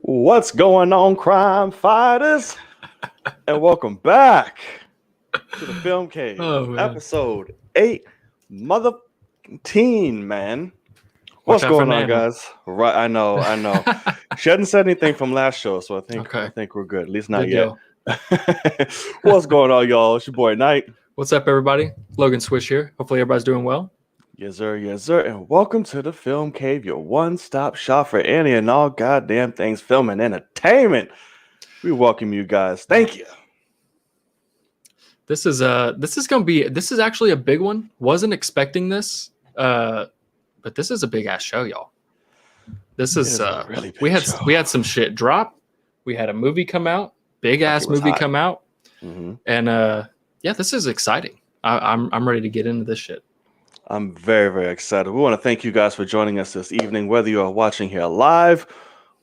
What's going on, crime fighters? And welcome back to the Film Cave, episode 8, man. What's going on, guys? Right, I know. She hadn't said anything from last show, so I think we're good. At least not yet. What's going on, y'all? It's your boy Knight. What's up, everybody? Logan Swish here. Hopefully, everybody's doing well. Yes, sir. And welcome to the Film Cave, your one-stop shop for any and all goddamn things film and entertainment. We welcome you guys. Thank you. This is actually a big one. Wasn't expecting this, but this is a big ass show, y'all. This is really big show. We had some shit drop. We had a movie come out, big ass movie come out, and this is exciting. I'm ready to get into this shit. I'm very, very excited. We want to thank you guys for joining us this evening, whether you are watching here live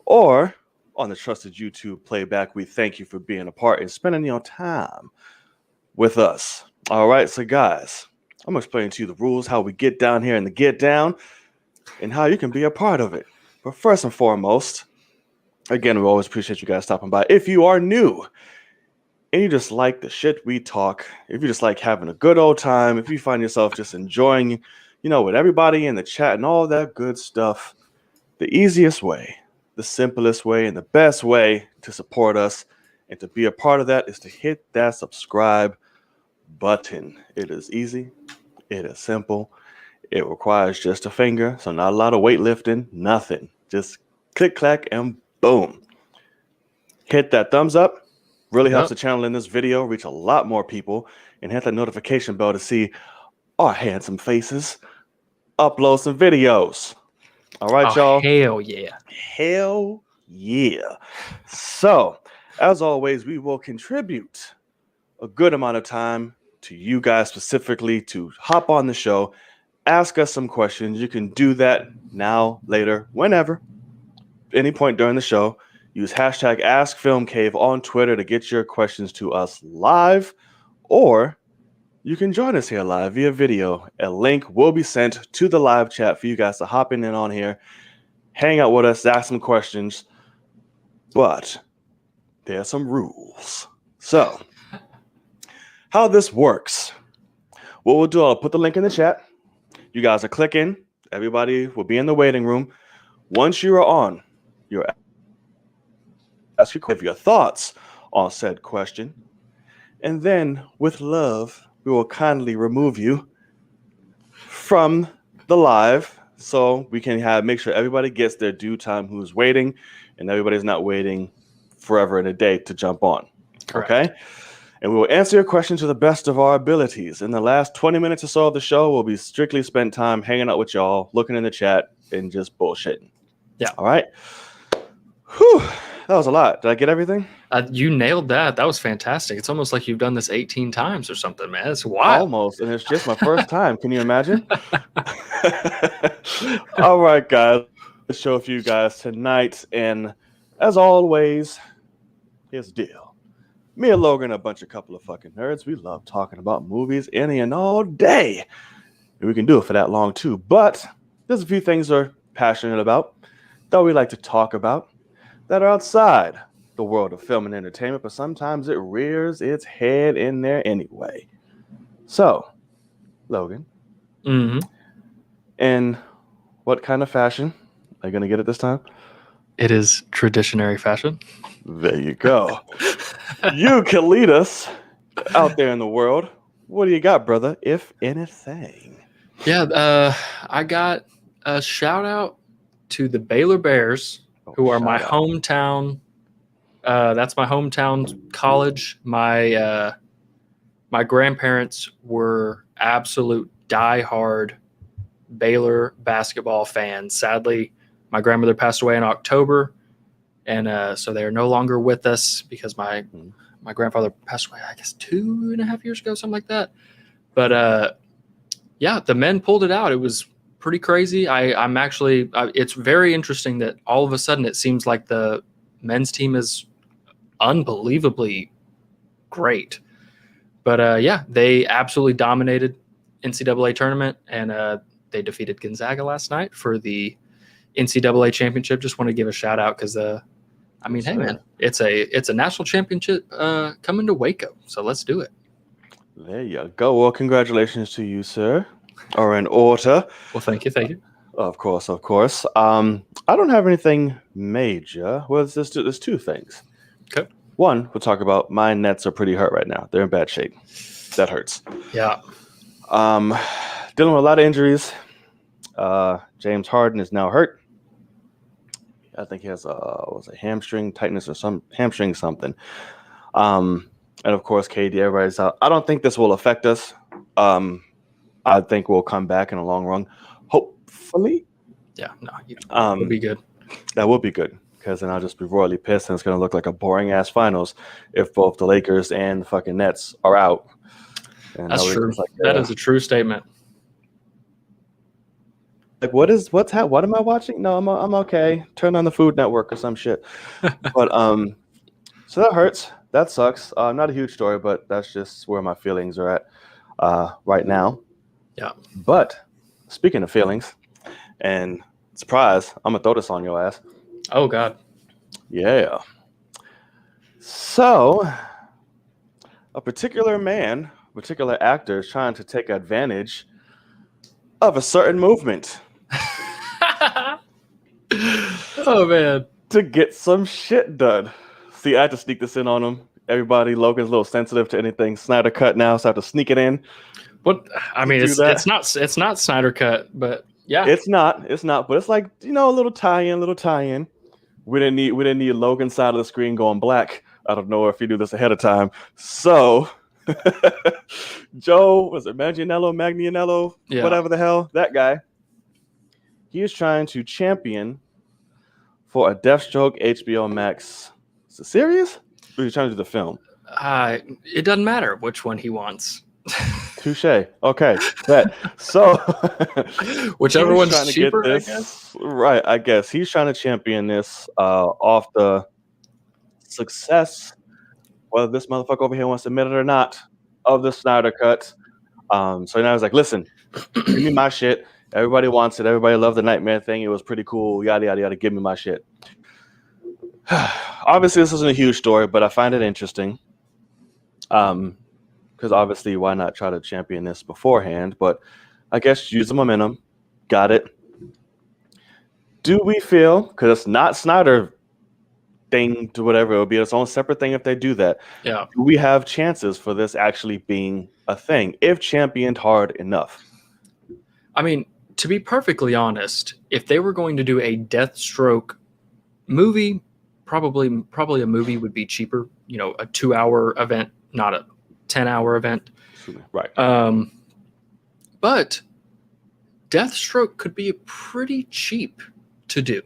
or on the trusted YouTube playback. We thank you for being a part and spending your time with us. All right, so guys, I'm going to explain to you the rules, how we get down here in the Get Down, and how you can be a part of it. But first and foremost, again, we always appreciate you guys stopping by. If you are new and you just like the shit we talk, if you just like having a good old time, if you find yourself just enjoying, with everybody in the chat and all that good stuff, the easiest way, the simplest way, and the best way to support us and to be a part of that is to hit that subscribe button. It is easy. It is simple. It requires just a finger, so not a lot of weightlifting, nothing. Just click, clack, and boom. Hit that thumbs up. Really helps the channel in this video reach a lot more people, and hit that notification bell to see our handsome faces upload some videos. All right, y'all. Hell yeah. Hell yeah. So, as always, we will contribute a good amount of time to you guys specifically to hop on the show, ask us some questions. You can do that now, later, whenever, any point during the show. Use hashtag AskFilmCave on Twitter to get your questions to us live, or you can join us here live via video. A link will be sent to the live chat for you guys to hop in on here, hang out with us, ask some questions. But there are some rules. So, how this works. What we'll do, I'll put the link in the chat. You guys are clicking. Everybody will be in the waiting room. Once you are on, you're ask your thoughts on said question, and then with love we will kindly remove you from the live so we can make sure everybody gets their due time who's waiting, and everybody's not waiting forever and a day to jump on. Correct. Okay, and we will answer your question to the best of our abilities. In the last 20 minutes or so of the show, we'll be strictly spent time hanging out with y'all, looking in the chat, and just bullshitting. Yeah. All right. Whew. That was a lot. Did I get everything? You nailed that. That was fantastic. It's almost like you've done this 18 times or something, man. It's wild. Almost. And it's just my first time. Can you imagine? All right, guys. Let's show for you guys tonight. And as always, here's the deal. Me and Logan are a couple of fucking nerds. We love talking about movies any and all day. And we can do it for that long, too. But there's a few things we're passionate about that we like to talk about that are outside the world of film and entertainment, but sometimes it rears its head in there anyway. So, Logan, in what kind of fashion are you going to get it this time? It is traditionary fashion. There you go. You can lead us out there in the world. What do you got, brother, if anything? Yeah, I got a shout out to the Baylor Bears, who are my hometown. That's my hometown college. My grandparents were absolute diehard Baylor basketball fans. Sadly, my grandmother passed away in October, and so they are no longer with us because my grandfather passed away, I guess, 2.5 years ago, something like that. But the men pulled it out. It was pretty crazy. I'm actually, it's very interesting that all of a sudden it seems like the men's team is unbelievably great. But yeah, they absolutely dominated NCAA tournament, and they defeated Gonzaga last night for the NCAA championship. Just want to give a shout out because I mean, hey man, it's a national championship coming to Waco, so let's do it. There you go. Well, congratulations to you, sir. Or in order. Well, thank you. Of course. I don't have anything major. Well, there's two things. Okay. One, we'll talk about my Nets are pretty hurt right now. They're in bad shape. That hurts. Yeah. Dealing with a lot of injuries. James Harden is now hurt. I think he has a hamstring tightness or some hamstring something. And of course, KD, everybody's out. I don't think this will affect us. I think we'll come back in the long run. Hopefully. Yeah, no, would be good. That would be good because then I'll just be royally pissed and it's going to look like a boring ass finals if both the Lakers and the fucking Nets are out. And that's true. That is a true statement. Like, what am I watching? No, I'm okay. Turn on the Food Network or some shit. But so that hurts. That sucks. Not a huge story, but that's just where my feelings are at right now. Yeah. But speaking of feelings, and surprise, I'm gonna throw this on your ass. Oh God. Yeah. So a particular actor is trying to take advantage of a certain movement. Oh man. To get some shit done. See, I had to sneak this in on him. Everybody, Logan's a little sensitive to anything Snyder Cut now, so I have to sneak it in. What I mean, it's not Snyder Cut, but yeah, it's not, but it's like, a little tie-in. We didn't need Logan's side of the screen going black. I don't know if you do this ahead of time. So, Joe, was it Magnianello, whatever the hell, that guy. He is trying to champion for a Deathstroke HBO Max. Is it serious? Or are you trying to do the film? It doesn't matter which one he wants. Touche. Okay, bet. So, whichever one's cheaper, I guess. Right, I guess. He's trying to champion this off the success, whether this motherfucker over here wants to admit it or not, of the Snyder Cut. So now he's like, listen, give me my shit. Everybody wants it. Everybody loved the Nightmare thing. It was pretty cool. Yada, yada, yada. Give me my shit. Obviously, this isn't a huge story, but I find it interesting. Because obviously, why not try to champion this beforehand? But I guess use the momentum. Got it. Do we feel, because it's not Snyder thing to whatever, it'll be its own separate thing if they do that. Yeah. Do we have chances for this actually being a thing if championed hard enough? I mean, to be perfectly honest, if they were going to do a Deathstroke movie, probably a movie would be cheaper. A 2-hour event, not a 10-hour event. Right. But Deathstroke could be pretty cheap to do.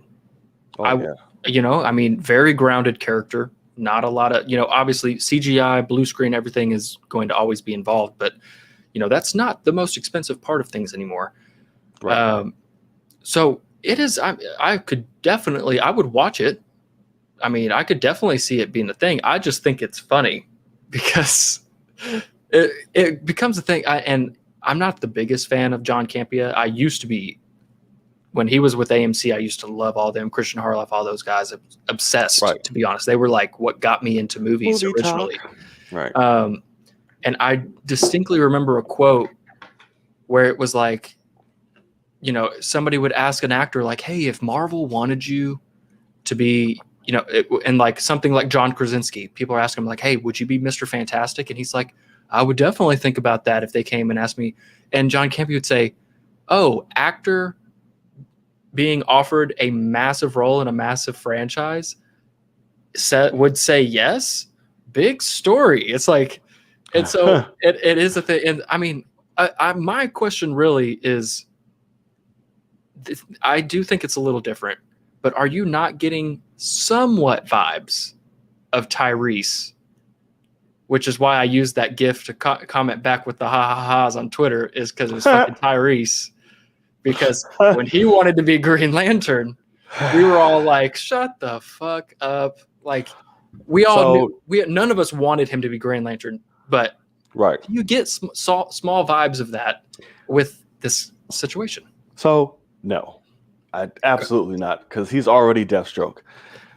Very grounded character. Not a lot of, obviously CGI, blue screen, everything is going to always be involved, but that's not the most expensive part of things anymore. Right. So it is. I would watch it. I mean, I could definitely see it being a thing. I just think it's funny because it becomes a thing. And I'm not the biggest fan of John Campea. I used to be. When he was with AMC, I used to love all them, Christian Harloff, all those guys, obsessed, to be honest. They were like what got me into movies originally. Talk. Right. And I distinctly remember a quote where it was like, somebody would ask an actor like, hey, if Marvel wanted you to be, and like something like John Krasinski, people are asking him like, hey, would you be Mr. Fantastic? And he's like, I would definitely think about that if they came and asked me. And John Campea would say, oh, actor being offered a massive role in a massive franchise would say yes. Big story. It's like, and so it is a thing. And I mean, my question really is, I do think it's a little different, but are you not getting somewhat vibes of Tyrese? Which is why I used that GIF to comment back with the ha-ha-ha's on Twitter, is because it was fucking Tyrese. Because when he wanted to be Green Lantern, we were all like, shut the fuck up. Like, we all knew, none of us wanted him to be Green Lantern, but Right. You get small vibes of that with this situation. So no, absolutely not, because he's already Deathstroke.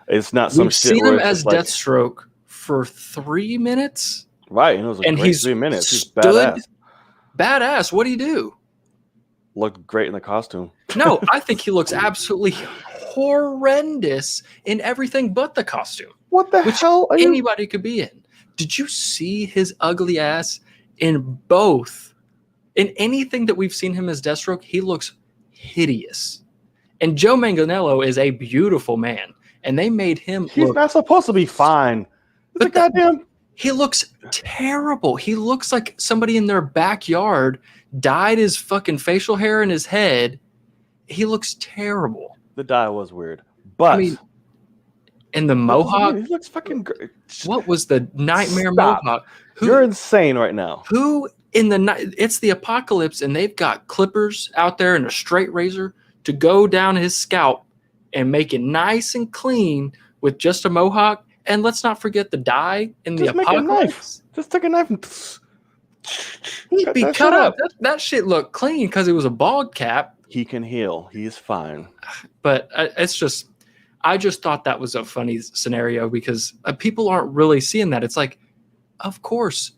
It's not some We've shit seen where him it's as just like Deathstroke for 3 minutes, right, and it was a and great he's 3 minutes. He's stood badass. badass. What do you do? Looked great in the costume. No, I think he looks absolutely horrendous in everything but the costume. What the Which hell are you? anybody could be in. Did you see his ugly ass in both? In anything that we've seen him as Deathstroke, he looks hideous. And Joe Manganiello is a beautiful man, and they made him He's look. not supposed to be fine. It's a goddamn. He looks terrible. He looks like somebody in their backyard dyed his fucking facial hair in his head. He looks terrible. The dye was weird, but I mean, and the mohawk. He looks fucking great. What was the nightmare Stop. mohawk? You're insane right now. Who in the night? It's the apocalypse, and they've got clippers out there and a straight razor to go down his scalp and make it nice and clean with just a mohawk. And let's not forget the dye in the Just make a knife. apocalypse. Just take a knife and He'd be cut up. That shit looked clean because it was a bald cap. He can heal. He's fine. But it's just, I just thought that was a funny scenario because people aren't really seeing that. It's like, of course,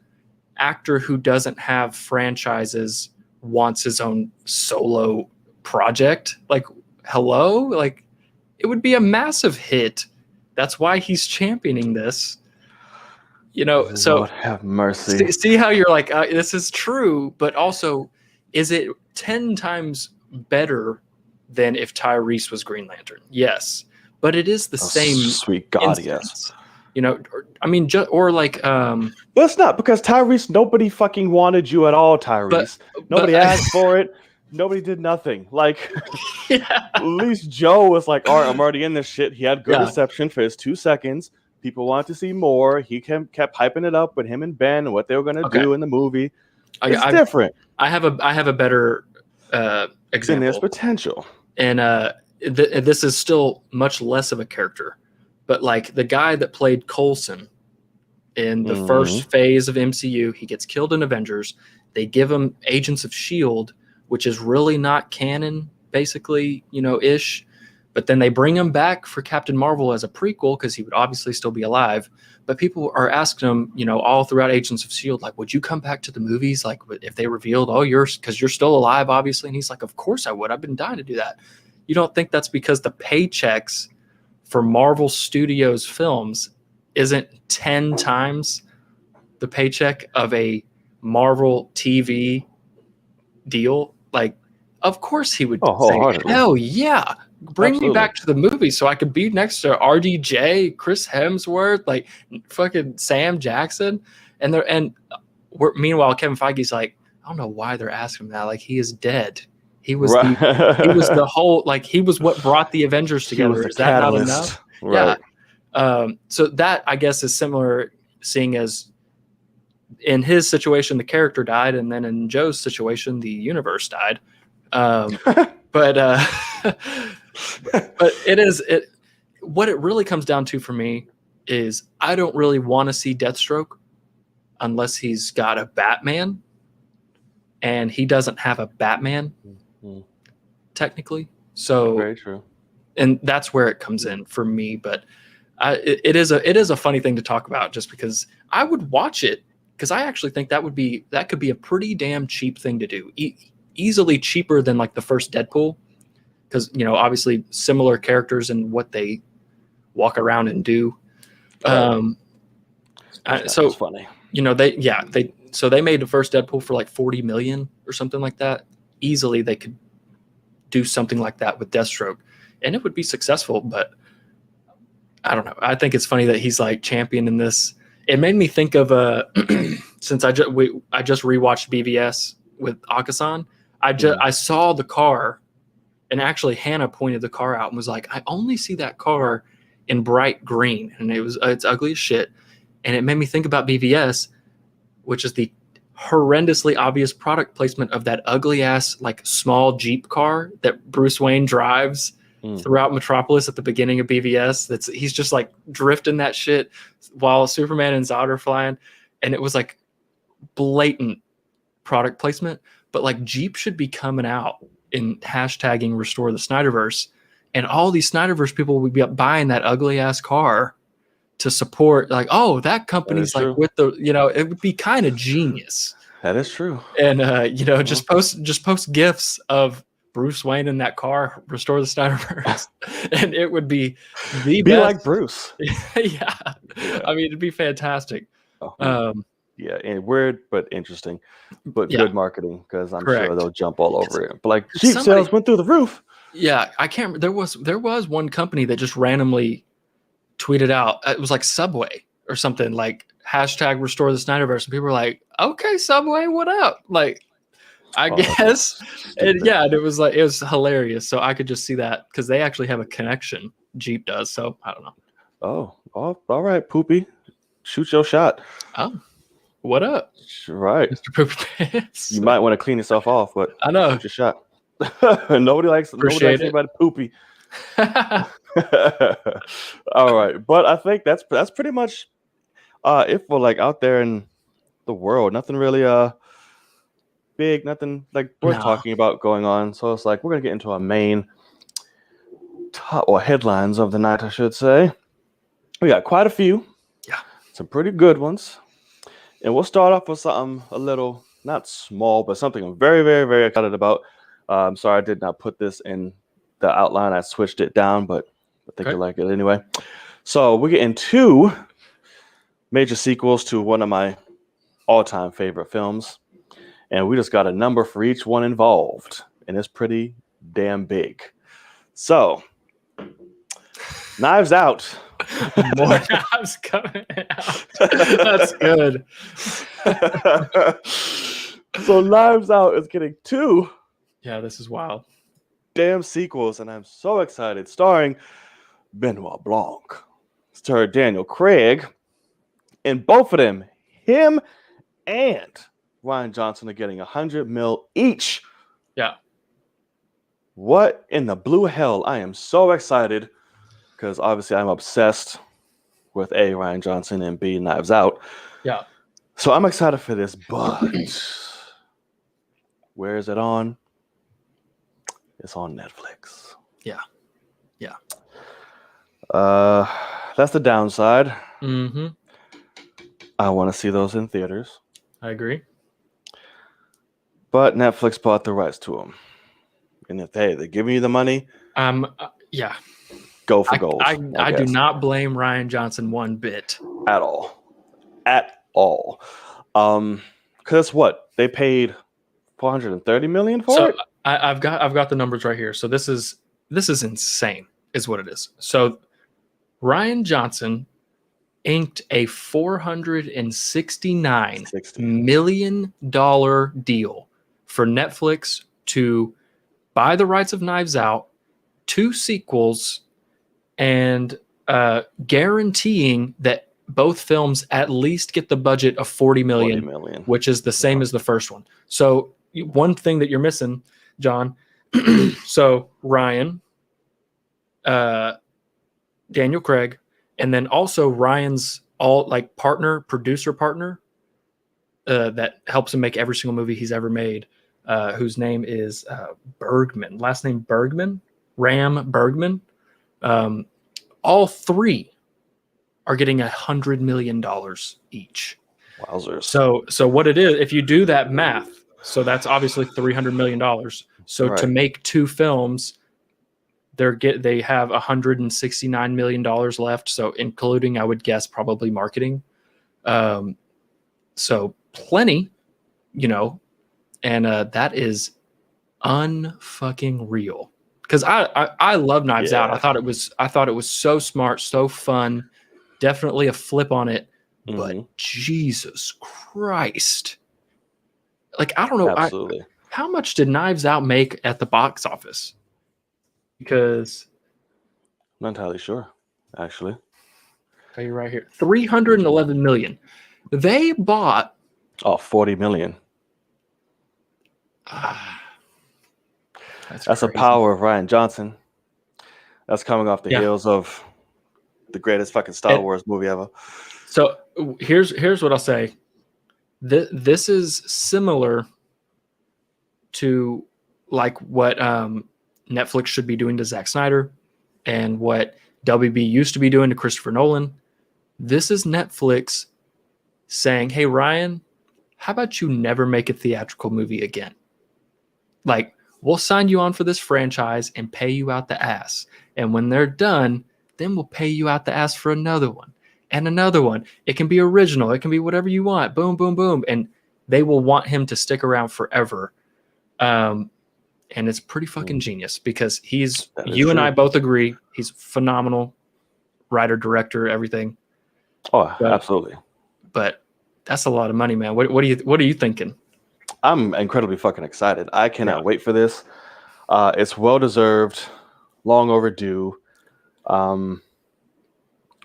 actor who doesn't have franchises wants his own solo project. Like, hello? Like, it would be a massive hit. That's why he's championing this. You know, so Lord have mercy. See how you're like, this is true, but also, is it 10 times better than if Tyrese was Green Lantern? Yes, but it is the same. Sweet God, instance. yes. You know, I mean, or like, but it's not because Tyrese. Nobody fucking wanted you at all, Tyrese. Nobody asked for it. Nobody did nothing. Like, yeah. at least Joe was like, all right, I'm already in this shit. He had good reception for his 2 seconds. People wanted to see more. He kept hyping it up with him and Ben and what they were going to do in the movie. It's different. I have a better example. And there's potential. And this is still much less of a character. But like the guy that played Coulson in the first phase of MCU, he gets killed in Avengers. They give him Agents of S.H.I.E.L.D., which is really not canon, basically, ish. But then they bring him back for Captain Marvel as a prequel because he would obviously still be alive. But people are asking him, all throughout Agents of S.H.I.E.L.D., like, would you come back to the movies? Like, if they revealed, because you're still alive, obviously. And he's like, of course I would. I've been dying to do that. You don't think that's because the paychecks for Marvel Studios films isn't 10 times the paycheck of a Marvel TV deal? Like, of course he would say, hell yeah. Bring me back to the movie so I could be next to RDJ, Chris Hemsworth, like fucking Sam Jackson. Meanwhile, Kevin Feige's like, I don't know why they're asking him that. Like, he is dead. He was the whole, like, he was what brought the Avengers together. Is that not enough? Right. Yeah. So that, I guess, is similar, seeing as in his situation, the character died, and then in Joe's situation, the universe died. But what it really comes down to for me is I don't really want to see Deathstroke unless he's got a Batman, and he doesn't have a Batman technically. So very true, and that's where it comes in for me. But it is a funny thing to talk about, just because I would watch it, because I actually think that could be a pretty damn cheap thing to do. Easily cheaper than like the first Deadpool, because obviously similar characters and what they walk around and do. So funny, they made the first Deadpool for like 40 million or something like that. Easily they could do something like that with Deathstroke, and it would be successful. But I don't know. I think it's funny that he's like champion in this. It made me think of since I just rewatched BVS with Akasan. I saw the car, and actually Hannah pointed the car out and was like, I only see that car in bright green, and it's ugly as shit. And it made me think about BVS, which is the horrendously obvious product placement of that ugly ass like small Jeep car that Bruce Wayne drives throughout Metropolis at the beginning of BVS. He's just like drifting that shit while Superman and Zod are flying. And it was like blatant product placement, but like Jeep should be coming out in hashtagging restore the Snyderverse, and all these Snyderverse people would be buying that ugly ass car to support, like, oh, that company's like with the, it would be kind of genius. That is true. And just post gifs of Bruce Wayne in that car, restore the Snyderverse, and it would be the best. Like Bruce. Yeah. I mean, it'd be fantastic. Yeah, and weird but interesting, but good marketing, because I'm sure they'll jump all over it. But like Jeep sales went through the roof. Yeah, I can't. There was one company that just randomly tweeted out. It was like Subway or something, like hashtag restore the Snyderverse, and people were like, "Okay, Subway, what up?" Like, I guess, and it was like, it was hilarious. So I could just see that, because they actually have a connection. Jeep does. So I don't know. Oh, all right, Poopy, shoot your shot. Oh, what up? Right, Mr. Poopy Pants. You might want to clean yourself off, but I know. Shoot your shot. Nobody likes anybody poopy. All right, but I think that's pretty much it for like out there in the world. Nothing really big, nothing like worth talking about going on. So it's like we're gonna get into our main headlines of the night, I should say. We got quite a few, some pretty good ones, and we'll start off with something a little not small, but something I'm very, very, very excited about. I'm sorry I did not put this in the outline. I switched it down, but I think you like it anyway. So we're getting 2 major sequels to one of my all-time favorite films, and we just got a number for each one involved, and it's pretty damn big. So, Knives Out. More knives coming out. That's good. So Knives Out is getting 2. Yeah, this is wild. Damn sequels, and I'm so excited. Starring Benoit Blanc, starring Daniel Craig, and both of them, him and Ryan Johnson, are getting $100 million each. Yeah. What in the blue hell? I am so excited, because obviously I'm obsessed with A, Ryan Johnson, and B, Knives Out. Yeah. So I'm excited for this, but where is it on? It's on Netflix. Yeah. Yeah. That's the downside. Mm-hmm. I want to see those in theaters. I agree. But Netflix bought the rights to them. And if they're giving you the money, yeah. Go for gold. I do not blame Ryan Johnson one bit. At all. Because what? They paid $430 million for it? I've got the numbers right here. So this is insane, is what it is. So Ryan Johnson inked a $469 million deal for Netflix to buy the rights of Knives Out, 2 sequels, and guaranteeing that both films at least get the budget of $40 million, which is the same as the first one. So one thing that you're missing, John, so Ryan, Daniel Craig, and then also Ryan's producer partner that helps him make every single movie he's ever made, whose name is Bergman, last name Bergman, Ram Bergman. All 3 are getting $100 million each. Wowzers. So what it is, if you do that math, so that's obviously $300 million. So to make 2 films, they have $169 million left. So including, I would guess, probably marketing. So plenty, and that is unfucking real. Because I love Knives Out. I thought it was so smart, so fun. Definitely a flip on it. But Jesus Christ. Like, I don't know. Absolutely. How much did Knives Out make at the box office? Because I'm not entirely sure, actually. I'll tell you right here. $311 million. They bought 40 million. That's crazy. a power of Ryan Johnson. That's coming off the heels of the greatest fucking Star Wars movie ever. So here's what I'll say. This is similar to like what Netflix should be doing to Zack Snyder and what WB used to be doing to Christopher Nolan. This is Netflix saying, hey, Ryan, how about you never make a theatrical movie again? Like, we'll sign you on for this franchise and pay you out the ass. And when they're done, then we'll pay you out the ass for another one and another one. It can be original. It can be whatever you want. Boom, boom, boom. And they will want him to stick around forever. And it's pretty fucking genius because you and I both agree he's phenomenal writer, director, everything. Oh, absolutely. But that's a lot of money, man. What are you thinking? I'm incredibly fucking excited. I cannot wait for this. It's well deserved, long overdue.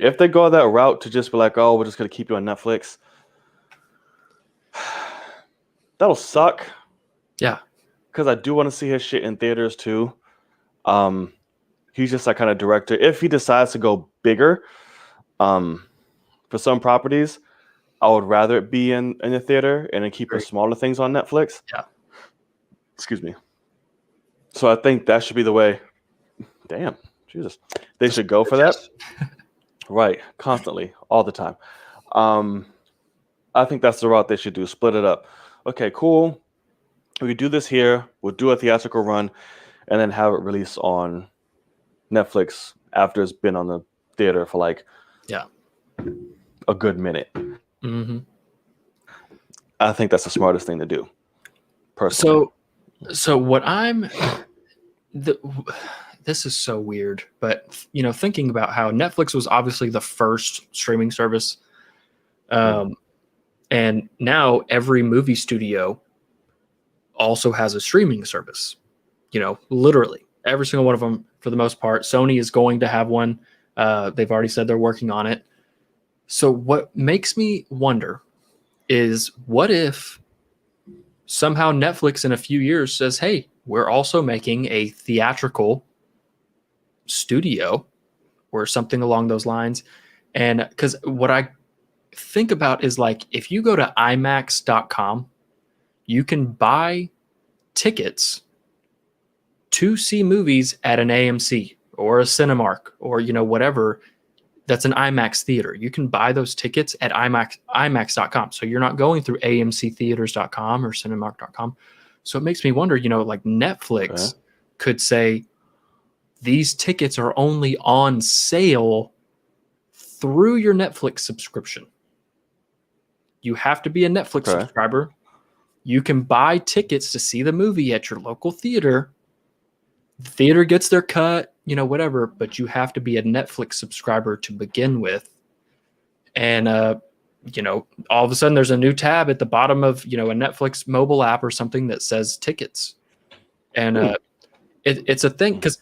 If they go that route to just be like, oh, we're just gonna keep you on Netflix, that'll suck. Yeah. Because I do want to see his shit in theaters too. He's just that kind of director. If he decides to go bigger, for some properties, I would rather it be in the theater and then keep the smaller things on Netflix. Yeah. Excuse me. So I think that should be the way. Damn, Jesus. They should go for that. Right. Constantly. All the time. I think that's the route they should do. Split it up. Okay, cool. We do this here. We'll do a theatrical run and then have it released on Netflix after it's been on the theater for like a good minute. Mm-hmm. I think that's the smartest thing to do. Personally. So what this is so weird, but thinking about how Netflix was obviously the first streaming service, and now every movie studio also has a streaming service. Literally every single one of them, for the most part. Sony is going to have one. They've already said they're working on it. So what makes me wonder is, what if somehow Netflix in a few years says, hey, we're also making a theatrical studio or something along those lines? And because what I think about is, like, if you go to IMAX.com, you can buy tickets to see movies at an AMC or a Cinemark or, whatever. That's an IMAX theater. You can buy those tickets at IMAX.com. So you're not going through AMCtheaters.com or Cinemark.com. So it makes me wonder, like Netflix could say these tickets are only on sale through your Netflix subscription. You have to be a Netflix subscriber. You can buy tickets to see the movie at your local theater. The theater gets their cut, whatever, but you have to be a Netflix subscriber to begin with. And, all of a sudden there's a new tab at the bottom of, a Netflix mobile app or something that says tickets. And it's a thing, because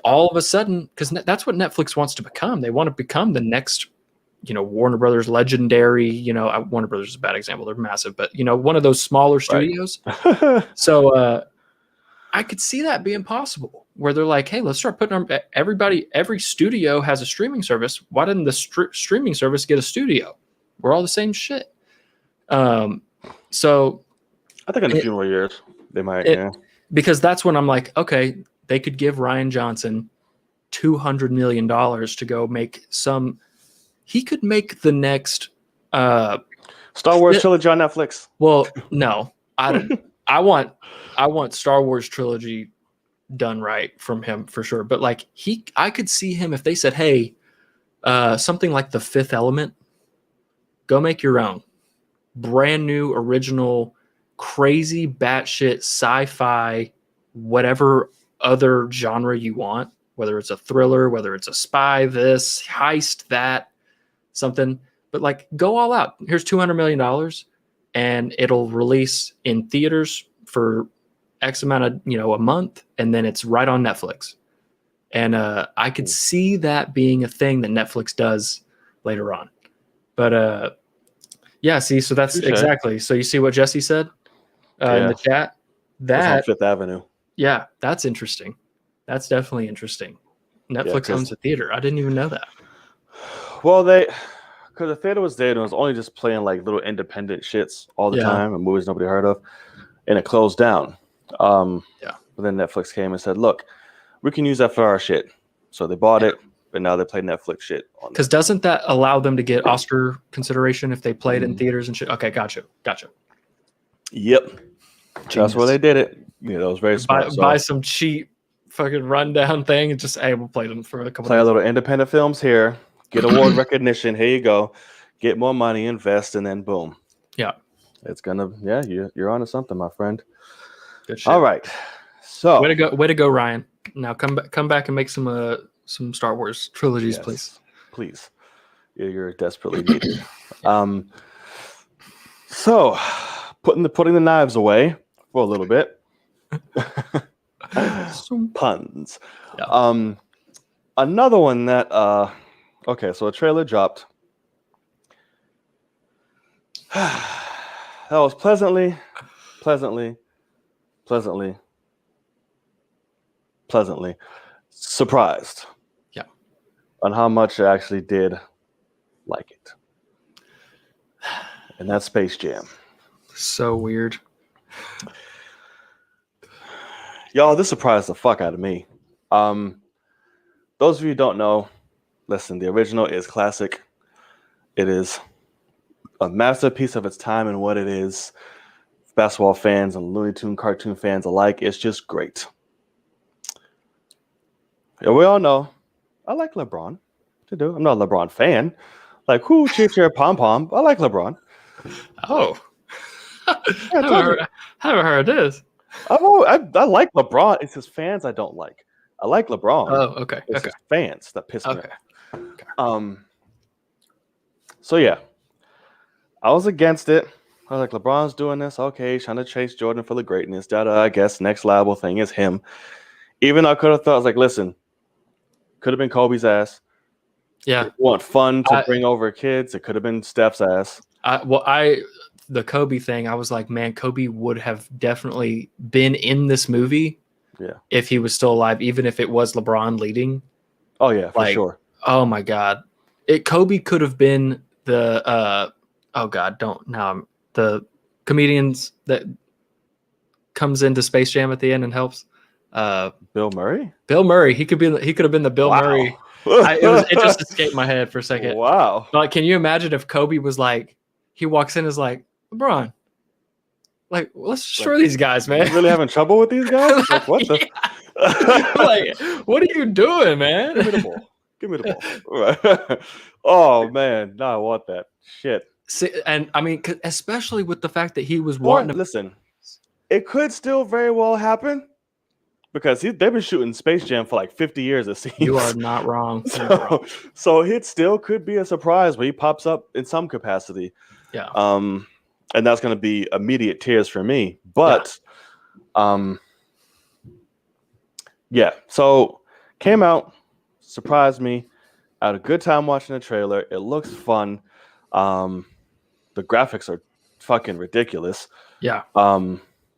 all of a sudden, because that's what Netflix wants to become. They want to become the next, Warner Brothers legendary, Warner Brothers is a bad example. They're massive, but, one of those smaller studios. Right. So, I could see that being possible, where they're like, hey, let's start putting every studio has a streaming service. Why didn't the streaming service get a studio? We're all the same shit. So I think in a few more years they might, because that's when I'm like, okay, they could give Rian Johnson $200 million to go make he could make the next Star Wars trilogy on Netflix. Well, no, I want Star Wars trilogy done right from him for sure. But like I could see him if they said, hey, something like The Fifth Element, go make your own brand new, original, crazy, batshit sci-fi, whatever other genre you want, whether it's a thriller, whether it's a spy, this heist, that something, but like go all out. Here's $200 million and it'll release in theaters for X amount of, a month. And then it's right on Netflix. And I could see that being a thing that Netflix does later on. But yeah, see, so that's exactly. So you see what Jesse said in the chat? That's on Fifth Avenue. Yeah, that's interesting. That's definitely interesting. Netflix owns a theater. I didn't even know that. Well, because the theater was there and it was only just playing like little independent shits all the Yeah. time and movies nobody heard of, and it closed down. Yeah. But then Netflix came and said, "Look, we can use that for our shit." So they bought it, but now they play Netflix shit on Because doesn't that allow them to get Oscar consideration if they played in theaters and shit? Okay, gotcha. Yep. Genius. That's where they did it. Yeah, that was very smart. Buy some cheap fucking rundown thing and just, hey, we'll play them for a couple play days. a little independent films here, get award recognition. Here you go. Get more money, invest, and then boom. Yeah. It's gonna, you're onto something, my friend. Good shit. All right. So way to go, Ryan. Now come back and make some Star Wars trilogies, yes, please. You're desperately needed. So putting the knives away for a little bit. Some puns. Yeah. Another one that okay, so a trailer dropped. That was pleasantly surprised. Yeah. On how much I actually did like it. And that's Space Jam. So weird. Y'all, this surprised the fuck out of me. Those of you who don't know, listen, the original is classic. It is a masterpiece of its time and what it is. Basketball fans and Looney Tune cartoon fans alike, it's just great. Yeah, we all know I like LeBron. I'm not a LeBron fan. Like, who cheer pom pom? I like LeBron. Oh, haven't heard this. I like LeBron. It's his fans I don't like. I like LeBron. Oh, okay. It's his fans that piss me off. Okay. So yeah, I was against it. I was like, LeBron's doing this. Okay, he's trying to chase Jordan for the greatness. I guess next liable thing is him. Even I could have thought, I was like, listen, could have been Kobe's ass. Yeah. If you want fun to bring over kids, it could have been Steph's ass. The Kobe thing, I was like, man, Kobe would have definitely been in this movie. Yeah. If he was still alive, even if it was LeBron leading. Oh yeah, for sure. Oh my God. Kobe could have been the the comedians that comes into Space Jam at the end and helps. Bill Murray? Bill Murray. He could have been the Bill Murray. It just escaped my head for a second. Wow. Like, can you imagine if Kobe was like, he walks in as like, LeBron, like, let's destroy these guys, man. You really having trouble with these guys? Like, what the? Like, what are you doing, man? Give me the ball. Oh man, no, I want that shit. See, and I mean, especially with the fact that he was wanting to listen. It could still very well happen because they've been shooting Space Jam for like 50 years. It seems. You are not wrong. So it still could be a surprise where he pops up in some capacity. Yeah. And that's going to be immediate tears for me. But, yeah. So came out, surprised me. I had a good time watching the trailer. It looks fun. The graphics are fucking ridiculous. Yeah.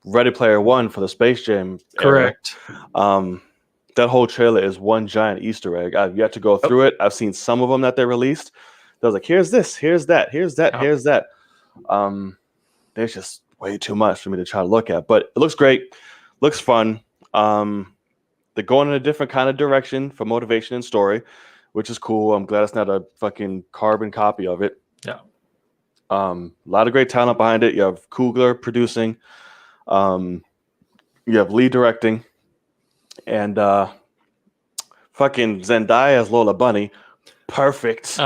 Ready Player One for the Space Jam. Correct. Era. That whole trailer is one giant Easter egg. I've yet to go through it. I've seen some of them that they released. They was like, here's this, here's that, here's that, here's that. There's just way too much for me to try to look at, but it looks great, looks fun. They're going in a different kind of direction for motivation and story, which is cool. I'm glad it's not a fucking carbon copy of it. Yeah. A lot of great talent behind it. You have Coogler producing, you have Lee directing, and fucking Zendaya as Lola Bunny. Perfect.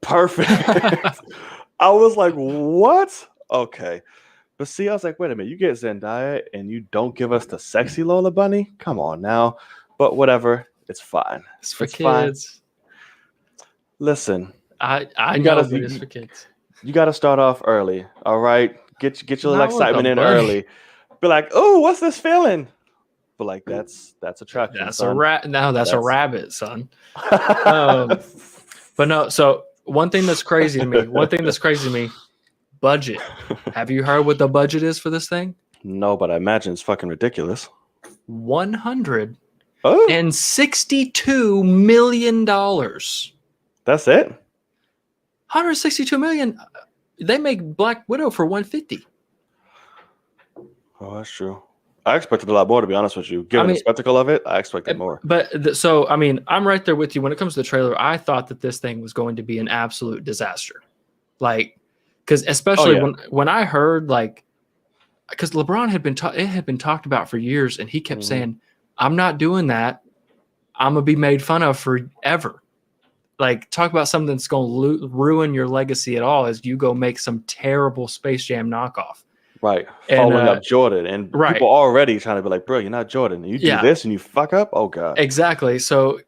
Perfect. I was like, what? Okay. But see, I was like, wait a minute. You get Zendaya and you don't give us the sexy Lola Bunny? Come on now. But whatever. It's fine. It's for kids. Fine. Listen. I know it's for kids. You got to start off early. All right? Get your little excitement in bunny. Early. Be like, oh, what's this feeling? But like, that's attraction. That's son. a rabbit, son. But no, so one thing that's crazy to me, budget. Have you heard what the budget is for this thing? No, but I imagine it's fucking ridiculous. $162 million. That's it? 162 million. They make Black Widow for 150. Oh, that's true. I expected a lot more, to be honest with you. Given the spectacle of it, I expected more. But so, I mean, I'm right there with you. When it comes to the trailer, I thought that this thing was going to be an absolute disaster. Like, because especially when I heard, like, because LeBron it had been talked about for years, and he kept saying, I'm not doing that. I'm going to be made fun of forever. Like, talk about something that's going to ruin your legacy at all as you go make some terrible Space Jam knockoff. Right. Following up Jordan. And people already trying to be like, bro, you're not Jordan. You do this and you fuck up? Oh, God. Exactly. So,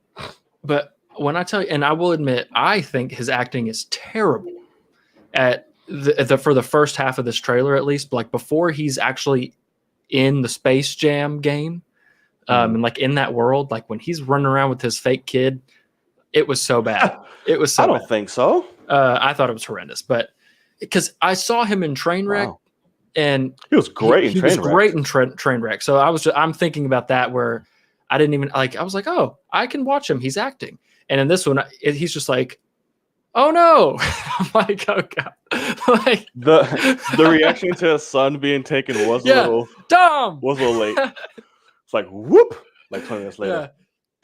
but when I tell you, and I will admit, I think his acting is terrible for the first half of this trailer, at least, like before he's actually in the Space Jam game and like in that world, like when he's running around with his fake kid, it was so bad. It was so I don't think so. I thought it was horrendous, but because I saw him in Trainwreck. Wow. And he was great in Trainwreck. He was great in Trainwreck. So I'm thinking about that where I didn't even like. I was like, oh, I can watch him. He's acting. And in this one, he's just like, oh no! I'm like, oh God! Like the reaction to his son being taken was a little dumb. Was a little late. It's like whoop! Like 20 minutes later.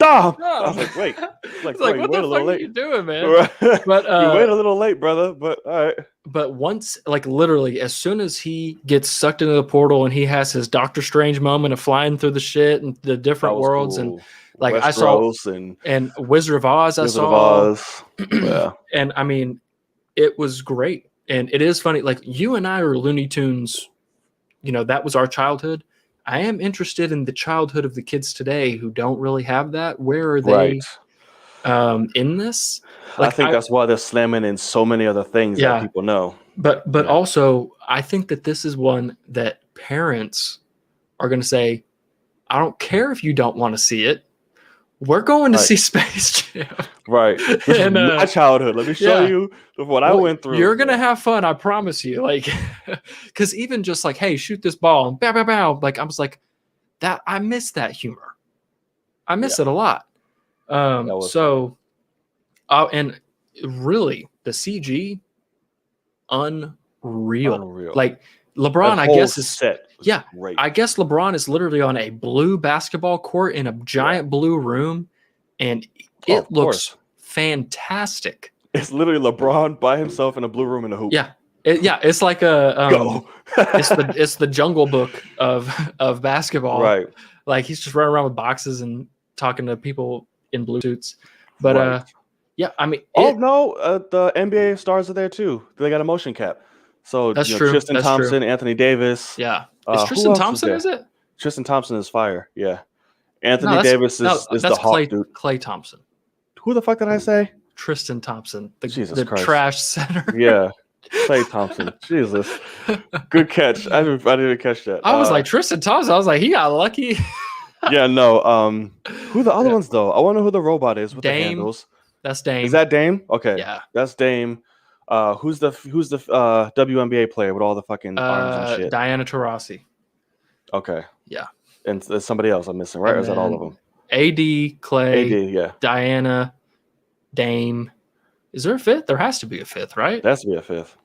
Dumb. I was like, wait. Like, what the fuck are you doing, man? Right. But you wait a little late, brother. But all right. But once, like literally, as soon as he gets sucked into the portal and he has his Doctor Strange moment of flying through the shit and the different worlds, cool. And like Westeros and Wizard of Oz, Wizard of Oz. Yeah. And I mean, it was great, and it is funny. Like you and I are Looney Tunes. You know, that was our childhood. I am interested in the childhood of the kids today who don't really have that. Where are they in this? Like, I think that's why they're slamming in so many other things that people know. But also, I think that this is one that parents are going to say, I don't care if you don't want to see it. We're going to see Space Jam. Right. This is my childhood. Let me show you what I went through. You're going to have fun. I promise you. Like, because even just like, hey, shoot this ball and bow, bow, bow. Like, I was like, I miss that humor. I miss it a lot. And really the CG, unreal. Like LeBron, I guess is set. Great. I guess LeBron is literally on a blue basketball court in a giant blue room, and it looks fantastic. It's literally LeBron by himself in a blue room in a hoop. Yeah. It's like a it's the Jungle Book of basketball. Right. Like he's just running around with boxes and talking to people in blue suits. But yeah, I mean, the NBA stars are there too. They got a motion cap. So that's true. Tristan Thompson, Anthony Davis. Yeah. Is Tristan Thompson, is it? Tristan Thompson is fire. Yeah. Anthony Davis is the hawk dude. Clay Thompson. Who the fuck did I say? Tristan Thompson. The trash center. Yeah. Clay Thompson. Jesus. Good catch. I didn't even catch that. I was like, Tristan Thompson. I was like, he got lucky. Yeah, no. Who the other ones though? I wonder who the robot is with the handles. That's Dame. Is that Dame? Okay. Yeah. That's Dame. Who's the WNBA player with all the fucking arms and shit? Diana Taurasi. Okay. Yeah. And there's somebody else I'm missing, right? Or is that all of them? AD, Clay, yeah. Diana, Dame. Is there a fifth? There has to be a fifth, right? There has to be a fifth.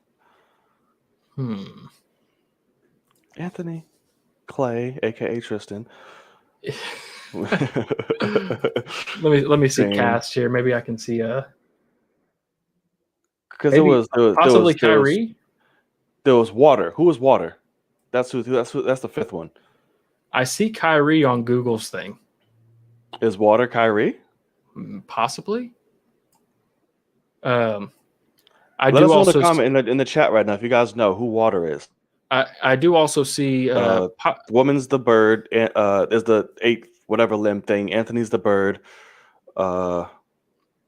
Anthony, Clay, aka Tristan. let me see cast here. Maybe I can see because there was Kyrie. There was Water. Who was Water? That's the fifth one. I see Kyrie on Google's thing. Is Water Kyrie? Possibly. Let us know in the comment in the chat right now if you guys know who Water is. I do also see woman's the bird, is the eighth whatever limb thing. Anthony's the bird.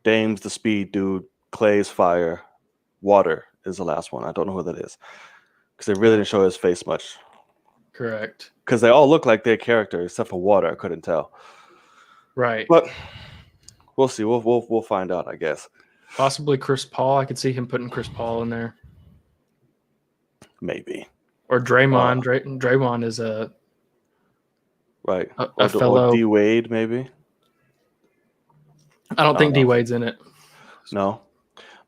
Dame's the speed dude. Clay's fire. Water is the last one. I don't know who that is because they really didn't show his face much. Correct. Because they all look like their character except for Water. I couldn't tell. Right. But we'll see. We'll find out, I guess. Possibly Chris Paul. I could see him putting Chris Paul in there. Maybe. Or Draymond. Draymond is a fellow. Or D Wade, maybe. I don't think D Wade's in it. No.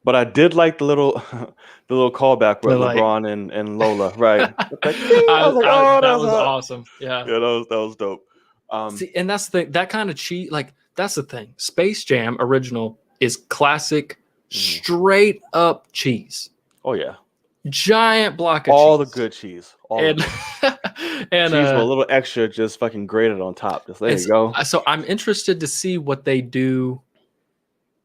But I did like the little the little callback with Like, LeBron and Lola, right? Like, ding! I was like, oh, that that's was hot. awesome. Yeah. Yeah, that was dope. See, and that's that kind of cheat. Like, that's the thing. Space Jam original is classic, straight up cheese. Oh yeah, Giant block of all the cheese. good cheese, And and cheese with a little extra, just fucking grated on top. Just there you go. So I'm interested to see what they do.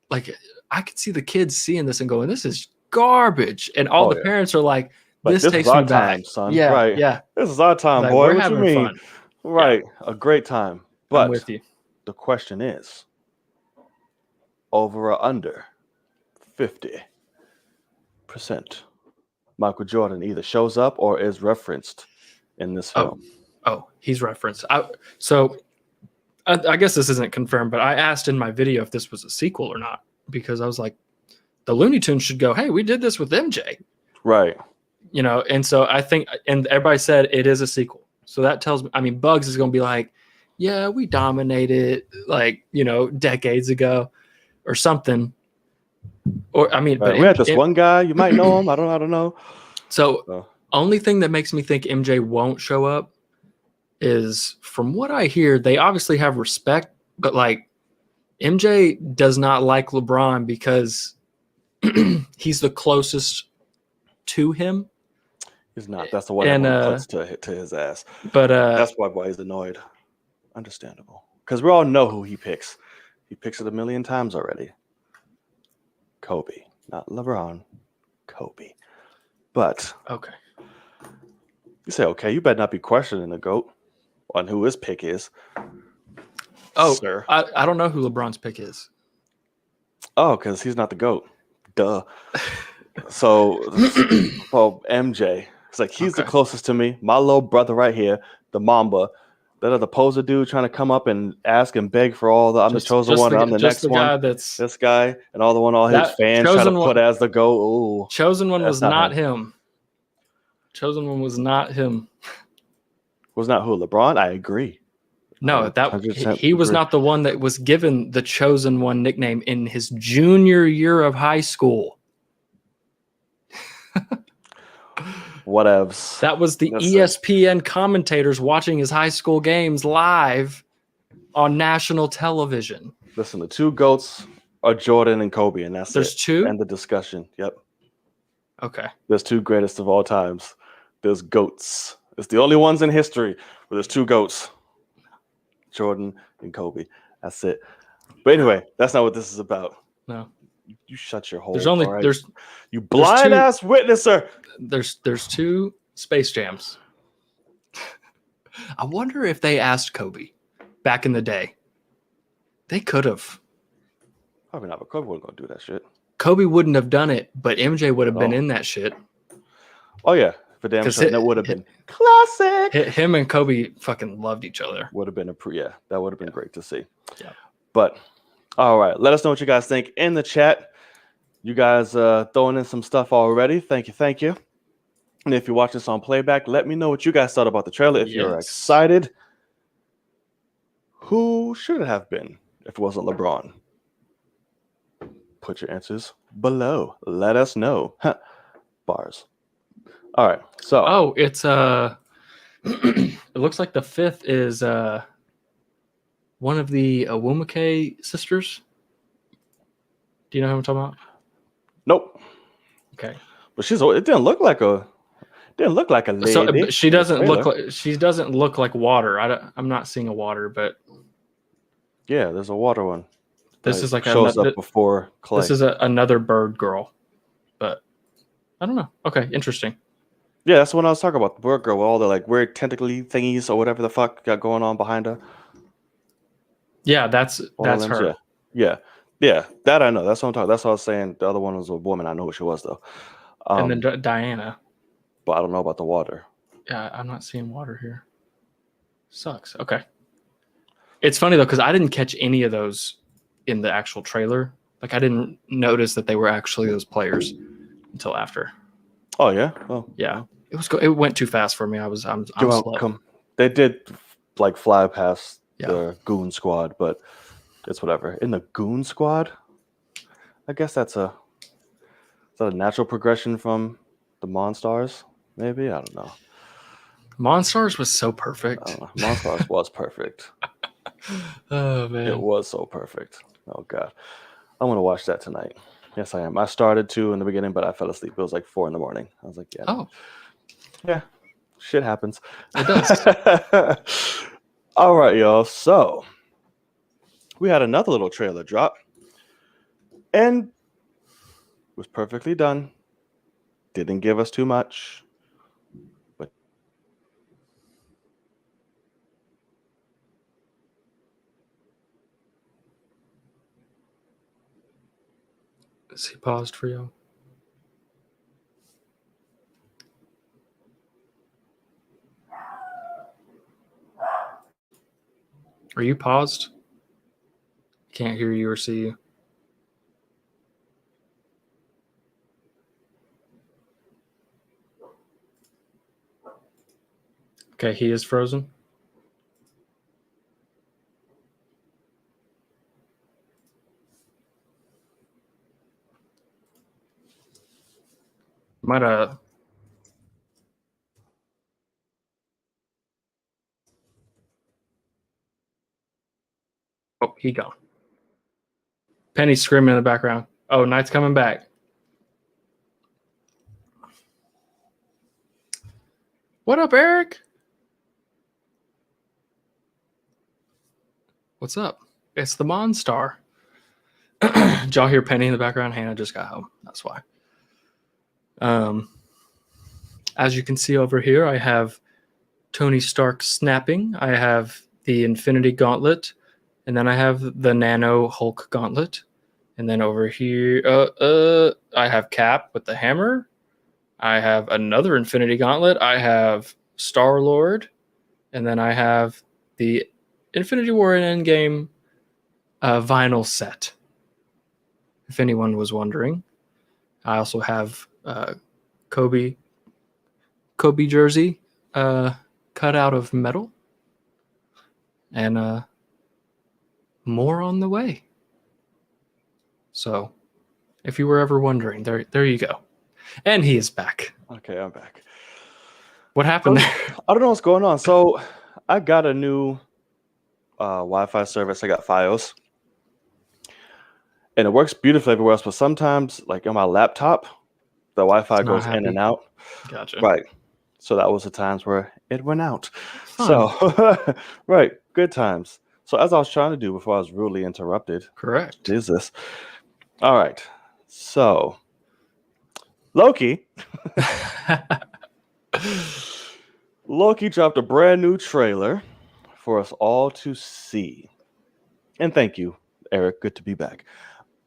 Like, I could see the kids seeing this and going, "This is garbage," and all the parents are like, Like, "This takes me back, time, son. Yeah, Right. yeah. This is our time, Like, boy. we're What you having mean? fun. Right. A great time. But I'm with you. the question is, over or under 50% Michael Jordan either shows up or is referenced in this film? Oh, he's referenced. I guess this isn't confirmed, but I asked in my video if this was a sequel or not, because I was like, the Looney Tunes should go, hey, we did this with MJ. Right. You know, and so I think, and everybody said it is a sequel. So that tells me, I mean, Bugs is going to be like, yeah, we dominated, like, you know, decades ago or something. Or, I mean, but we had this one guy, you might know him. I don't know. So only thing that makes me think MJ won't show up is, from what I hear, they obviously have respect, but like, MJ does not like LeBron because he's the closest to him. He's not. That's the one everyone puts to his ass. But that's why he's annoyed. Understandable. Because we all know who he picks. He picks it a million times already. Kobe. Not LeBron. Kobe. But okay. You say, okay, you better not be questioning the GOAT on who his pick is. Oh, sir. I don't know who LeBron's pick is. Oh, because he's not the GOAT. Duh. So, well, MJ. It's like, he's the closest to me. My little brother right here, the Mamba. That other poser dude trying to come up and ask and beg for all the I'm the chosen one, I'm the next one. That's this guy and all his fans try to put as the GOAT. Ooh, chosen one was not him. Chosen one was not him. Was not who? LeBron? I agree. No, he was not the one that was given the chosen one nickname in his junior year of high school. Whatevs. That was the ESPN commentators watching his high school games live on national television. Listen, the two GOATs are Jordan and Kobe, and that's There's two? And the discussion. Yep. Okay. There's two greatest of all times. There's GOATs. It's the only ones in history where there's two GOATs. Jordan and Kobe. That's it. But anyway, that's not what this is about. No. You shut your hole. There's you blind ass witnesser. There's two Space Jams. I wonder if they asked Kobe back in the day. They could have. Probably not, but Kobe wasn't gonna do that shit. Kobe wouldn't have done it, but MJ would have been in that shit. Oh yeah, for damn sure. That would have been classic. Him and Kobe fucking loved each other. Would have been that would have been great to see. Yeah. But all right, let us know what you guys think in the chat. You guys throwing in some stuff already. Thank you. And if you're watching this on playback, let me know what you guys thought about the trailer. If you're excited, who should it have been if it wasn't LeBron? Put your answers below. Let us know. Bars. All right. So it's it looks like the fifth is one of the Awumake sisters. Do you know who I'm talking about? Nope. Okay. But it didn't look like a lady. So she doesn't look like water. I'm not seeing a water, but yeah, there's a water one. This is like shows up before Clay. This is another bird girl, but I don't know. Okay, interesting. Yeah, that's the one I was talking about. The bird girl with all the like weird tentacly thingies or whatever the fuck got going on behind her. Yeah, that's her. Yeah, that I know. That's what I'm talking. That's what I was saying. The other one was a woman. I know who she was though. And then Diana. But I don't know about the water. Yeah, I'm not seeing water here. Sucks. Okay. It's funny though, because I didn't catch any of those in the actual trailer. Like I didn't notice that they were actually those players until after. Oh yeah. Oh yeah. It went too fast for me. I'm slow. They did like fly past the Goon Squad, but it's whatever. In the Goon Squad, I guess that's a Is that a natural progression from the Monstars? Maybe, I don't know. Monstars was so perfect. I don't know. Monstars was perfect. Oh man, It was so perfect. Oh god, I'm gonna watch that tonight. Yes, I am. I started to in the beginning, but I fell asleep. It was like 4 a.m. I was like, yeah, oh, yeah, shit happens. it does. All right, y'all. So we had another little trailer drop, and was perfectly done. Didn't give us too much, but Is he paused for you? Are you paused? Can't hear you or see you. Okay, he is frozen. Might Oh, he gone. Penny's screaming in the background. Oh, Knight's coming back. What up, Eric? What's up? It's the Monstar. Did y'all hear Penny in the background? Hannah just got home. That's why. As you can see over here, I have Tony Stark snapping. I have the Infinity Gauntlet. And then I have the Nano Hulk Gauntlet. And then over here, I have Cap with the hammer. I have another Infinity Gauntlet. I have Star-Lord. And then I have the Infinity War and Endgame vinyl set, if anyone was wondering. I also have Kobe jersey cut out of metal. And more on the way. So, if you were ever wondering, there you go. And he is back. okay, I'm back. What happened there? I don't know what's going on. So I got a new Wi-Fi service. I got Fios, and it works beautifully everywhere else. But sometimes, like on my laptop, the Wi-Fi It's not goes in happy. and out. Gotcha. Right. So that was the times where it went out. Fun. So right, good times. So as I was trying to do before I was rudely interrupted. Correct. What is this? All right. So Loki dropped a brand new trailer for us all to see. And thank you, Eric. Good to be back.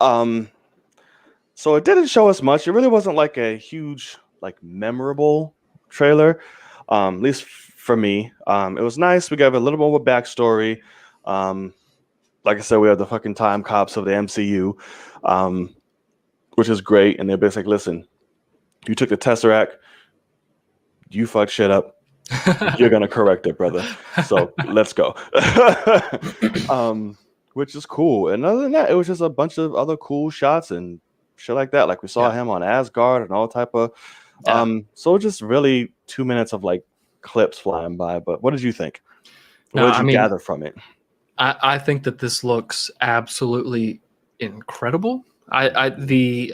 So it didn't show us much. It really wasn't like a huge, like memorable trailer. At least for me. It was nice. We got a little more of a backstory. Like I said, we have the fucking time cops of the MCU, which is great. And they're basically, listen, you took the Tesseract, you fucked shit up. You're gonna correct it, brother. So let's go. Which is cool. And other than that, it was just a bunch of other cool shots and shit like that. Like we saw him on Asgard and all type of. So just really 2 minutes of like clips flying by. But what did you think? What did you gather from it? I think that this looks absolutely incredible. The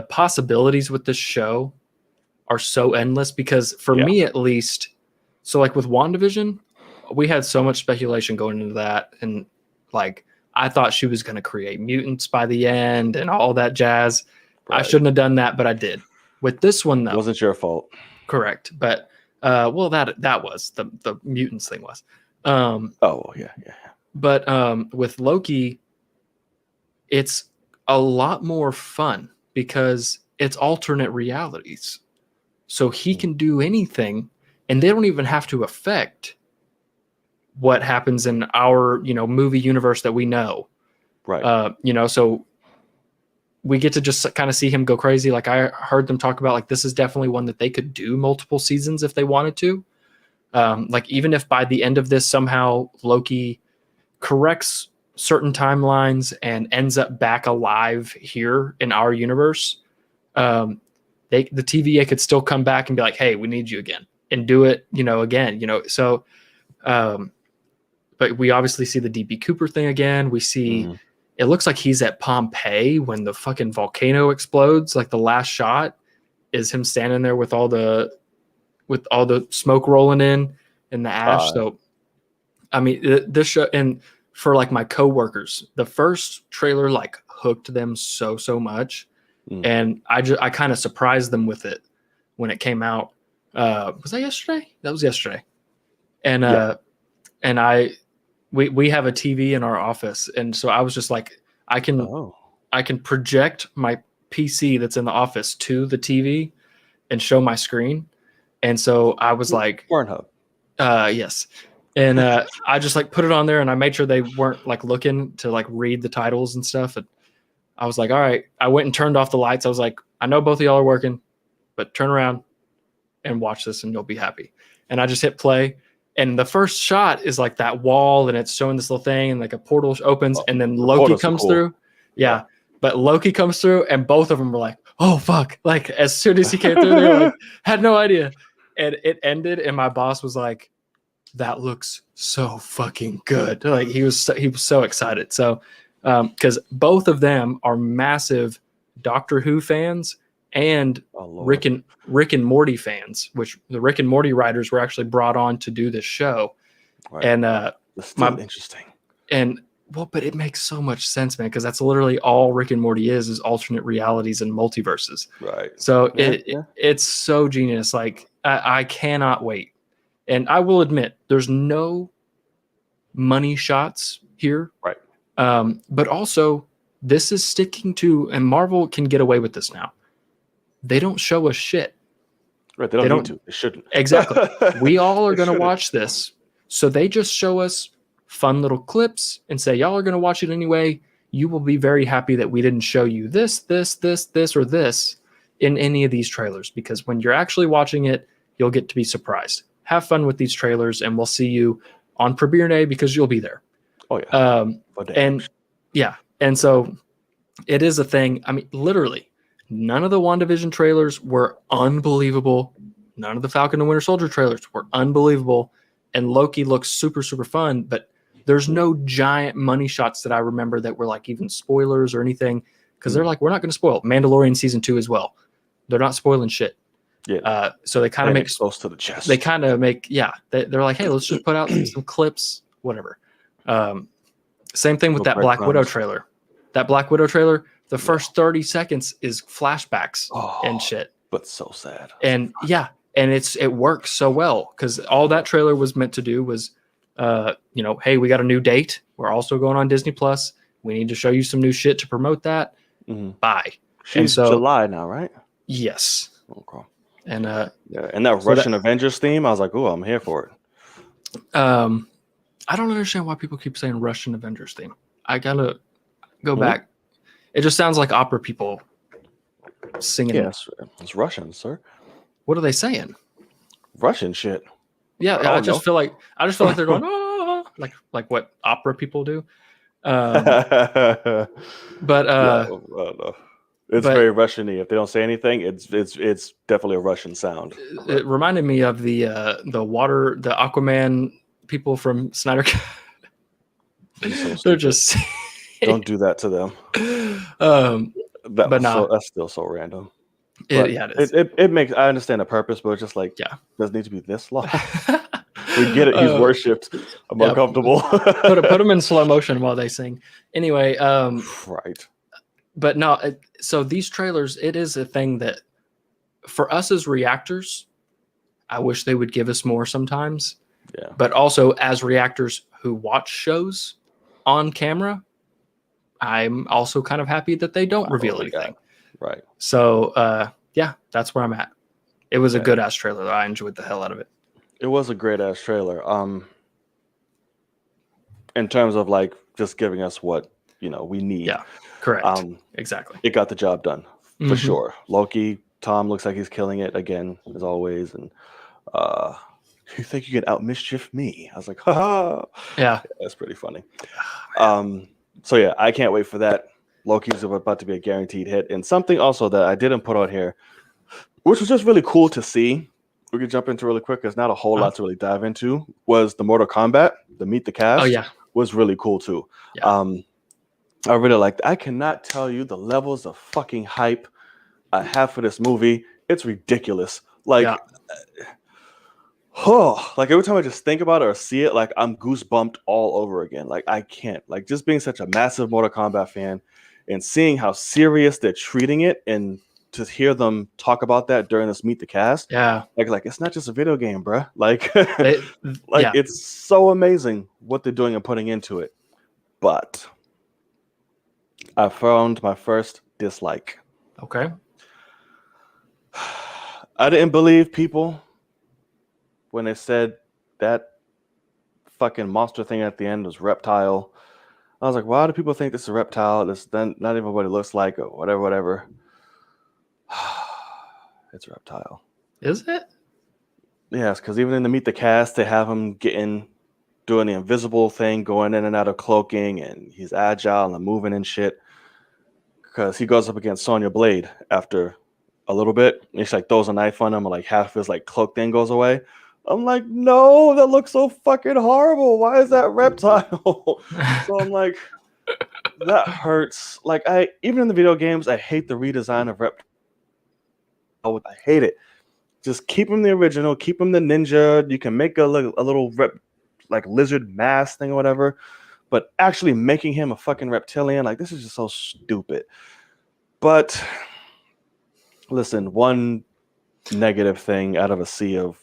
possibilities with this show are so endless because for me at least, so like with WandaVision, we had so much speculation going into that, and like I thought she was going to create mutants by the end and all that jazz. Right. I shouldn't have done that, but I did. With this one though, it wasn't your fault. Correct, but well that was the mutants thing was. Yeah. But with Loki, it's a lot more fun because it's alternate realities. So he can do anything, and they don't even have to affect what happens in our, movie universe that we know. Right. So we get to just kind of see him go crazy. Like I heard them talk about, like, this is definitely one that they could do multiple seasons if they wanted to. Like even if by the end of this somehow Loki corrects certain timelines and ends up back alive here in our universe, the TVA could still come back and be like, hey, we need you again, and do it, again, so but we obviously see the DB Cooper thing again. We see it looks like he's at Pompeii when the fucking volcano explodes. Like the last shot is him standing there with all the smoke rolling in and the ash. So, I mean, this show, and for like my coworkers, the first trailer like hooked them so much, and I kind of surprised them with it when it came out. Was that yesterday? That was yesterday, and we have a TV in our office, and so I was just like, I can project my PC that's in the office to the TV and show my screen, and so I was like, Pornhub. Yes, and I just like put it on there, and I made sure they weren't like looking to like read the titles and stuff, and I was like, all right, I went and turned off the lights. I was like, I know both of y'all are working, but turn around and watch this, and you'll be happy. And I just hit play. And the first shot is like that wall, and it's showing this little thing, and like a portal opens, and then Loki comes through. Yeah. But Loki comes through, and both of them were like, oh, fuck. Like, as soon as he came through, they were like, had no idea. And it ended, and my boss was like, that looks so fucking good. Like, he was so excited. So, because both of them are massive Doctor Who fans and Rick and Morty fans, which the Rick and Morty writers were actually brought on to do this show. Right. And that's still interesting. And but it makes so much sense, man, because that's literally all Rick and Morty is alternate realities and multiverses. Right. So it's so genius. Like I cannot wait. And I will admit, there's no money shots here. Right. But also, this is sticking to, and Marvel can get away with this now. They don't show us shit. Right, they don't need to. They shouldn't. Exactly. We all are going to watch this. So they just show us fun little clips and say, y'all are going to watch it anyway. You will be very happy that we didn't show you this, or this in any of these trailers. Because when you're actually watching it, you'll get to be surprised. Have fun with these trailers, and we'll see you on premiere day because you'll be there. Oh, yeah. And so it is a thing. I mean, literally. None of the WandaVision trailers were unbelievable. None of the Falcon and Winter Soldier trailers were unbelievable. And Loki looks super fun, but there's no giant money shots that I remember that were like even spoilers or anything, because they're like, we're not going to spoil Mandalorian season 2 as well. They're not spoiling shit. Yeah. So they kind of make close to the chest. They kind of make they're like, hey, let's just put out some clips, whatever. Same thing with that Black Widow trailer. That Black Widow trailer. The first 30 seconds is flashbacks and shit. But so sad. And and it works so well, because all that trailer was meant to do was, hey, we got a new date. We're also going on Disney Plus. We need to show you some new shit to promote that. Bye. She's July now, right? Yes. Okay. And and that Russian Avengers theme, I was like, oh, I'm here for it. I don't understand why people keep saying Russian Avengers theme. I gotta go back. It just sounds like opera people singing. Yes, it's Russian, sir. What are they saying? Russian shit. Yeah, I just feel like they're going like what opera people do. But it's very Russian-y. If they don't say anything, it's definitely a Russian sound. It reminded me of the Aquaman people from Snyder. They're just. Don't do that to them. That's still so random. It is. It makes. I understand the purpose, but it's just like, doesn't need to be this long. We get it. He's worshipped. I'm uncomfortable. put them in slow motion while they sing. Anyway, right. But no. So these trailers, it is a thing that, for us as reactors, I wish they would give us more sometimes. Yeah. But also as reactors who watch shows on camera, I'm also kind of happy that they don't reveal anything. Right. So, that's where I'm at. It was a good ass trailer, though. I enjoyed the hell out of it. It was a great ass trailer. In terms of like just giving us what we need. Yeah. Correct. Exactly. It got the job done for sure. Loki, Tom looks like he's killing it again as always, and You think you can out mischief me? I was like, ha. Yeah. That's pretty funny. So yeah, I can't wait for that. Loki's about to be a guaranteed hit. And something also that I didn't put on here, which was just really cool to see. We could jump into really quick. There's not a whole lot to really dive into. Was the Mortal Kombat, the Meet the Cast? Oh yeah, was really cool too. Yeah. I really liked. I cannot tell you the levels of fucking hype I have for this movie. It's ridiculous. Like, like every time I just think about it or see it, like I'm goosebumped all over again. Like I can't. Like just being such a massive Mortal Kombat fan and seeing how serious they're treating it, and to hear them talk about that during this Meet the Cast. Yeah. Like it's not just a video game, bruh. Like, it's so amazing what they're doing and putting into it. But I found my first dislike. Okay. I didn't believe people when they said that fucking monster thing at the end was Reptile. I was like, why do people think this is a reptile? This then not even what it looks like or whatever. It's a reptile. Is it? Yes, because even in the Meet the Cast, they have him doing the invisible thing, going in and out of cloaking, and he's agile and moving and shit. Because he goes up against Sonya Blade after a little bit, and she like throws a knife on him, and like half his like cloak thing goes away. I'm like, no, that looks so fucking horrible. Why is that reptile? So I'm like, that hurts. Like even in the video games, I hate the redesign of reptile. I hate it. Just keep him the original. Keep him the ninja. You can make a little lizard mask thing or whatever. But actually making him a fucking reptilian, like this is just so stupid. But listen, one negative thing out of a sea of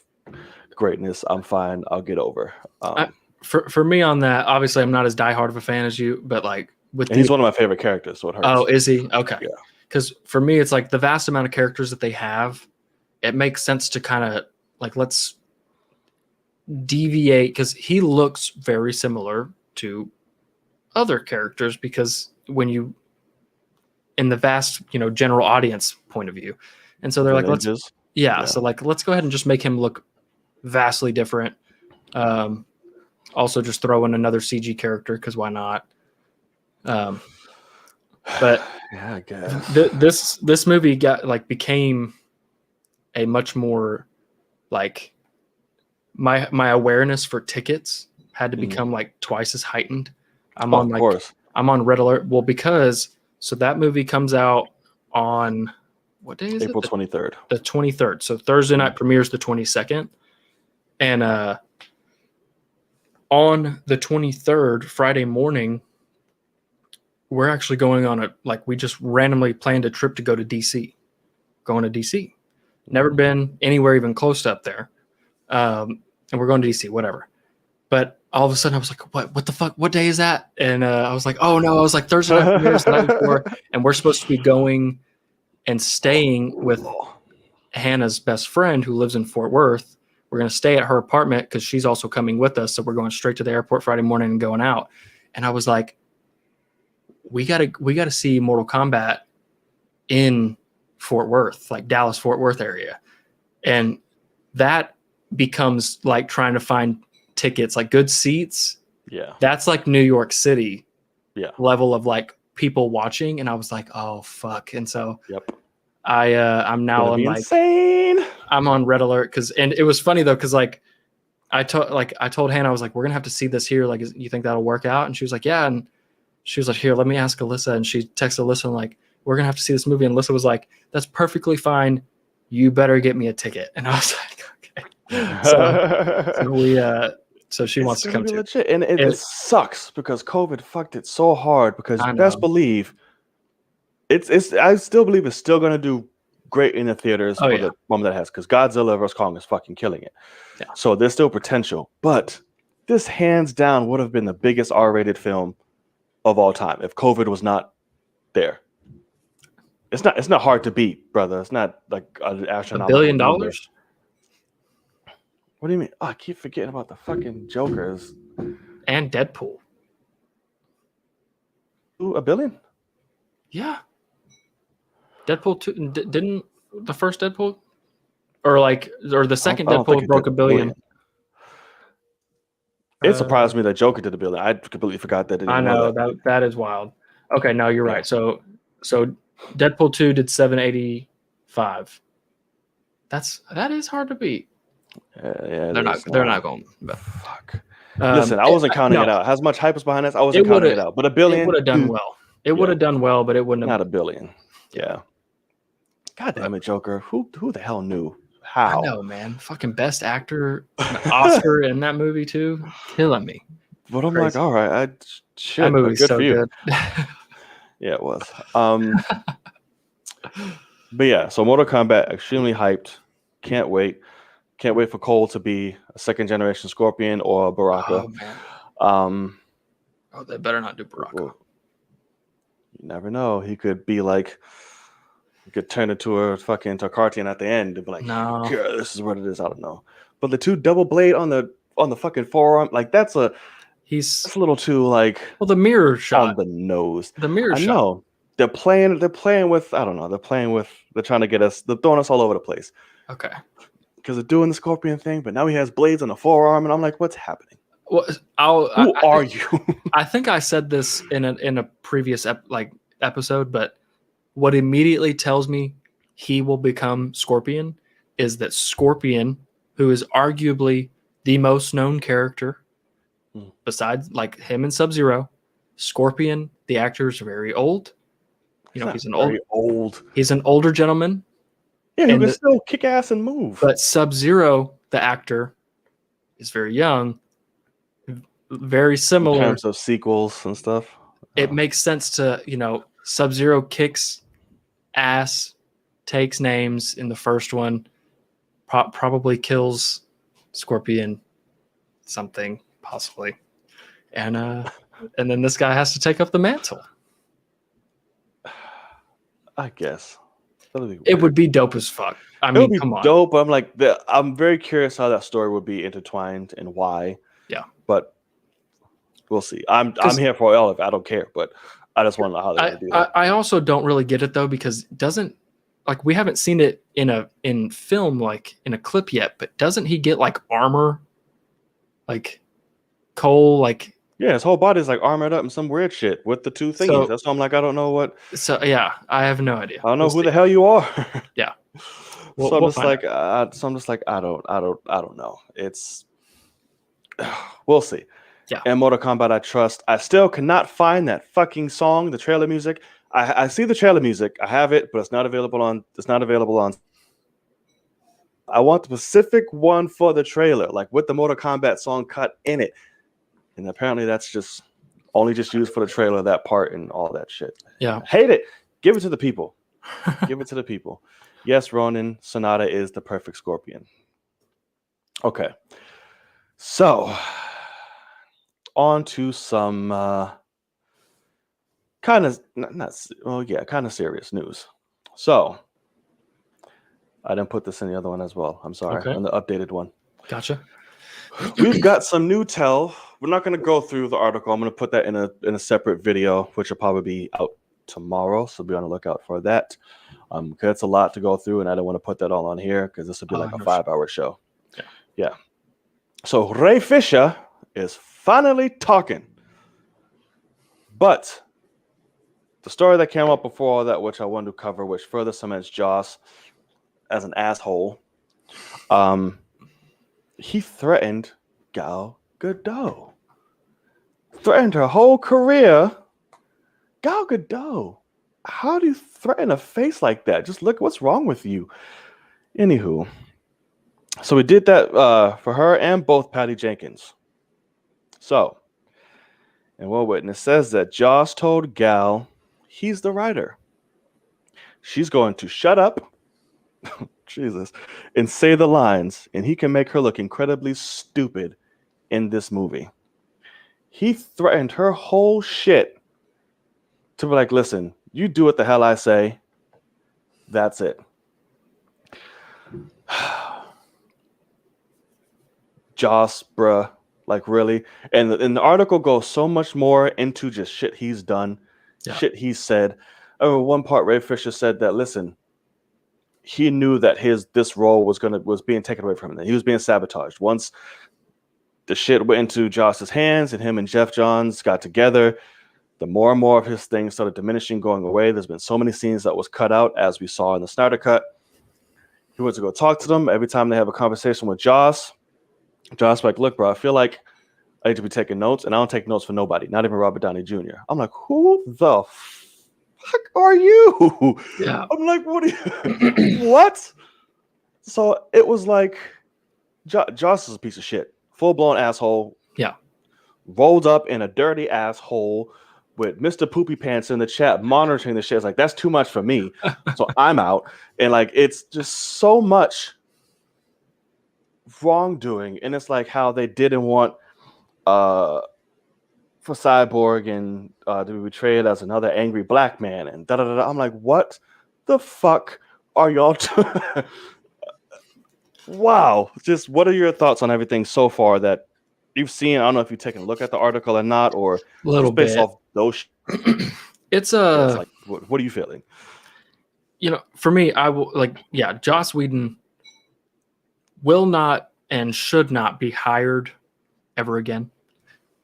greatness, I'm fine. I'll get over. For me on that, obviously I'm not as diehard of a fan as you, but like he's one of my favorite characters, so it hurts. Oh, is he? Okay. Yeah. Because for me, it's like the vast amount of characters that they have, it makes sense to kind of like let's deviate because he looks very similar to other characters because when you in the vast general audience point of view, and so they're like let's so like let's go ahead and just make him look vastly different. Also just throw in another CG character because why not? But yeah, I guess this movie became a much more like my awareness for tickets had to become like twice as heightened. I'm on red alert. Well, because that movie comes out on what day is April it? April 23rd. The 23rd. So Thursday night premieres the 22nd. And on the 23rd, Friday morning, we're actually going on we just randomly planned a trip to go to DC. Going to DC. Never been anywhere even close to up there. And we're going to DC, whatever. But all of a sudden I was like, what the fuck? What day is that? And I was like, oh no, I was like Thursday night premieres the night before. And we're supposed to be going and staying with Hannah's best friend who lives in Fort Worth. We're going to stay at her apartment because she's also coming with us. So we're going straight to the airport Friday morning and going out. And I was like, we gotta see Mortal Kombat in Fort Worth, like Dallas, Fort Worth area. And that becomes like trying to find tickets, like good seats. Yeah. That's like New York City level of like people watching. And I was like, oh fuck. And so I'm now on insane. I'm on red alert and it was funny though, because I told Hannah, I was like, we're gonna have to see this here. Like, you think that'll work out? And she was like, yeah. And she was like, here, let me ask Alyssa. And she texted Alyssa and like, we're gonna have to see this movie. And Alyssa was like, that's perfectly fine. You better get me a ticket. And I was like, okay. So she wants to come too. Legit. And it sucks because COVID fucked it so hard because you best believe I still believe it's still gonna do great in the theaters for the moment that it has, because Godzilla vs. Kong is fucking killing it. Yeah. So there's still potential. But this hands down would have been the biggest R-rated film of all time if COVID was not there. It's not hard to beat, brother. It's not like an astronomical $1 billion. What do you mean? Oh, I keep forgetting about the fucking Jokers and Deadpool. Ooh, $1 billion? Yeah. Deadpool 2 didn't the first Deadpool or the second Deadpool broke $1 billion. It surprised me that Joker did $1 billion. I completely forgot that. I know that is wild. Okay, no, you're right. So Deadpool 2 did 785. That is hard to beat. Yeah, They're not going. But, fuck. Listen, I wasn't counting it out. How much hype was behind this? I wasn't counting it out. But $1 billion, it would have done well. It would have done well, but it wouldn't have not $1 billion. Yeah. God damn it, Joker. Who the hell knew? How? I know, man. Fucking best actor Oscar in that movie too. Killing me. But I'm like, all right, that movie's good so for you. good. Yeah, it was. But yeah, so Mortal Kombat, extremely hyped. Can't wait. Can't wait for Cole to be a second generation Scorpion or Baraka. Oh, man. They better not do Baraka. Well, you never know. He could be like, he could turn into a fucking Tarkatian at the end and be like, no, this is what it is. I don't know. But the 2 double blade on the fucking forearm, like that's a little too like, well, the mirror shot on the nose. The mirror shot. I know. They're playing with, I don't know. They're trying to get us, they're throwing us all over the place. Okay. Because they're doing the Scorpion thing, but now he has blades on the forearm, and I'm like, what's happening? Well, Who are you? I think I said this in a previous episode, but what immediately tells me he will become Scorpion is that Scorpion, who is arguably the most known character besides like him and Sub-Zero, Scorpion, the actor, is very old. You know, he's an older gentleman. Yeah, he can still kick ass and move. But Sub-Zero, the actor, is very young, very similar. In terms of sequels and stuff. It makes sense to, Sub-Zero kicks ass, takes names in the first one, probably kills Scorpion something, possibly. And then this guy has to take up the mantle. I guess. It would be dope as fuck. I mean, come on. Dope. I'm like, I'm very curious how that story would be intertwined and why. Yeah. But we'll see. I'm here for all of it. I don't care, but I just want to know how they're going to do that. I also don't really get it though, because we haven't seen it in film, like in a clip yet, but doesn't he get like armor? Like Cole, like. Yeah, his whole body's like armored up and some weird shit with the 2 thingies. That's why I'm like, I don't know what. So yeah, I have no idea. I don't know who the hell you are. Yeah. So I'm just like, I don't know. It's, we'll see. Yeah. And Mortal Kombat, I trust. I still cannot find that fucking song, the trailer music. I see the trailer music. I have it, but it's not available on. I want the specific one for the trailer, like with the Mortal Kombat song cut in it. And apparently that's just only used for the trailer, that part and all that shit. Yeah. Hate it. Give it to the people. Give it to the people. Yes, Ronin Sonata is the perfect Scorpion. Okay. So, on to some kind of serious news. So, I didn't put this in the other one as well. I'm sorry. Okay. On the updated one. Gotcha. We've got some new tell. We're not going to go through the article. I'm going to put that in a separate video, which will probably be out tomorrow. So be on the lookout for that. Because it's a lot to go through, and I don't want to put that all on here because this will be like a 5-hour show. Yeah. So Ray Fisher is finally talking. But the story that came up before all that, which I wanted to cover, which further cements Joss as an asshole, he threatened Gal Gadot. Threatened her whole career. Gal Gadot. How do you threaten a face like that? Just look, what's wrong with you? Anywho. So we did that for her and both Patty Jenkins. So, and Will Witness says that Joss told Gal he's the writer. She's going to shut up. Jesus. And say the lines, and he can make her look incredibly stupid in this movie. He threatened her whole shit to be like, listen, you do what the hell I say. That's it. Joss, bruh, like really? And the article goes so much more into just shit he's done, shit he's said. One part, Ray Fisher said that, listen, he knew that this role was being taken away from him. He was being sabotaged. Once the shit went into Joss's hands, and him and Jeff Johns got together, the more and more of his things started diminishing, going away. There's been so many scenes that was cut out, as we saw in the Snyder Cut. He went to go talk to them. Every time they have a conversation with Joss like, look, bro, I feel like I need to be taking notes, and I don't take notes for nobody, not even Robert Downey Jr. I'm like, who the fuck are you? Yeah. I'm like, what are you? What? So it was like, Joss is a piece of shit. Full-blown asshole. Yeah. Rolled up in a dirty asshole with Mr. Poopy Pants in the chat monitoring the shit. It's like, that's too much for me. So I'm out. And like, it's just so much wrongdoing. And it's like how they didn't want for Cyborg and to be portrayed as another angry black man and da da da. I'm like, what the fuck are y'all doing? Wow. Just what are your thoughts on everything so far that you've seen? I don't know if you've taken a look at the article or not, or A little based bit. off those. It's like, what are you feeling? For me, I will Joss Whedon will not and should not be hired ever again.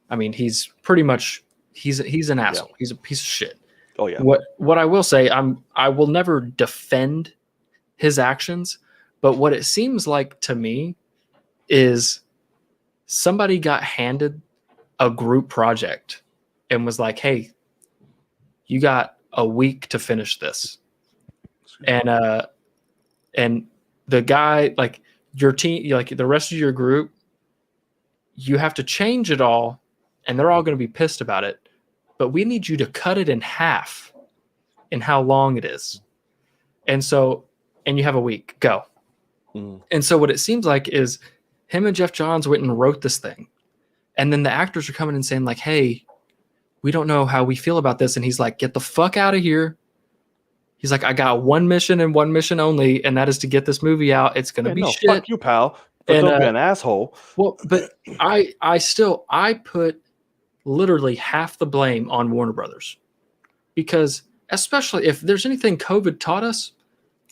I mean, he's pretty much he's an asshole. Yeah. He's a piece of shit. Oh yeah. What I will say, I will never defend his actions, but what it seems like to me is somebody got handed a group project and was like, hey, you got a week to finish this. And the guy, like your team, like the rest of your group, you have to change it all, and they're all going to be pissed about it. But we need you to cut it in half in how long it is. And you have a week, go. And so what it seems like is him and Jeff Johns went and wrote this thing. And then the actors are coming and saying like, hey, we don't know how we feel about this. And he's like, get the fuck out of here. He's like, I got one mission and one mission only, and that is to get this movie out. It's going to be shit. Fuck you, pal. But don't be an asshole. Well, but I put literally half the blame on Warner Brothers. Because especially if there's anything COVID taught us,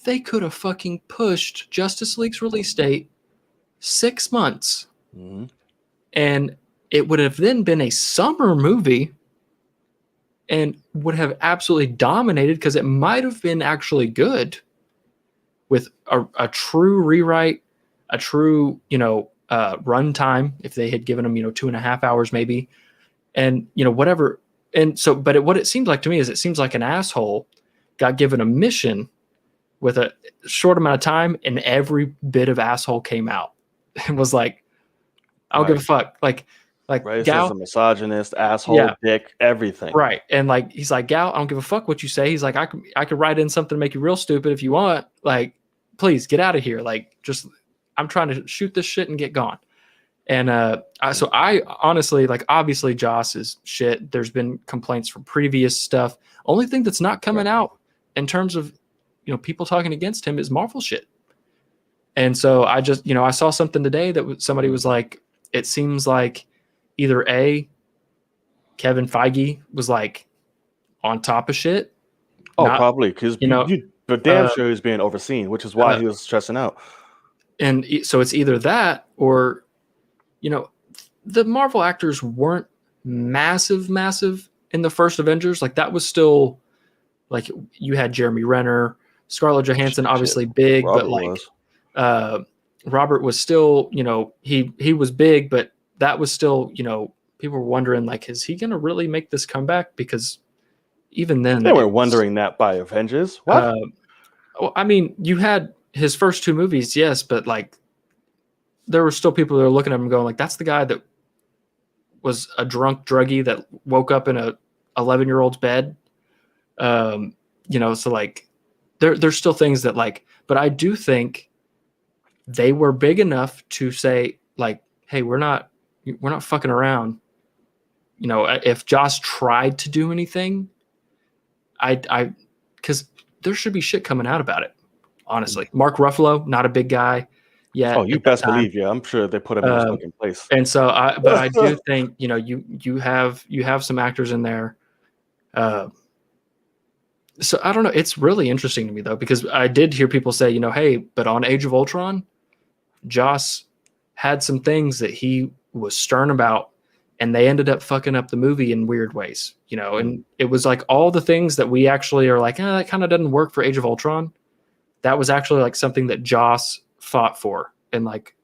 they could have fucking pushed Justice League's release date 6 months. Mm-hmm. And it would have then been a summer movie and would have absolutely dominated because it might have been actually good with a true rewrite, a true, runtime, if they had given them, 2.5 hours maybe. And, whatever. And so, but what it seems like to me is it seems like an asshole got given a mission with a short amount of time, and every bit of asshole came out. It was like, I don't give a fuck. Like right, Gal, a misogynist, asshole, dick, everything. Right. And like, he's like, Gal, I don't give a fuck what you say. He's like, I could write in something to make you real stupid if you want. Like, please get out of here. Like, just, I'm trying to shoot this shit and get gone. And so I honestly, like, obviously Joss is shit. There's been complaints from previous stuff. Only thing that's not coming out in terms of, people talking against him is Marvel shit. And so I just, I saw something today that somebody was like, it seems like either Kevin Feige was like on top of shit. Probably because you're damn sure he's being overseen, which is why he was stressing out. And so it's either that or, the Marvel actors weren't massive in the first Avengers. Like that was still like you had Jeremy Renner, Scarlett Johansson, obviously big, Robert but like Robert was still, he was big, but that was still, people were wondering like, is he going to really make this comeback? Because even then they were wondering that by Avengers. What? Well, I mean, you had his first two movies, yes, but like there were still people that were looking at him going like, that's the guy that was a drunk druggie that woke up in a 11-year-old's bed. So like there's still things that like, but I do think they were big enough to say like, hey, we're not fucking around. If Joss tried to do anything, because there should be shit coming out about it. Honestly, Mark Ruffalo, not a big guy yet. Oh, you best believe, yeah. I'm sure they put him in his fucking place. And so, but I do think you have some actors in there. So I don't know. It's really interesting to me though, because I did hear people say, hey, but on Age of Ultron, Joss had some things that he was stern about, and they ended up fucking up the movie in weird ways, you know. And it was like all the things that we actually are like, that kind of doesn't work for Age of Ultron. That was actually like something that Joss fought for and like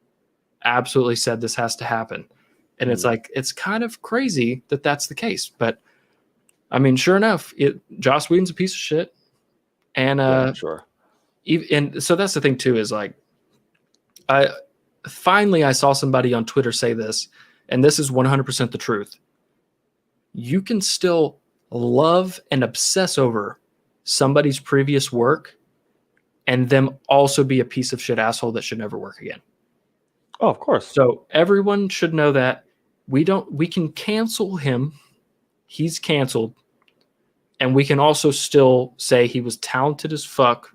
absolutely said this has to happen. And it's like, it's kind of crazy that that's the case. But I mean, sure enough, Joss Whedon's a piece of shit. And sure. And so that's the thing too, is like, I saw somebody on Twitter say this, and this is 100% the truth. You can still love and obsess over somebody's previous work and them also be a piece of shit asshole that should never work again. Oh, of course. So everyone should know that we can cancel him. He's canceled. And we can also still say he was talented as fuck,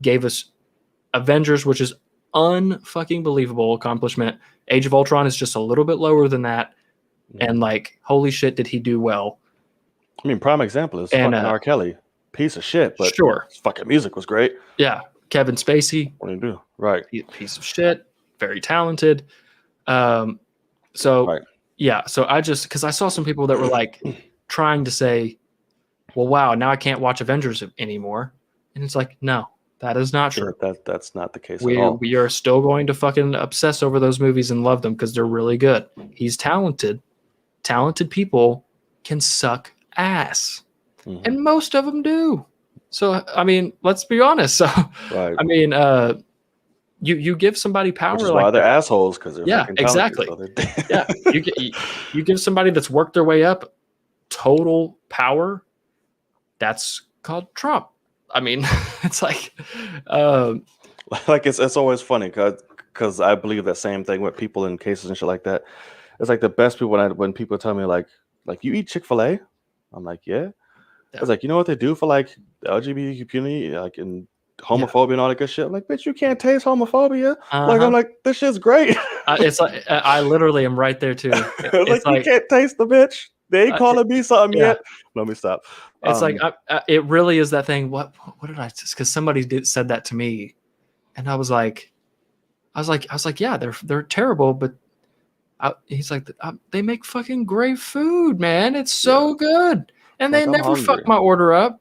gave us Avengers, which is unfucking believable accomplishment. Age of Ultron is just a little bit lower than that. And like, holy shit, did he do well? I mean, prime example is fucking R. Kelly. Piece of shit, but sure, his fucking music was great. Yeah. Kevin Spacey. What do you do? Right. Piece of shit. Very talented. So right. Yeah. So because I saw some people that were like trying to say, well, wow, now I can't watch Avengers anymore. And it's like, no, that is not true. That's not the case at all. We are still going to fucking obsess over those movies and love them because they're really good. He's talented. Talented people can suck ass. Mm-hmm. And most of them do. So, I mean, let's be honest. So, right. I mean, you give somebody power. Which is why they're assholes, because they're fucking talented. Exactly. Yeah. You give somebody that's worked their way up total power. That's called Trump. I mean, it's like, it's always funny because I believe that same thing with people in cases and shit like that. It's like the best people when people tell me like you eat Chick-fil-A, I'm like, yeah. It's like, you know what they do for like the LGBT community, like in homophobia and all that good shit. I'm like, bitch, you can't taste homophobia. Like, I'm like, this shit's great. It's like I literally am right there too. It's like you can't taste the bitch. They ain't calling me something yet. Let me stop. It's like it really is that thing. What did I? Because somebody said that to me, and I was like, yeah, they're terrible, but he's like, they make fucking great food, man. It's so good, and they never fuck my order up.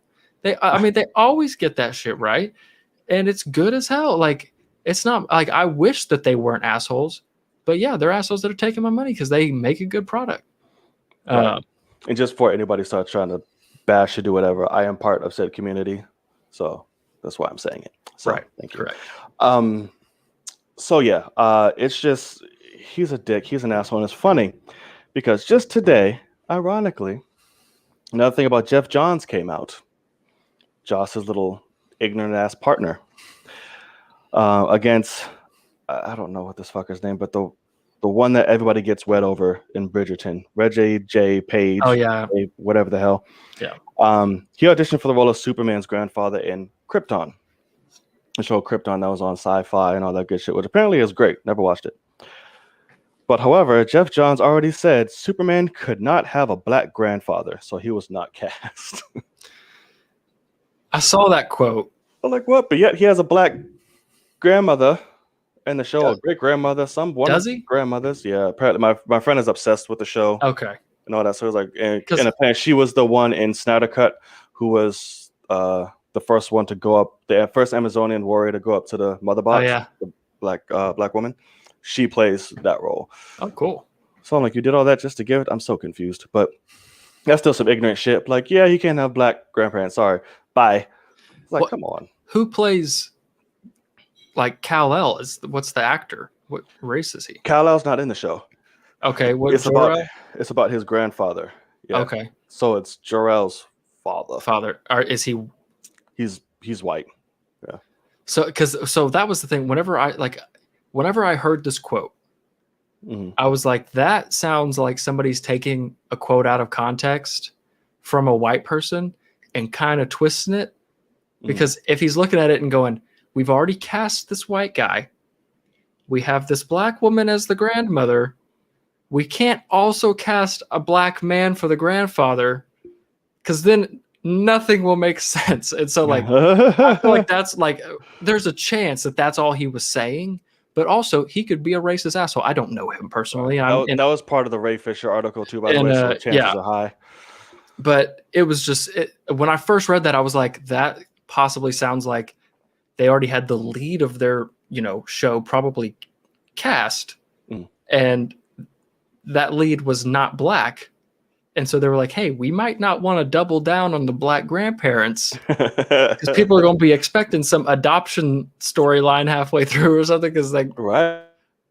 I mean, they always get that shit right, and it's good as hell. Like, it's not like I wish that they weren't assholes, but yeah, they're assholes that are taking my money because they make a good product. Right. And just before anybody starts trying to bash or do whatever, I am part of said community, so that's why I'm saying it. So, right. Thank you. Correct. So yeah, it's just he's a dick. He's an asshole, and it's funny because just today, ironically, another thing about Jeff Johns came out. Joss's little ignorant ass partner against I don't know what this fucker's name, but the one that everybody gets wet over in Bridgerton, Reggie J. Page. Oh yeah, whatever the hell. Yeah. He auditioned for the role of Superman's grandfather in Krypton, the show Krypton that was on Sci-Fi and all that good shit, which apparently is great. Never watched it. But however, Jeff Johns already said Superman could not have a black grandfather, so he was not cast. I saw that quote. I'm like, what? But yet he has a black grandmother in the show, a great grandmother, one does he? Grandmothers. Yeah, apparently my friend is obsessed with the show. Okay. And all that. So it was like, and apparently she was the one in Snyder Cut who was the first one to go up, the first Amazonian warrior to go up to the mother box. Oh yeah. The black woman. She plays that role. Oh, cool. So I'm like, you did all that just to give it? I'm so confused. But that's still some ignorant shit. Like, yeah, he can't have black grandparents. Sorry. Bye. It's like, come on. Who plays like Kal-El? What's the actor? What race is he? Kal-El's not in the show. Okay. It's about his grandfather. Yeah. Okay. So it's Jor-El's father. Is he? He's white. Yeah. So that was the thing. Whenever I heard this quote, mm-hmm. I was like, that sounds like somebody's taking a quote out of context from a white person and kind of twisting it. Because if he's looking at it and going, we've already cast this white guy, we have this black woman as the grandmother, we can't also cast a black man for the grandfather, because then nothing will make sense. And so like, I feel like that's like, there's a chance that that's all he was saying, but also he could be a racist asshole. I don't know him personally. That was part of the Ray Fisher article too, by the way. So chances are high. But it was just when I first read that, I was like, that possibly sounds like they already had the lead of their show probably cast, and that lead was not black. And so they were like, hey, we might not want to double down on the black grandparents because people are going to be expecting some adoption storyline halfway through or something. Because right.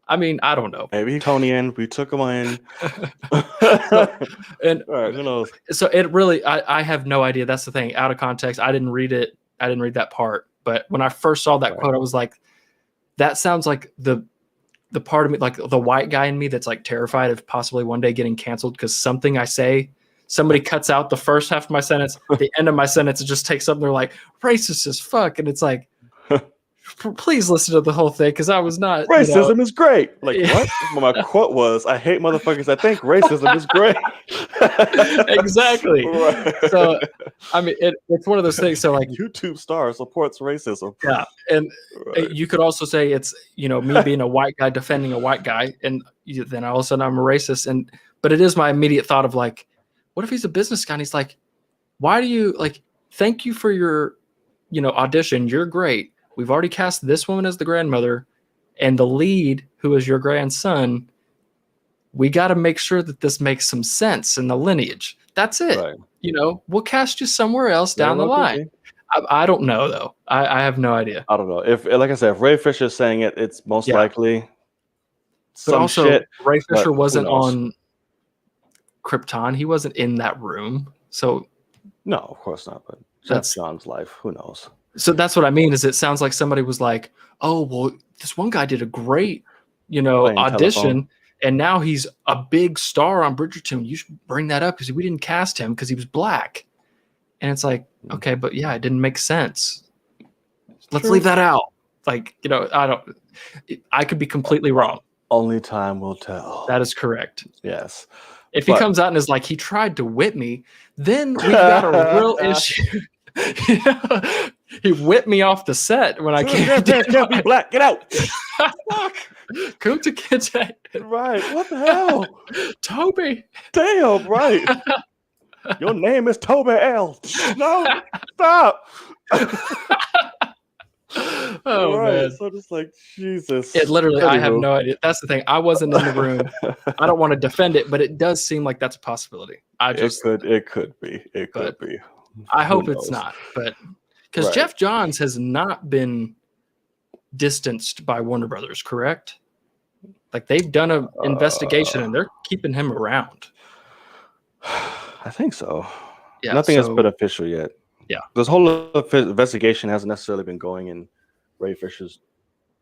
I mean, I don't know. Maybe Tony in. We took him in. And right, who knows? So it really, I have no idea. That's the thing. Out of context, I didn't read it. I didn't read that part. But when I first saw that quote, I was like, that sounds like the part of me, like the white guy in me that's like terrified of possibly one day getting canceled because something I say, somebody cuts out the first half of my sentence, the end of my sentence, it just takes something, they're like, racist as fuck. And it's like, please listen to the whole thing because I was not. Racism is great. Like, what? Well, my quote was, I hate motherfuckers that think racism is great. Exactly. Right. So, I mean, it's one of those things. So, like, YouTube star supports racism. Yeah. And you could also say it's, me being a white guy defending a white guy. And then all of a sudden I'm a racist. But it is my immediate thought of like, what if he's a business guy and he's like, why do you thank you for your, audition. You're great. We've already cast this woman as the grandmother and the lead, who is your grandson. We got to make sure that this makes some sense in the lineage. That's it. Right. We'll cast you somewhere else down the line. I don't know, though. I have no idea. I don't know. If, like I said, if Ray Fisher's saying it, it's most likely some also, shit. Ray Fisher wasn't on Krypton. He wasn't in that room. So no, of course not. But that's John's life. Who knows? So that's what I mean. Is it sounds like somebody was like, "Oh, well, this one guy did a great, audition, telephone. And now he's a big star on Bridgerton. You should bring that up because we didn't cast him because he was black." And it's like, okay, but yeah, it didn't make sense. Let's leave that out. Like, I could be completely wrong. Only time will tell. That is correct. Yes. If he comes out and is like, he tried to whip me, then we've got a real issue. He whipped me off the set when I came. Can't be black. Get out. Kunta Kinte. Right. What the hell? Toby. Damn, right. Your name is Toby L. No, stop. Oh, right. Man. So just like, Jesus. It literally, I have no idea. That's the thing. I wasn't in the room. I don't want to defend it, but it does seem like that's a possibility. It could be. It could be. I hope it's not. But because Jeff Johns has not been distanced by Warner Brothers, correct? Like they've done an investigation and they're keeping him around. I think so. Yeah, nothing has been official yet. Yeah. This whole investigation hasn't necessarily been going in Ray Fisher's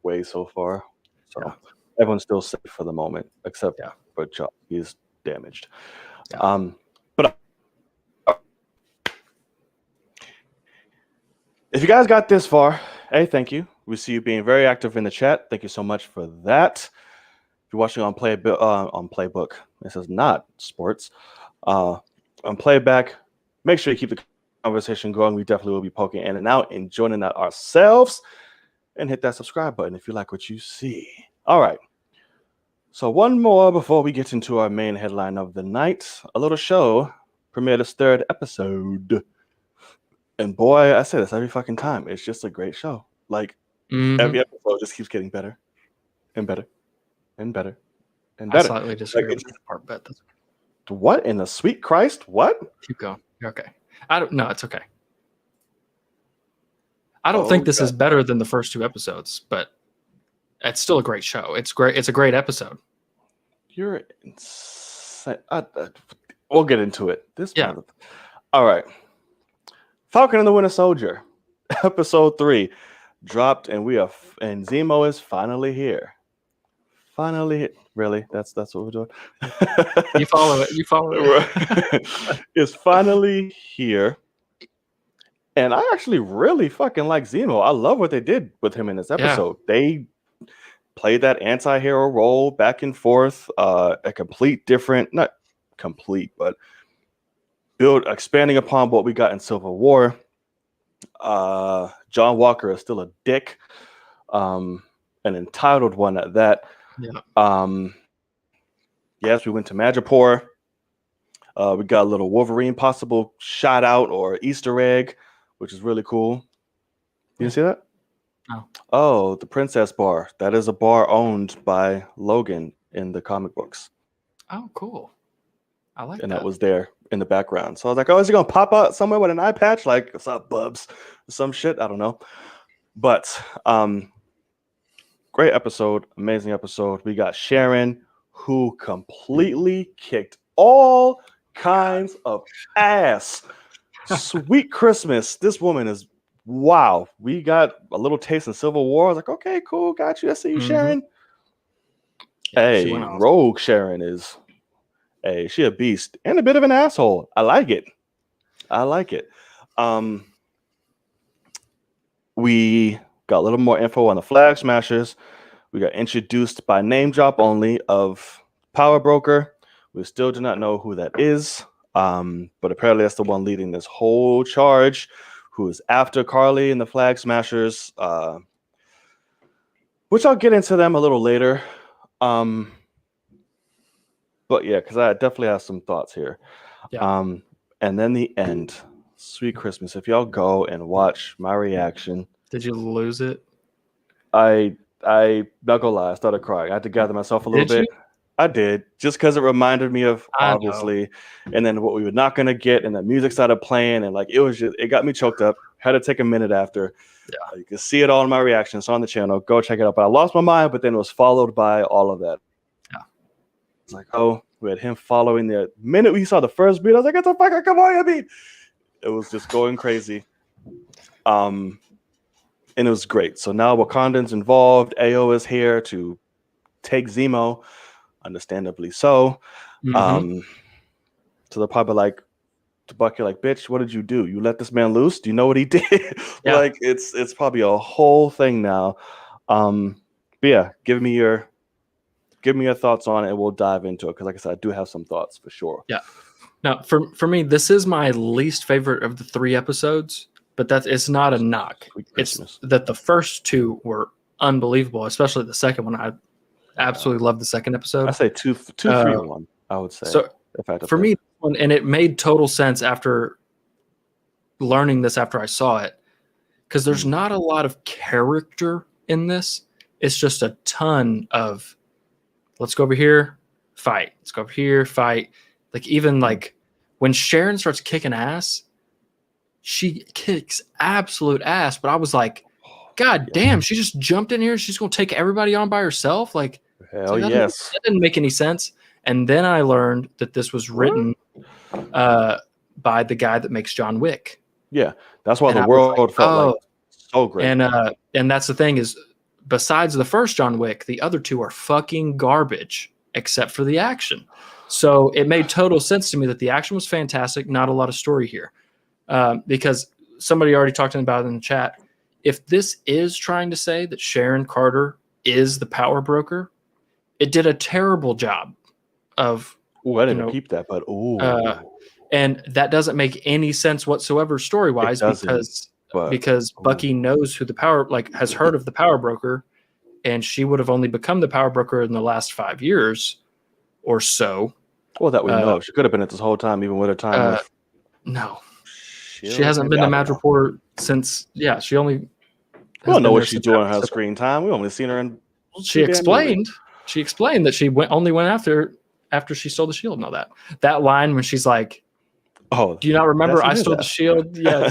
way so far. So everyone's still safe for the moment, except for Chuck. He's damaged. Yeah. But if you guys got this far, hey, thank you. We see you being very active in the chat. Thank you so much for that. If you're watching on Playbook, this is not sports. On playback, make sure you keep the conversation going. We definitely will be poking in and out and joining that ourselves. And hit that subscribe button if you like what you see. All right. So one more before we get into our main headline of the night. A little show premiered its 3rd episode. And boy, I say this every fucking time. It's just a great show. Like every episode just keeps getting better and better and better and better. I slightly disagree with that part, but that's okay. What in the sweet Christ? What? Keep going. You're okay. No, it's okay. I don't think this is better than the first 2 episodes, but it's still a great show. It's great. It's a great episode. You're insane. We'll get into it. All right. Falcon and the Winter Soldier, episode 3, dropped, and and Zemo is finally here. Finally, really? That's what we're doing. You follow it. It's finally here. And I actually really fucking like Zemo. I love what they did with him in this episode. Yeah. They played that anti-hero role back and forth. A complete different, not complete, but expanding upon what we got in Civil War. John Walker is still a dick. an entitled one at that. Yeah. Yes, we went to Madripoor. We got a little Wolverine possible shout out or Easter egg, which is really cool. You didn't see that? No. Oh, the Princess Bar. That is a bar owned by Logan in the comic books. Oh, cool. I like and that. that was there in the background. So I was like, oh, is he gonna pop out somewhere with an eye patch? Like, what's up, Bubs? Some shit. I don't know. But great episode, amazing episode. We got Sharon, who completely kicked all kinds of ass. Sweet Christmas. This woman is wow. We got a little taste in Civil War. I was like, okay, cool, got you. I see you, Sharon. Yeah, hey, Rogue Sharon is she a beast and a bit of an asshole. I like it. We got a little more info on the Flag Smashers. We got introduced by name drop only of Power Broker. We still do not know who that is. But apparently that's the one leading this whole charge, who is after Carly and the Flag Smashers, which I'll get into them a little later. But yeah, because I definitely have some thoughts here. Yeah. And then the end. Sweet Christmas. If y'all go and watch my reaction. Did you lose it? I not gonna lie, I started crying. I had to gather myself a little bit. I did, just because it reminded me of obviously, and then what we were not gonna get, and the music started playing, and like it got me choked up. Had to take a minute after. Yeah, you can see it all in my reactions on the channel. Go check it out. But I lost my mind, but then it was followed by all of that. Yeah, it's like, oh, we had him following the minute we saw the first beat. I was like, "It's a fucking Kamoya beat." It was just going crazy. And it was great. So now Wakandan's involved. AO is here to take Zemo, understandably so. So they're probably like to Bucky, like, bitch, what did you do? You let this man loose? Do you know what he did? Yeah. Like it's probably a whole thing now. But yeah, give me your thoughts on it and we'll dive into it. Because like I said, I do have some thoughts for sure. Yeah. Now for me, this is my least favorite of the 3 episodes. But it's not a knock. It's that the first 2 were unbelievable, especially the second one. I absolutely loved the second episode. I say 2, 3, 1. I would say. So for me, and it made total sense after learning this after I saw it, because there's not a lot of character in this. It's just a ton of let's go over here, fight. Let's go over here, fight. Like even like when Sharon starts kicking ass. She kicks absolute ass, but I was like, God damn, she just jumped in here. She's going to take everybody on by herself. Like, hell yes. That didn't make any sense. And then I learned that this was written by the guy that makes John Wick. Yeah, that's why the world felt like so great. And that's the thing is, besides the first John Wick, the other 2 are fucking garbage, except for the action. So it made total sense to me that the action was fantastic, not a lot of story here. Because somebody already talked about it in the chat. If this is trying to say that Sharon Carter is the power broker, it did a terrible job of. Oh, I didn't peep that, but and that doesn't make any sense whatsoever story wise because Bucky knows who the power has heard of the power broker, and she would have only become the power broker in the last 5 years or so. Well, that we know she could have been it this whole time, even with her time. No. She hasn't been to Madripoor since. Yeah, she only. We don't know what she's doing on her screen time. We only seen her in. She explained. She explained that she only went after she stole the shield and all that. That line when she's like, "Oh, do you not remember? I stole the shield. Yeah,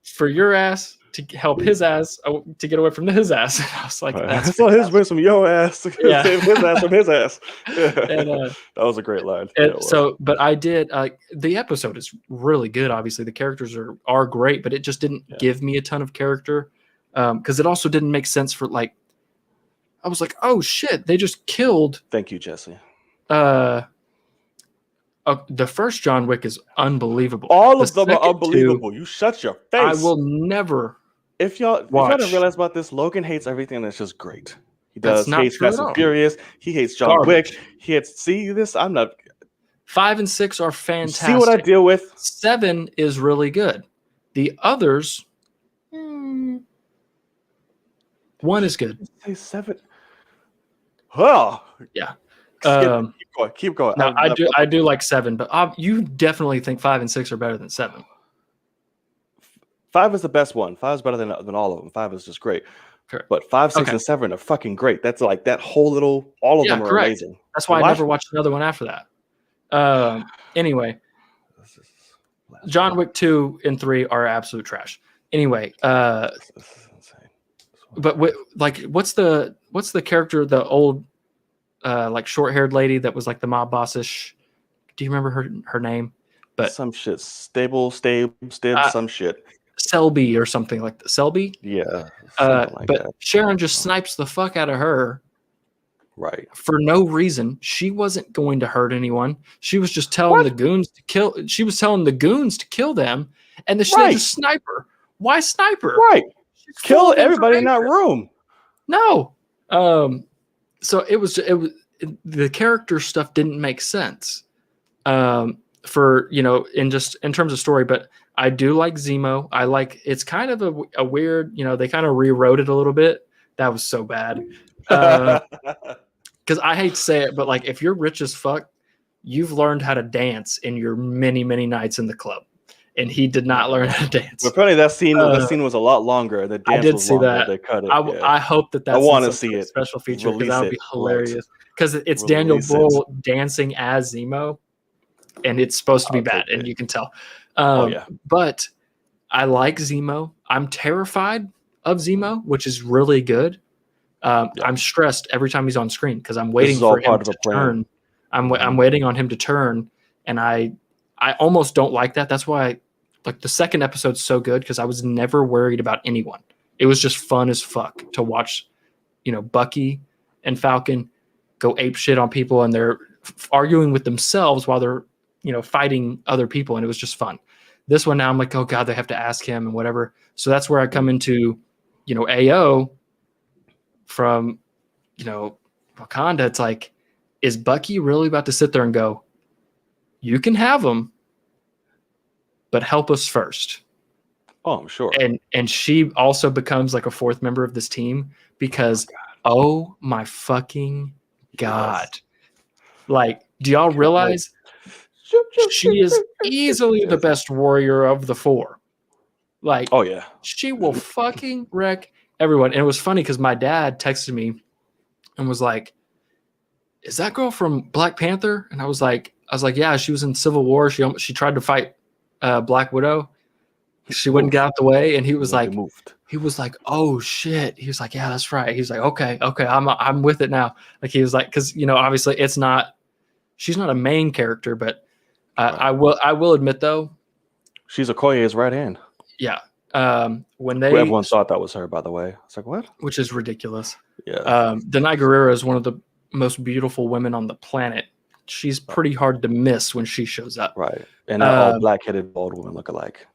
for your ass to help his ass to get away from his ass." And I was like, "That's so his way from your ass to save his ass from his ass." And, that was a great line. But I did. The episode is really good. Obviously, the characters are great, but it just didn't give me a ton of character because it also didn't make sense for like. I was like, "Oh shit! They just killed." Thank you, Jesse. The first John Wick is unbelievable. All of them are unbelievable. You shut your face. I will never. If y'all didn't realize about this, Logan hates everything that's just great. He hates Fast and Furious. He hates John Wick. He hates. See this? I'm not. 5 and 6 are fantastic. See what I deal with? 7 is really good. The others. 1 is good. Say 7. Oh, Yeah. keep going. No, I do like 7, but you definitely think 5 and 6 are better than 7. 5 is the best one. 5 is better than all of them. 5 is just great. Correct. But 5, 6, Okay. and 7 are fucking great. That's like that whole little. All of them are correct. amazing. That's why I never watched another one after that. Anyway, John Wick 2 and 3 are absolute trash. Anyway, This is insane. but what's the character, the old like short-haired lady that was like the mob bossish? Do you remember her name? But some shit. Stib, some shit. Selby or something like that. Selby? Yeah. But that. Sharon just snipes the fuck out of her. Right. For no reason. She wasn't going to hurt anyone. She was just telling the goons to kill. She was telling the goons to kill them, and then she just snipe her. Why snipe her? Right. Kill everybody in that room. No. So it was the character stuff didn't make sense. For in terms of story, but I do like Zemo. I like it's kind of a weird, they kind of rewrote it a little bit. That was so bad. Because I hate to say it, but like if you're rich as fuck, you've learned how to dance in your many, many nights in the club. And he did not learn how to dance. But apparently that scene was a lot longer. The dance I did was see longer. that. They cut it. I hope that's I want to see it. Special feature because Release that would be hilarious. Because it's Daniel Brühl dancing as Zemo, and it's supposed to be bad, and you can tell. But I like Zemo. I'm terrified of Zemo, which is really good. I'm stressed every time he's on screen because I'm waiting for him to turn. I'm waiting on him to turn, and I almost don't like that. That's why like the second episode's so good because I was never worried about anyone. It was just fun as fuck to watch, Bucky and Falcon go ape shit on people and they're arguing with themselves while they're, fighting other people. And it was just fun. This one now I'm like, oh God, they have to ask him and whatever. So that's where I come into, AO from, Wakanda. It's like, is Bucky really about to sit there and go, you can have him, but help us first? Oh, I'm sure. And she also becomes like a fourth member of this team because, oh my fucking God. Yes. Like, do y'all realize she is easily the best warrior of the 4? Like, oh yeah, she will fucking wreck everyone. And it was funny because my dad texted me and was like, is that girl from Black Panther? And I was like, yeah, she was in Civil War. She tried to fight Black Widow. She wouldn't get out the way, and he was like, oh shit. He was like, yeah, that's right. He was like, okay, I'm with it now. Like he was like, because obviously she's not a main character, but I will admit though, she's Okoye's right hand. Yeah. Everyone thought that was her, by the way. It's like, what? Which is ridiculous. Yeah. Danai Gurira is one of the most beautiful women on the planet. She's pretty hard to miss when she shows up. Right. And all black-headed bald women look alike.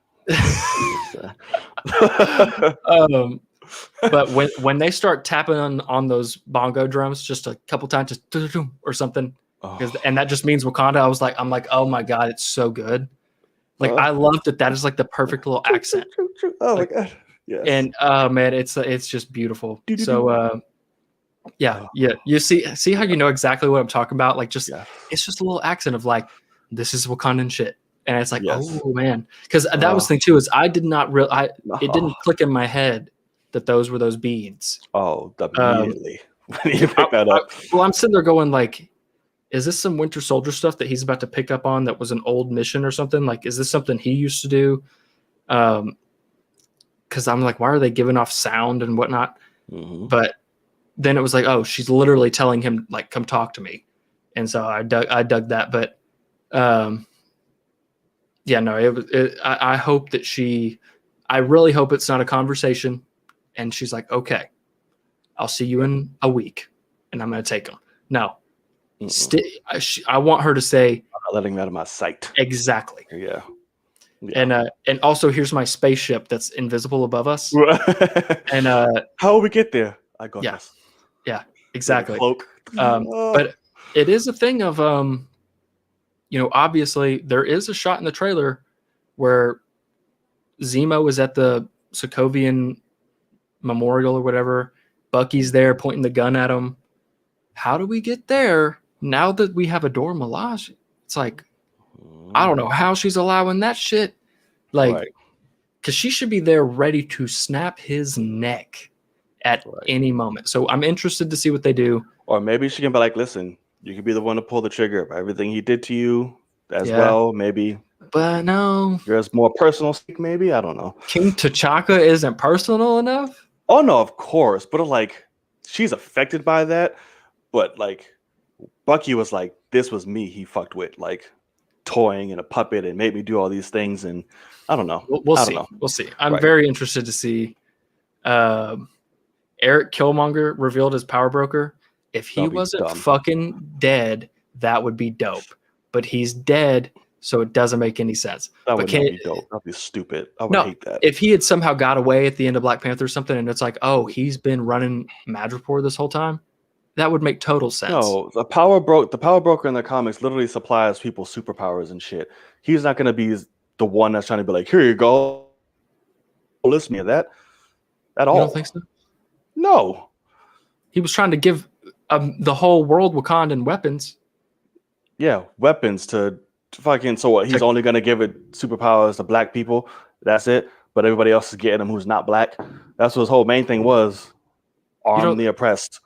But when they start tapping on those bongo drums just a couple times, just or something, and that just means Wakanda. I'm like, oh my God, it's so good. Like I love that is like the perfect little accent. Oh my God. Yeah. And man, it's just beautiful. So yeah. You see how exactly what I'm talking about? Like it's just a little accent of like, this is Wakandan shit. And it's like, oh man. Because that was the thing too, is I did not it didn't click in my head that those were those beads. Oh, immediately. When you pick that up. I'm sitting there going like, is this some Winter Soldier stuff that he's about to pick up on that was an old mission or something? Like, is this something he used to do? Because I'm like, why are they giving off sound and whatnot? Mm-hmm. But then it was like, oh, she's literally telling him like, come talk to me. And so I dug that. But yeah, no, I hope that I really hope it's not a conversation. And she's like, okay, I'll see you in a week and I'm going to take him. No. I want her to say, I'm not letting that out of my sight. Exactly. Yeah. And also here's my spaceship that's invisible above us. And how will we get there? I got this. Yeah, exactly. Cloak. But it is a thing of obviously there is a shot in the trailer where Zemo is at the Sokovian Memorial or whatever, Bucky's there pointing the gun at him. How do we get there now that we have a Dora Milaje? It's like, I don't know how she's allowing that shit. Like, because she should be there ready to snap his neck at any moment. So I'm interested to see what they do. Or maybe she can be like, listen, you can be the one to pull the trigger of everything he did to you as well. Maybe. But no. There's more personal stake, maybe. I don't know. King T'Chaka isn't personal enough? Oh, no, of course. But like, she's affected by that. But like, Bucky was like, this was me he fucked with. Like, toying and a puppet and made me do all these things. And I don't know. We'll see. We'll see. I'm very interested to see. Eric Killmonger revealed his power broker. If he wasn't fucking dead, that would be dope. But he's dead, so it doesn't make any sense. That would be dope. That'd be stupid. I would hate that. If he had somehow got away at the end of Black Panther or something, and it's like, oh, he's been running Madripoor this whole time, that would make total sense. No, the power broker in the comics literally supplies people superpowers and shit. He's not going to be the one that's trying to be like, here you go. Listen to me that at all. You don't think so? No. He was trying to give the whole world Wakandan weapons. Yeah, weapons to fucking. So what? He's only going to give it superpowers to black people. That's it. But everybody else is getting them who's not black. That's what his whole main thing was. Arm the oppressed.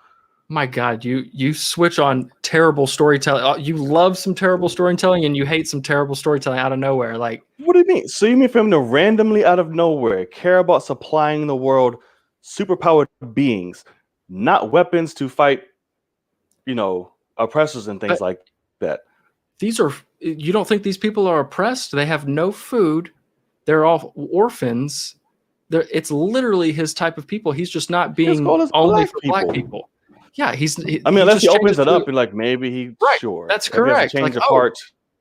My God, you switch on terrible storytelling. You love some terrible storytelling and you hate some terrible storytelling out of nowhere. Like, what do you mean? So you mean for him to randomly out of nowhere care about supplying the world superpowered beings, not weapons to fight, oppressors and things like that? You don't think these people are oppressed? They have no food. They're all orphans. It's literally his type of people. He's just not being only for black people. Yeah, unless he opens it up and like maybe sure. That's correct. Change the part.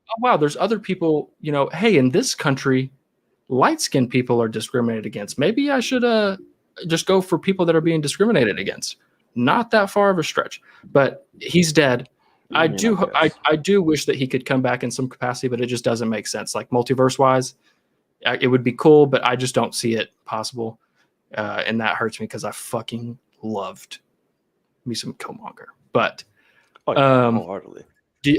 Oh wow, there's other people, hey, in this country, light-skinned people are discriminated against. Maybe I should just go for people that are being discriminated against. Not that far of a stretch. But he's dead. I do wish that he could come back in some capacity, but it just doesn't make sense. Like multiverse-wise, it would be cool, but I just don't see it possible. And that hurts me because I fucking loved me some Killmonger. But wholeheartedly.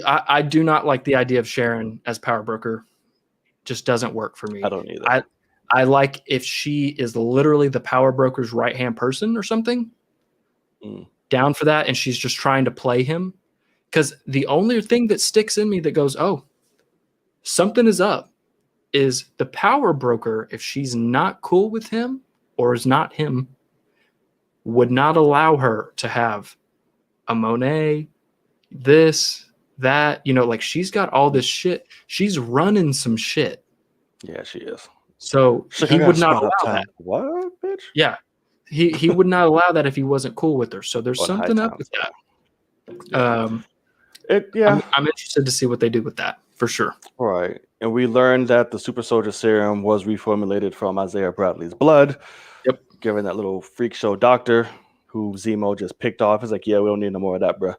I do not like the idea of Sharon as power broker. Just doesn't work for me. I don't either. I like if she is literally the power broker's right-hand person or something. Down for that, and she's just trying to play him. Because the only thing that sticks in me that goes, oh, something is up, is the power broker, if she's not cool with him or is not him, would not allow her to have a Monet, this, that, like she's got all this shit. She's running some shit. Yeah, she is. So he would not allow that. What, bitch? Yeah. He would not allow that if he wasn't cool with her. So there's something up with that. I'm interested to see what they do with that for sure. Right. And we learned that the super soldier serum was reformulated from Isaiah Bradley's blood. Yep. Given that little freak show doctor who Zemo just picked off. He's like, yeah, we don't need no more of that, bro.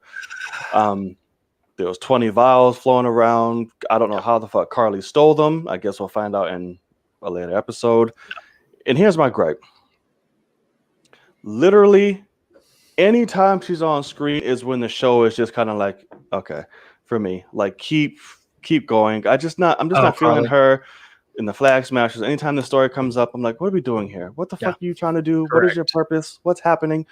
There was 20 vials flowing around. I don't know how the fuck Carly stole them. I guess we'll find out in a later episode. And here's my gripe. Literally, anytime she's on screen is when the show is just kind of like, okay, for me, like keep going. I'm just not feeling her in the Flag Smashers. Anytime the story comes up, I'm like, what are we doing here? What the fuck are you trying to do? Correct. What is your purpose? What's happening?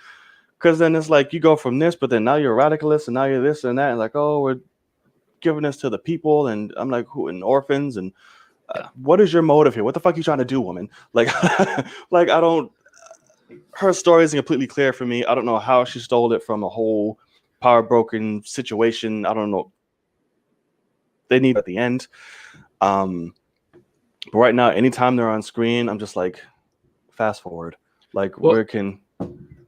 Because then it's like you go from this, but then now you're a radicalist, and now you're this and that, and like, oh, we're giving this to the people, and I'm like, who? And orphans, and what is your motive here? What the fuck are you trying to do, woman? Like, like I don't. Her story isn't completely clear for me. I don't know how she stole it from a whole power broken situation. I don't know. They need at the end. But right now, anytime they're on screen, I'm just like, fast forward. Like, where can.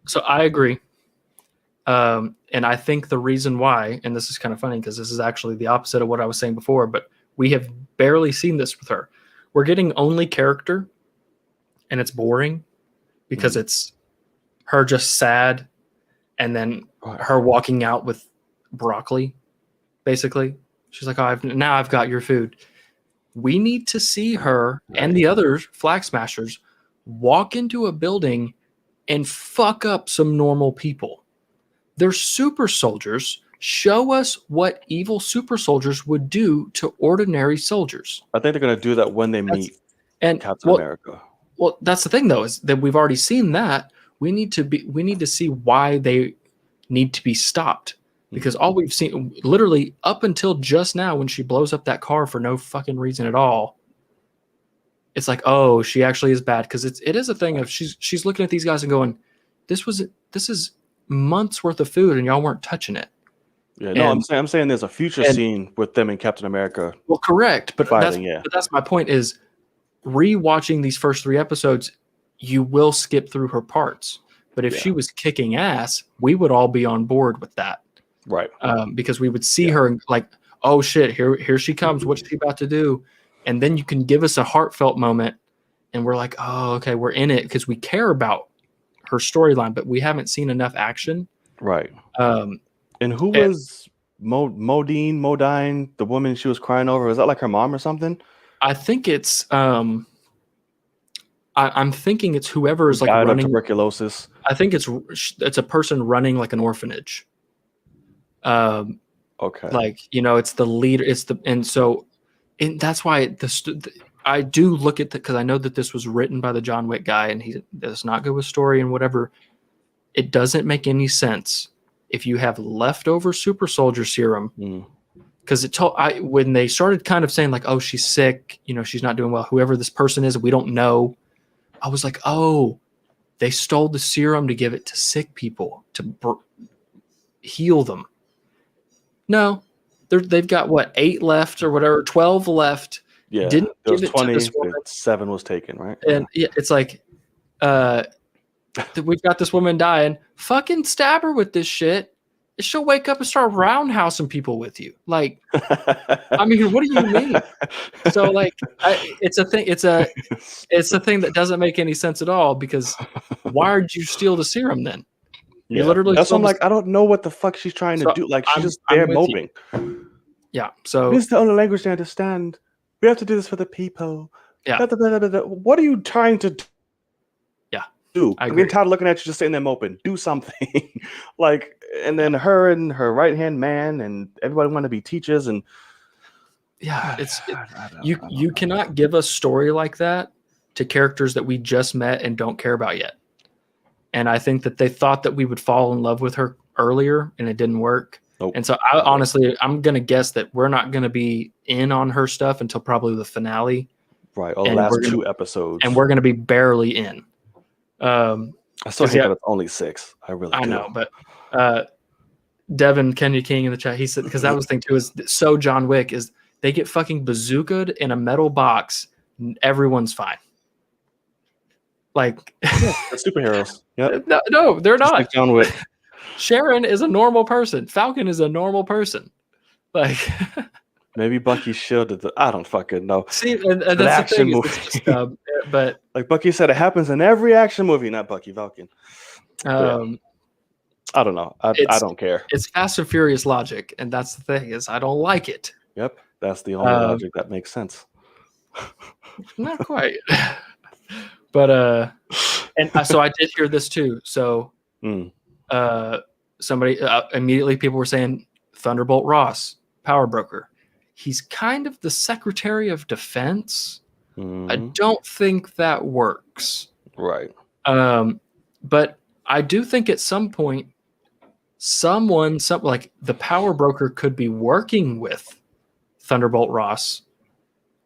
So I agree. And I think the reason why, and this is kind of funny because this is actually the opposite of what I was saying before, but we have barely seen this with her. We're getting only character, and it's boring because it's her just sad and then her walking out with broccoli, basically. She's like, oh, now I've got your food. We need to see her and the other Flag Smashers walk into a building and fuck up some normal people. They're super soldiers. Show us what evil super soldiers would do to ordinary soldiers. I think they're gonna do that when they meet Captain America. Well, that's the thing though, is that we've already seen that. We need to see why they need to be stopped. Because all we've seen, literally up until just now, when she blows up that car for no fucking reason at all, it's like, oh, she actually is bad. Because it is a thing of she's looking at these guys and going, this is months worth of food and y'all weren't touching it. Yeah, no, I'm saying there's a future scene with them and Captain America. Well, correct, but fighting, that's my point. Is rewatching these first 3 episodes, you will skip through her parts. But if she was kicking ass, we would all be on board with that. Right. Because we would see her like, oh shit, here she comes. What's she about to do? And then you can give us a heartfelt moment and we're like, oh, okay, we're in it because we care about her storyline, but we haven't seen enough action. Right. And who was Modine, the woman she was crying over? Was that like her mom or something? I think it's I'm thinking it's whoever is like running tuberculosis. I think it's a person running like an orphanage. Okay. Like, it's the leader. And that's why I do look at because I know that this was written by the John Wick guy, and he does not go with story and whatever. It doesn't make any sense if you have leftover super soldier serum. Because when they started kind of saying like, oh, she's sick, she's not doing well. Whoever this person is, we don't know. I was like, oh, they stole the serum to give it to sick people to heal them. No, they've got 8 left or whatever, 12 left. Yeah, didn't there was give it 20. to this woman. 7 was taken, right? And it's like, we've got this woman dying. Fucking stab her with this shit. She'll wake up and start roundhousing people with you. Like, I mean, what do you mean? So like, it's a thing. It's a thing that doesn't make any sense at all. Because why did you steal the serum then? Yeah, literally. That's what I'm like. I don't know what the fuck she's trying to do. Like, she's just there moping. Yeah. So this is the only language they understand. We have to do this for the people. Yeah. What are you trying to do? Do. I'm getting tired of looking at you just sitting there moping. Do something. Like, and then her and her right hand man and everybody want to be teachers and you cannot give a story like that to characters that we just met and don't care about yet. And I think that they thought that we would fall in love with her earlier and it didn't work. Nope. And so I'm going to guess that we're not going to be in on her stuff until probably the finale. Right. Or the last 2 episodes. And we're going to be barely in. I still hate that it's only 6. I know, but Devin Kenya King in the chat, he said, because that was the thing too, is so John Wick is they get fucking bazookaed in a metal box. Everyone's fine. Like, they're superheroes. Yep. No, they're not. Like John Wick. Sharon is a normal person. Falcon is a normal person. Like, maybe Bucky shielded I don't fucking know. See, and that's the action movie. Just, but like Bucky said, it happens in every action movie, not Bucky Falcon. I don't know. I don't care. It's Fast and Furious logic, and that's the thing is I don't like it. Yep, that's the only logic that makes sense. Not quite. But and so I did hear this too. So somebody immediately people were saying Thunderbolt Ross, power broker. He's kind of the Secretary of Defense. I don't think that works. Right. But I do think at some point something like the power broker could be working with Thunderbolt Ross,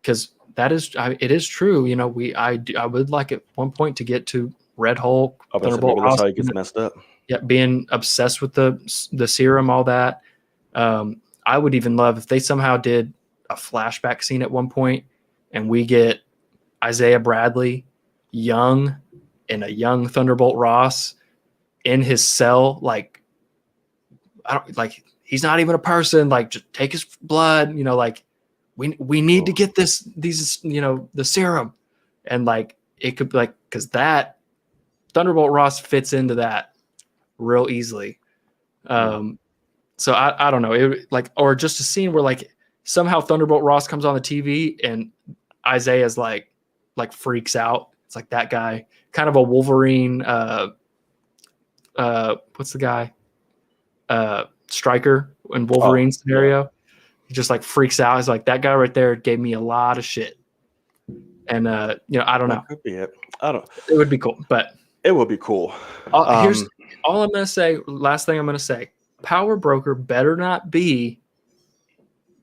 because it is true. I would like at one point to get to Red Hulk. Thunderbolt Ross. That's how he gets messed up. Yeah, being obsessed with the serum, all that. I would even love if they somehow did a flashback scene at one point, and we get Isaiah Bradley, young, and a young Thunderbolt Ross in his cell. Like, he's not even a person. Like, just take his blood. Like, we need to get these the serum, and like it could be like, because that Thunderbolt Ross fits into that real easily. So I don't know, or just a scene where like somehow Thunderbolt Ross comes on the TV and Isaiah's like freaks out. It's like that guy, kind of a Wolverine what's the guy? Stryker in Wolverine scenario. Yeah. He just like freaks out. He's like, that guy right there gave me a lot of shit. And I don't know. Could be it. It would be cool, but it would be cool. Here's all I'm gonna say. Last thing I'm gonna say: Power Broker better not be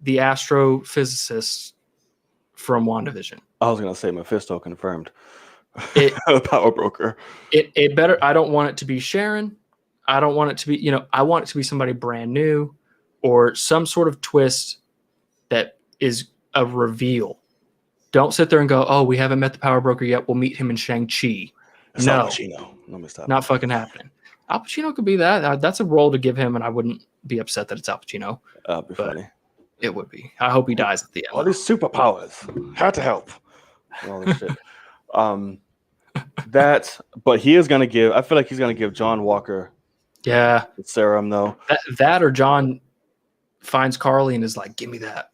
the astrophysicist from WandaVision. I was gonna say Mephisto confirmed. Power Broker. It better. I don't want it to be Sharon. I don't want it to be. I want it to be somebody brand new, or some sort of twist that is a reveal. Don't sit there and go, oh, we haven't met the Power Broker yet. We'll meet him in Shang-Chi. It's Al Pacino. Not fucking happening. Al Pacino could be that. That's a role to give him, and I wouldn't be upset that it's Al Pacino. That'd be funny. It would be. I hope he dies at the end. All these superpowers had to help. All this shit. But he is gonna give. I feel like he's gonna give John Walker. Yeah. The serum though. That or John finds Carly and is like, give me that.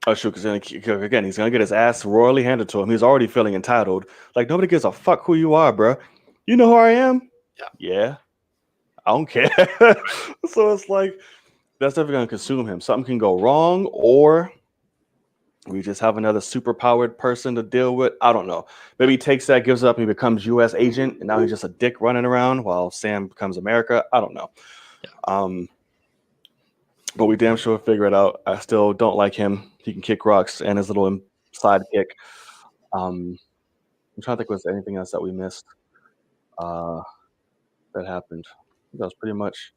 Oh, shoot, because again, he's going to get his ass royally handed to him. He's already feeling entitled. Like, nobody gives a fuck who you are, bro. You know who I am? Yeah. I don't care. So it's like, that's definitely going to consume him. Something can go wrong, or we just have another super-powered person to deal with. I don't know. Maybe he takes that, gives it up, and he becomes U.S. agent, and now he's just a dick running around while Sam becomes America. I don't know. Yeah. But we damn sure figure it out. I still don't like him. He can kick rocks and his little sidekick. I'm trying to think if there's anything else that we missed that happened. That was pretty much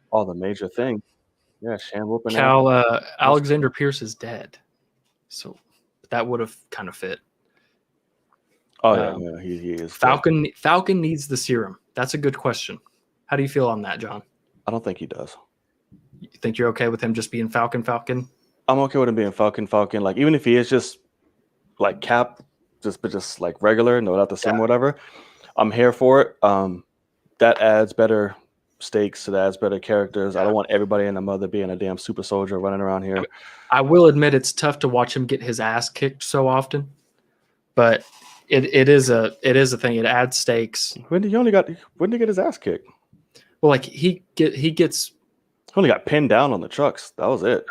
all the major things. Yeah, Shan whooping. Alexander Pierce is dead, so that would have kind of fit. Oh yeah, he is. Falcon needs the serum. That's a good question. How do you feel on that, John? I don't think he does. You think you're okay with him just being Falcon? I'm okay with him being Falcon. Like, even if he is just like Cap, just like regular, no, not the same, whatever. I'm here for it. That adds better stakes. That adds better characters. I don't want everybody and the mother being a damn super soldier running around here. I will admit it's tough to watch him get his ass kicked so often, but it is a thing. It adds stakes. When did he get his ass kicked? Well, like he gets. Only got pinned down on the trucks. That was it.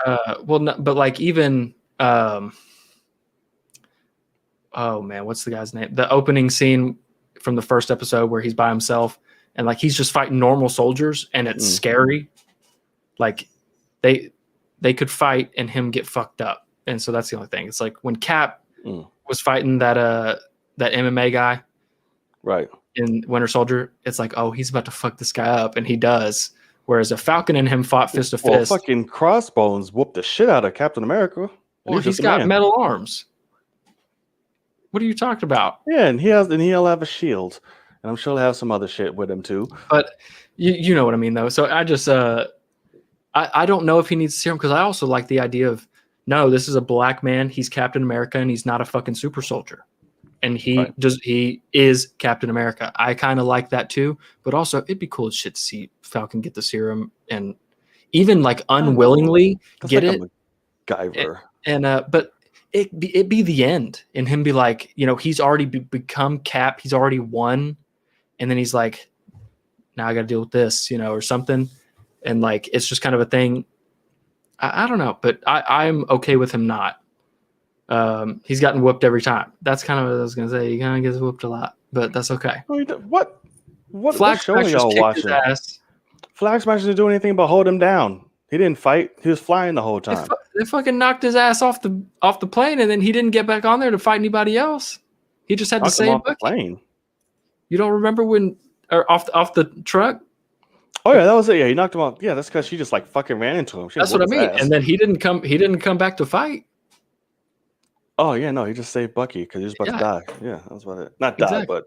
But like even oh man, what's the guy's name? The opening scene from the first episode where he's by himself and like he's just fighting normal soldiers and it's scary. Like they could fight and him get fucked up. And so that's the only thing. It's like when Cap was fighting that MMA guy, right, in Winter Soldier, it's like, oh, he's about to fuck this guy up, and he does. Whereas a Falcon and him fought fist to fist. Fucking Crossbones whooped the shit out of Captain America. Well, he's got metal arms. What are you talking about? Yeah, and he'll have a shield, and I'm sure he'll have some other shit with him too. But you know what I mean, though. So I just I don't know if he needs serum because I also like the idea of no, this is a black man. He's Captain America, and he's not a fucking super soldier. And he is Captain America. I kind of like that too. But also, it'd be cool as shit to see Falcon get the serum and even like unwillingly get it. MacGyver. But it be the end, and him be like, he's already become Cap. He's already won, and then he's like, now I got to deal with this, or something. And like, it's just kind of a thing. I don't know, but I'm okay with him not. He's gotten whooped every time. That's kind of what I was gonna say. He kind of gets whooped a lot, but that's okay. What Flag show are y'all watching? Flag Smashers didn't do anything but hold him down. He didn't fight. He was flying the whole time. They fucking knocked his ass off the plane, and then he didn't get back on there to fight anybody else. He just had to save Bucky. Plane. You don't remember off the truck? Oh yeah, that was it. Yeah, he knocked him off. Yeah, that's because she just like fucking ran into him. That's what I mean. And then he didn't come back to fight. Oh yeah, no, he just saved Bucky because he was about to die. Yeah, that was about it. Not die, but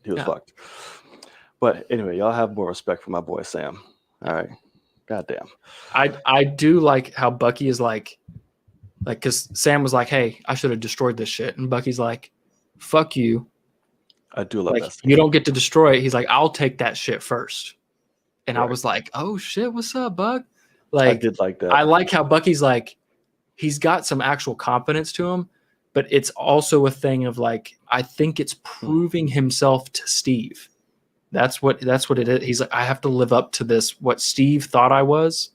he was fucked. But anyway, y'all have more respect for my boy Sam. All right, goddamn. I do like how Bucky is like because Sam was like, "Hey, I should have destroyed this shit," and Bucky's like, "Fuck you." I do love that. You don't get to destroy it. He's like, "I'll take that shit first." And I was like, "Oh shit, what's up, Buck?" Like, I did like that. I like how Bucky's like, he's got some actual confidence to him, but it's also a thing of like, I think it's proving himself to Steve That's what it is. He's like, I have to live up to this. What Steve thought I was,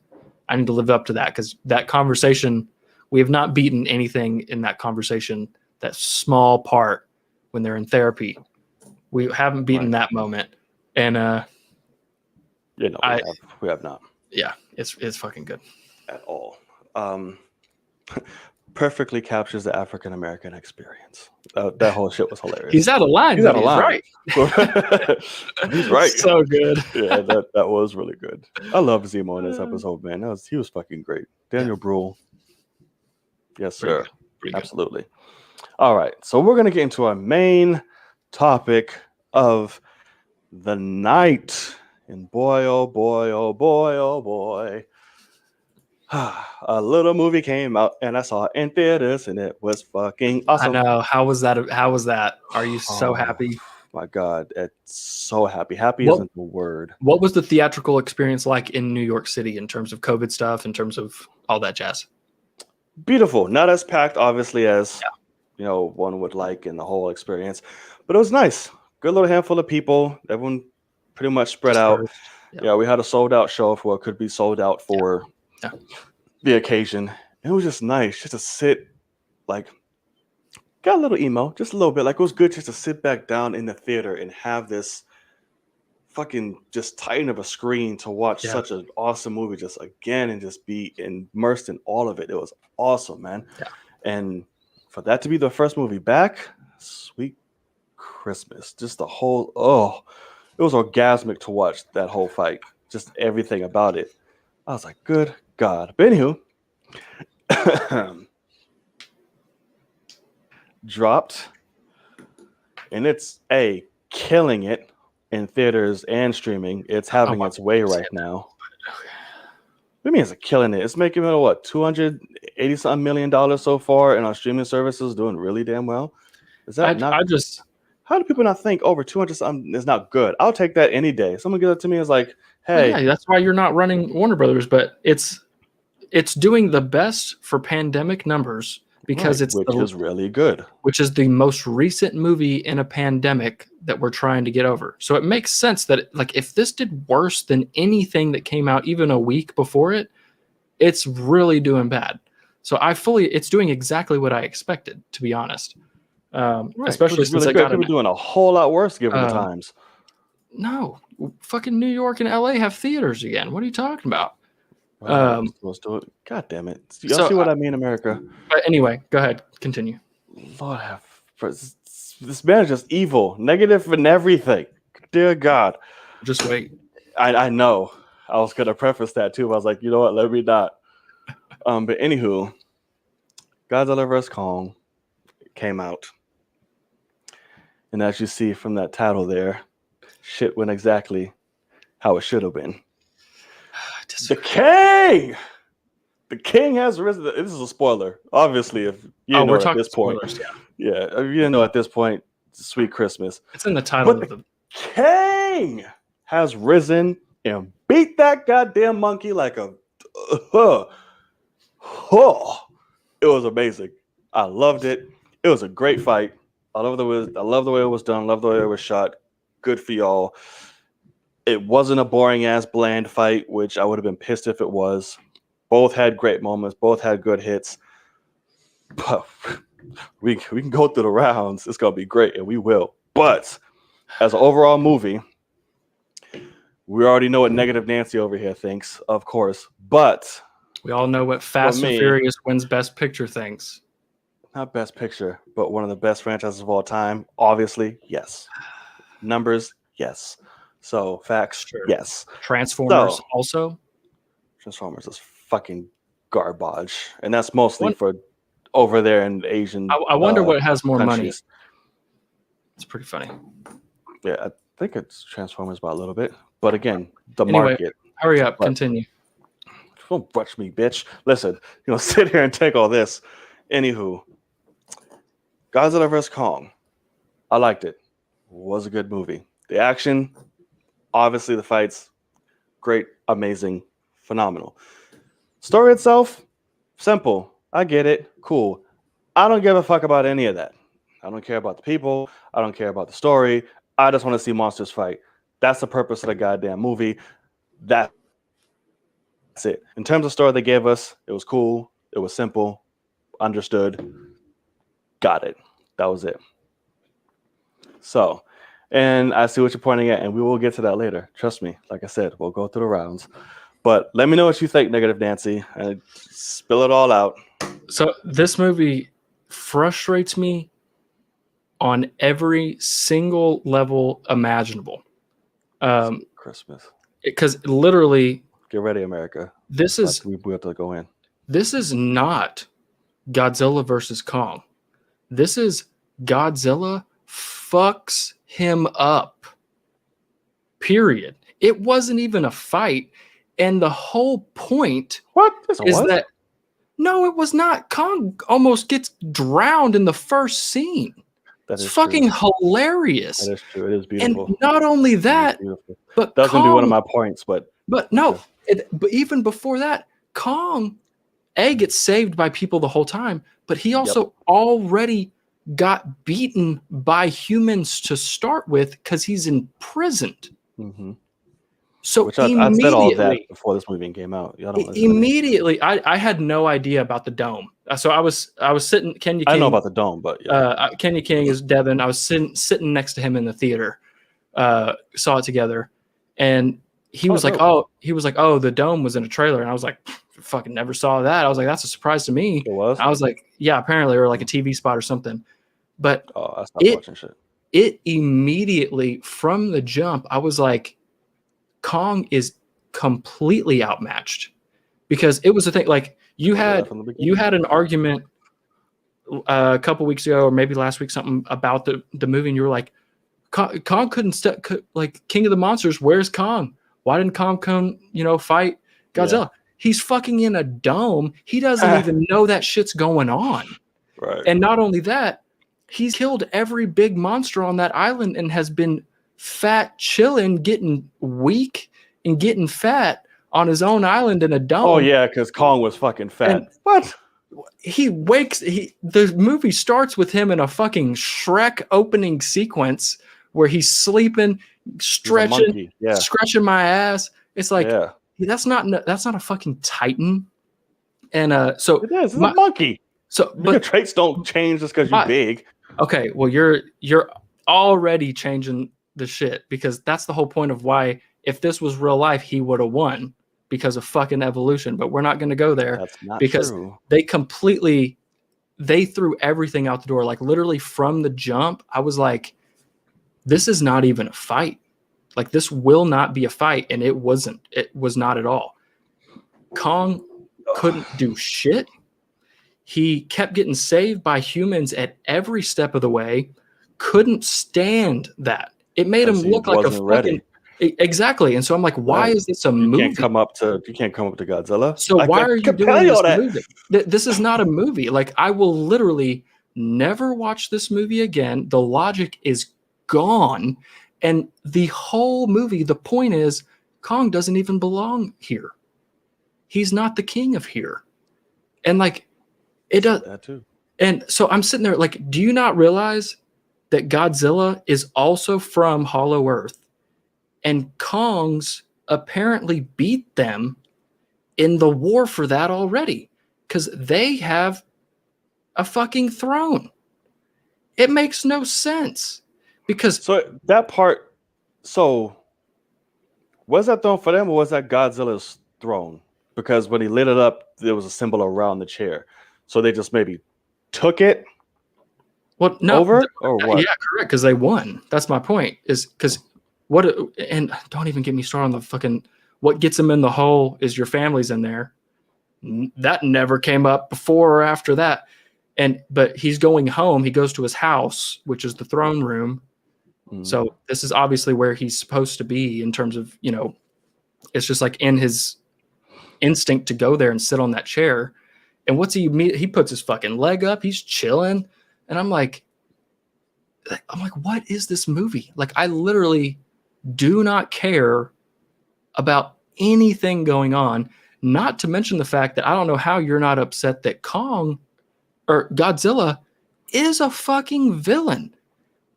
I need to live up to that, because that conversation, we have not beaten anything in that conversation. That small part when they're in therapy, we haven't beaten that moment. And we have not. Yeah, it's fucking good at all. Perfectly captures the African American experience. That whole shit was hilarious. He's out of line. He's right. He's right. So good. Yeah, that was really good. I love Zemo in this episode, man. He was fucking great. Daniel Bruhl. Yes, sir. Pretty good. Absolutely. All right, so we're gonna get into our main topic of the night. And boy, oh boy, oh boy, oh boy. A little movie came out and I saw it in theaters and it was fucking awesome. I know. How was that? Are you so happy? My God, it's so happy. Happy isn't the word. What was the theatrical experience like in New York City in terms of COVID stuff, in terms of all that jazz? Beautiful. Not as packed, obviously, as one would like in the whole experience. But it was nice. Good little handful of people. Everyone pretty much spread out. Yeah, we had a sold out show for what could be sold out for the occasion. It was just nice just to sit, got a little emo, just a little bit. It was good just to sit back down in the theater and have this fucking just titan of a screen to watch such an awesome movie just again and just be immersed in all of it. It was awesome, man. Yeah. And for that to be the first movie back, sweet Christmas. Just the whole, it was orgasmic to watch that whole fight. Just everything about it. I was like, good God. But anywho, dropped, and it's killing it in theaters and streaming. It's having its way right now. What do you mean it's killing it? It's making it what, $280-something million so far, and our streaming services doing really damn well. Is that how do people not think over 200-something is not good? I'll take that any day. Someone gives it to me is like, hey, yeah, that's why you're not running Warner Brothers, but it's doing the best for pandemic numbers because which is really good. Which is the most recent movie in a pandemic that we're trying to get over. So it makes sense that if this did worse than anything that came out even a week before it, it's really doing bad. So it's doing exactly what I expected, to be honest. Especially since really people doing a whole lot worse given the times. No, fucking New York and LA have theaters again. What are you talking about? Supposed to it. God damn it! Y'all see what I mean, America? But anyway, go ahead, continue. Lord have this man is just evil, negative in everything. Dear God, just wait. I know. I was gonna preface that too. But I was like, you know what? Let me not. But anywho, Godzilla vs. Kong came out. And as you see from that title there, shit went exactly how it should have been. The king has risen. This is a spoiler, obviously. If you know at this point, if you didn't know at this point, sweet Christmas. It's in the title. But the king has risen and beat that goddamn monkey like a. It was amazing. I loved it. It was a great fight. I love the way it was done. Love the way it was shot. Good for y'all. It wasn't a boring ass bland fight, which I would have been pissed if it was. Both had great moments. Both had good hits. But we can go through the rounds. It's gonna be great, and we will. But as an overall movie, we already know what Negative Nancy over here thinks, of course. But we all know what Fast and Furious wins Best Picture thinks. Not Best Picture, but one of the best franchises of all time. Obviously, yes. Numbers, yes. So facts, yes. Transformers also. Transformers is fucking garbage, and that's mostly for over there in Asian. I wonder what has more countries. money. It's pretty funny. Yeah, I think it's Transformers by a little bit, but again, the market. Hurry up, continue. Don't brush me, bitch. Listen, sit here and take all this. Anywho, Godzilla vs. Kong. I liked it. Was a good movie. The action, obviously the fights, great, amazing, phenomenal. Story itself, simple. I get it. Cool. I don't give a fuck about any of that. I don't care about the people. I don't care about the story. I just want to see monsters fight. That's the purpose of the goddamn movie. That's it. In terms of story they gave us, it was cool. It was simple. Understood. Got it. That was it. So, and I see what you're pointing at, and we will get to that later. Trust me. Like I said, we'll go through the rounds. But let me know what you think, Negative Nancy, and spill it all out. So this movie frustrates me on every single level imaginable. Christmas. Because literally, get ready, America. We have to go in. This is not Godzilla versus Kong. This is Godzilla fucks him up. Period. It wasn't even a fight. And the whole point is that no, it was not. Kong almost gets drowned in the first scene. It's fucking hilarious. That is true. It is beautiful. And not only that, but doesn't Kong, do one of my points, but no. But even before that, Kong gets saved by people the whole time, but he also already got beaten by humans to start with because he's imprisoned. Mm-hmm. So which I said all of that before this movie came out. Immediately, I had no idea about the dome. So I was sitting. Kenya King, I know about the dome, but Kenya King is Devin. I was sitting next to him in the theater. Saw it together, and he was like, "Oh, the dome was in a trailer," and I was like, "Fucking never saw that." I was like, "That's a surprise to me." It was. I was like, "Yeah, apparently, or like a TV spot or something." But I stopped watching shit. It immediately from the jump, I was like, Kong is completely outmatched, because it was the thing. Like you had an argument a couple weeks ago, or maybe last week, something about the movie, and you were like, Kong couldn't like King of the Monsters. Where's Kong? Why didn't Kong come? Fight Godzilla? Yeah. He's fucking in a dome. He doesn't even know that shit's going on. Right. And not only that, he's killed every big monster on that island and has been fat, chilling, getting weak and getting fat on his own island in a dome. Oh yeah, because Kong was fucking fat. And what? The movie starts with him in a fucking Shrek opening sequence where he's sleeping, stretching, scratching my ass. It's like that's not a fucking Titan. And so it is. It's a monkey. So, but your traits don't change just because you're big. Okay, well, you're already changing the shit, because that's the whole point of why, if this was real life, he would have won, because of fucking evolution. But we're not going to go there. That's not because true. They threw everything out the door. Like literally from the jump, I was like, this is not even a fight. Like this will not be a fight, and it wasn't. It was not at all. Kong couldn't do shit. He kept getting saved by humans at every step of the way. Couldn't stand that. It made him look like a fucking exactly. And so I'm like, why is this a movie? You can't come up to Godzilla. So why are you doing this movie? This is not a movie. Like I will literally never watch this movie again. The logic is gone, and the whole movie. The point is, Kong doesn't even belong here. He's not the king of here, and like. It does that too. And so I'm sitting there like, do you not realize that Godzilla is also from Hollow Earth, and Kong's apparently beat them in the war for that already, because they have a fucking throne. It makes no sense, because that part. So was that throne for them, or was that Godzilla's throne? Because when he lit it up, there was a symbol around the chair. So they just maybe took it or what? Yeah, correct, because they won. That's my point, is because and don't even get me started on the fucking what gets them in the hole is your family's in there. That never came up before or after that. But he's going home. He goes to his house, which is the throne room. Mm. So this is obviously where he's supposed to be in terms of, it's just like in his instinct to go there and sit on that chair. And what's he puts his fucking leg up. He's chilling. And I'm like, what is this movie? Like, I literally do not care about anything going on. Not to mention the fact that I don't know how you're not upset that Kong or Godzilla is a fucking villain.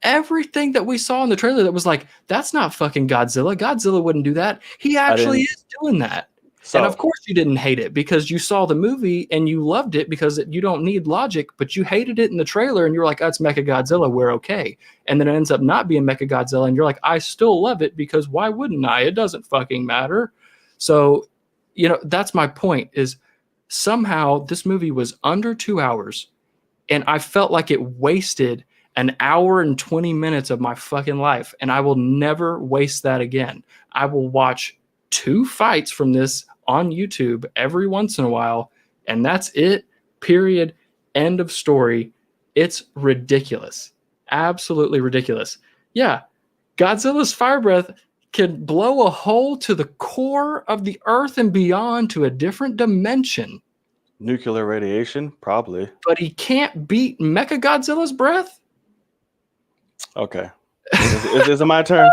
everything that we saw in the trailer that was like, that's not fucking Godzilla. Godzilla wouldn't do that. He actually is doing that. And of course you didn't hate it because you saw the movie and you loved it because you don't need logic, but you hated it in the trailer and you're like, oh, it's Mechagodzilla, we're okay. And then it ends up not being Mechagodzilla and you're like, I still love it because why wouldn't I? It doesn't fucking matter. So, that's my point is somehow this movie was under 2 hours and I felt like it wasted an hour and 20 minutes of my fucking life. And I will never waste that again. I will watch 2 fights from this on YouTube every once in a while, and that's it. Period. End of story. It's ridiculous. Absolutely ridiculous. Yeah, Godzilla's fire breath can blow a hole to the core of the earth and beyond to a different dimension. Nuclear radiation, probably. But he can't beat Mechagodzilla's breath? Okay. Is it my turn?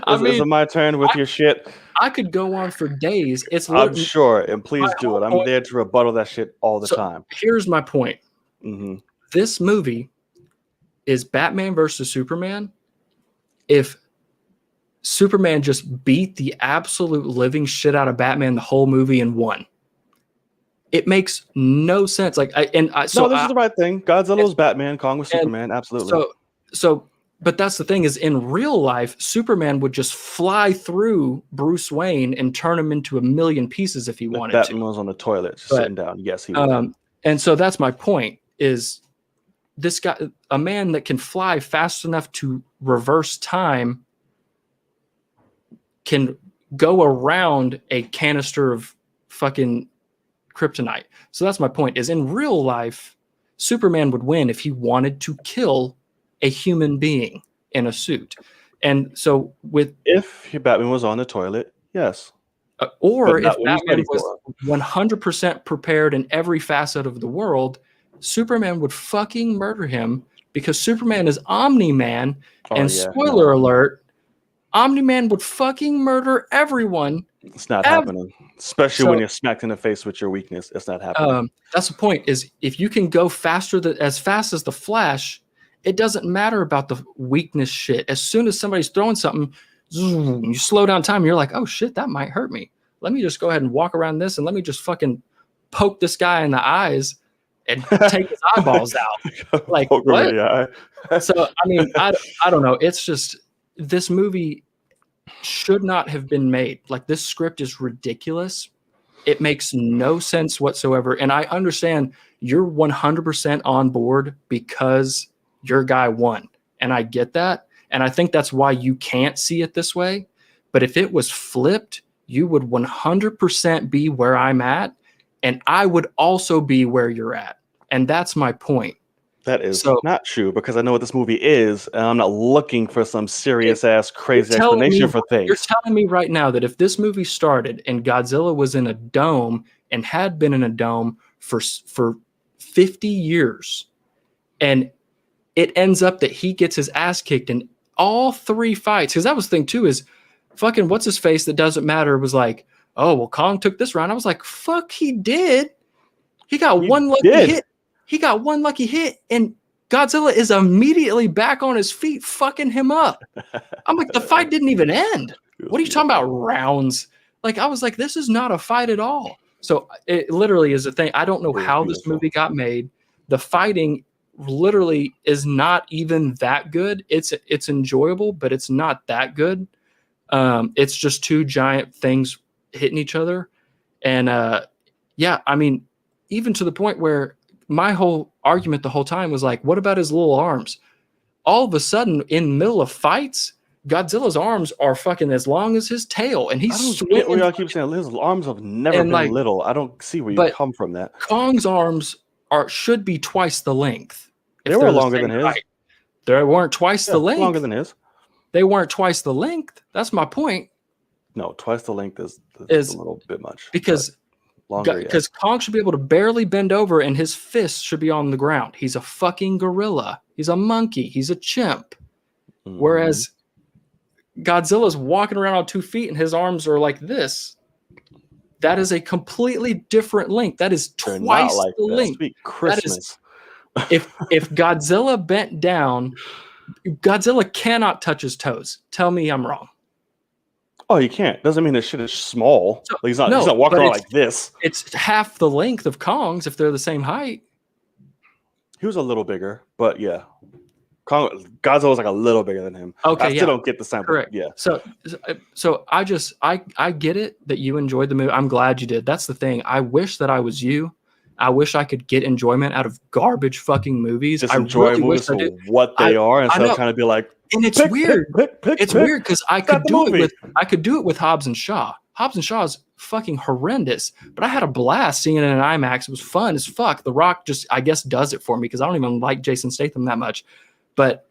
Is it my turn with your shit? I could go on for days. I'm sure, and please do it. I'm there to rebuttal that shit all the time. Here's my point. Mm-hmm. This movie is Batman versus Superman. If Superman just beat the absolute living shit out of Batman the whole movie and won, it makes no sense. This is the right thing. Godzilla's Batman, Kong was Superman, absolutely. But that's the thing is in real life, Superman would just fly through Bruce Wayne and turn him into a million pieces if he wanted to. Batman was on the toilet, just sitting down. Yes, he would. And so that's my point is this guy, a man that can fly fast enough to reverse time can go around a canister of fucking kryptonite. So that's my point is in real life, Superman would win if he wanted to kill a human being in a suit. And so if Batman was on the toilet, yes. Or if Batman was 100% prepared in every facet of the world, Superman would fucking murder him because Superman is Omni-Man. Spoiler alert, Omni-Man would fucking murder everyone. It's not happening. Especially when you're smacked in the face with your weakness. It's not happening. That's the point is if you can go as fast as the Flash, it doesn't matter about the weakness shit. As soon as somebody's throwing something, you slow down time. You're like, oh shit, that might hurt me. Let me just go ahead and walk around this and let me just fucking poke this guy in the eyes and take his eyeballs out. Like what? So I mean, I don't know. It's just this movie should not have been made. Like this script is ridiculous. It makes no sense whatsoever. And I understand you're 100% on board because your guy won. And I get that. And I think that's why you can't see it this way. But if it was flipped, you would 100% be where I'm at. And I would also be where you're at. And that's my point. That is not true because I know what this movie is. And I'm not looking for some serious ass crazy explanation for things. You're telling me right now that if this movie started and Godzilla was in a dome and had been in a dome for 50 years and it ends up that he gets his ass kicked in all 3 fights. Because that was the thing too is fucking what's his face that doesn't matter was like, oh, well, Kong took this round. I was like, fuck, he did. He got one lucky hit. He got one lucky hit and Godzilla is immediately back on his feet fucking him up. I'm like, the fight didn't even end. What are you talking about rounds? Like, I was like, this is not a fight at all. So it literally is a thing. I don't know how this movie got made. The fighting literally is not even that good. It's enjoyable, but it's not that good. It's just 2 giant things hitting each other. And I mean, even to the point where my whole argument the whole time was like, what about his little arms? All of a sudden, in the middle of fights, Godzilla's arms are fucking as long as his tail, and he's swinging. Y'all keep saying his arms have never been little. I don't see where you come from that. Kong's arms should be twice the length. They were longer than his. They weren't twice the length. Longer than his. They weren't twice the length. That's my point. No, twice the length is a little bit much. Because Kong should be able to barely bend over and his fists should be on the ground. He's a fucking gorilla. He's a monkey. He's a chimp. Mm-hmm. Whereas Godzilla's walking around on 2 feet and his arms are like this. That is a completely different length. That is twice the length. Sweet Christmas. If Godzilla bent down Godzilla cannot touch his toes. Tell me I'm wrong. Oh, you can't. Doesn't mean this shit is small. So, Like, he's not walking around like this. It's half the length of Kong's if they're the same height. He was a little bigger, but yeah. Godzilla was like a little bigger than him. Okay, I still don't get the sample. Correct. Yeah. So I get it that you enjoyed the movie. I'm glad you did. That's the thing. I wish that I was you. I wish I could get enjoyment out of garbage fucking movies. Just enjoy movies for what they are instead of trying to be like. And it's weird. It's weird because I could do it with Hobbs and Shaw. Hobbs and Shaw is fucking horrendous, but I had a blast seeing it in an IMAX. It was fun as fuck. The Rock just, I guess, does it for me because I don't even like Jason Statham that much. But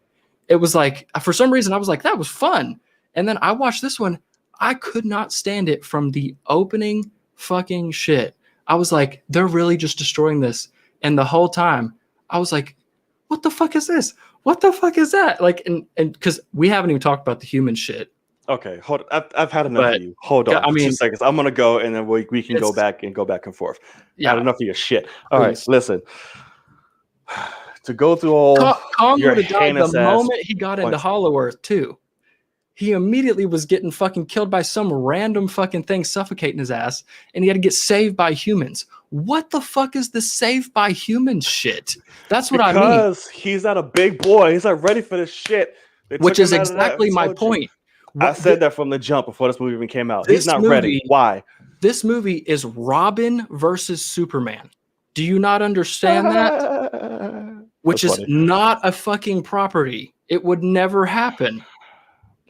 it was like, for some reason, I was like, that was fun. And then I watched this one. I could not stand it from the opening fucking shit. I was like, they're really just destroying this. And the whole time, I was like, what the fuck is this? What the fuck is that? Like, and because we haven't even talked about the human shit. Okay, hold on. I've had enough of you. Hold on. 2 seconds. I'm gonna go, and then we can go back and forth. Yeah. I had enough of your shit. All right, listen. To go through all Kong would have died the moment he got into Hollow Earth too. He immediately was getting fucking killed by some random fucking thing suffocating his ass, and he had to get saved by humans. What the fuck is the saved by humans shit? That's what I mean. Because he's not a big boy. He's not ready for this shit. Which is exactly my point. I said that from the jump before this movie even came out. He's not ready. Why? This movie is Robin versus Superman. Do you not understand that? Which is not a fucking property. It would never happen.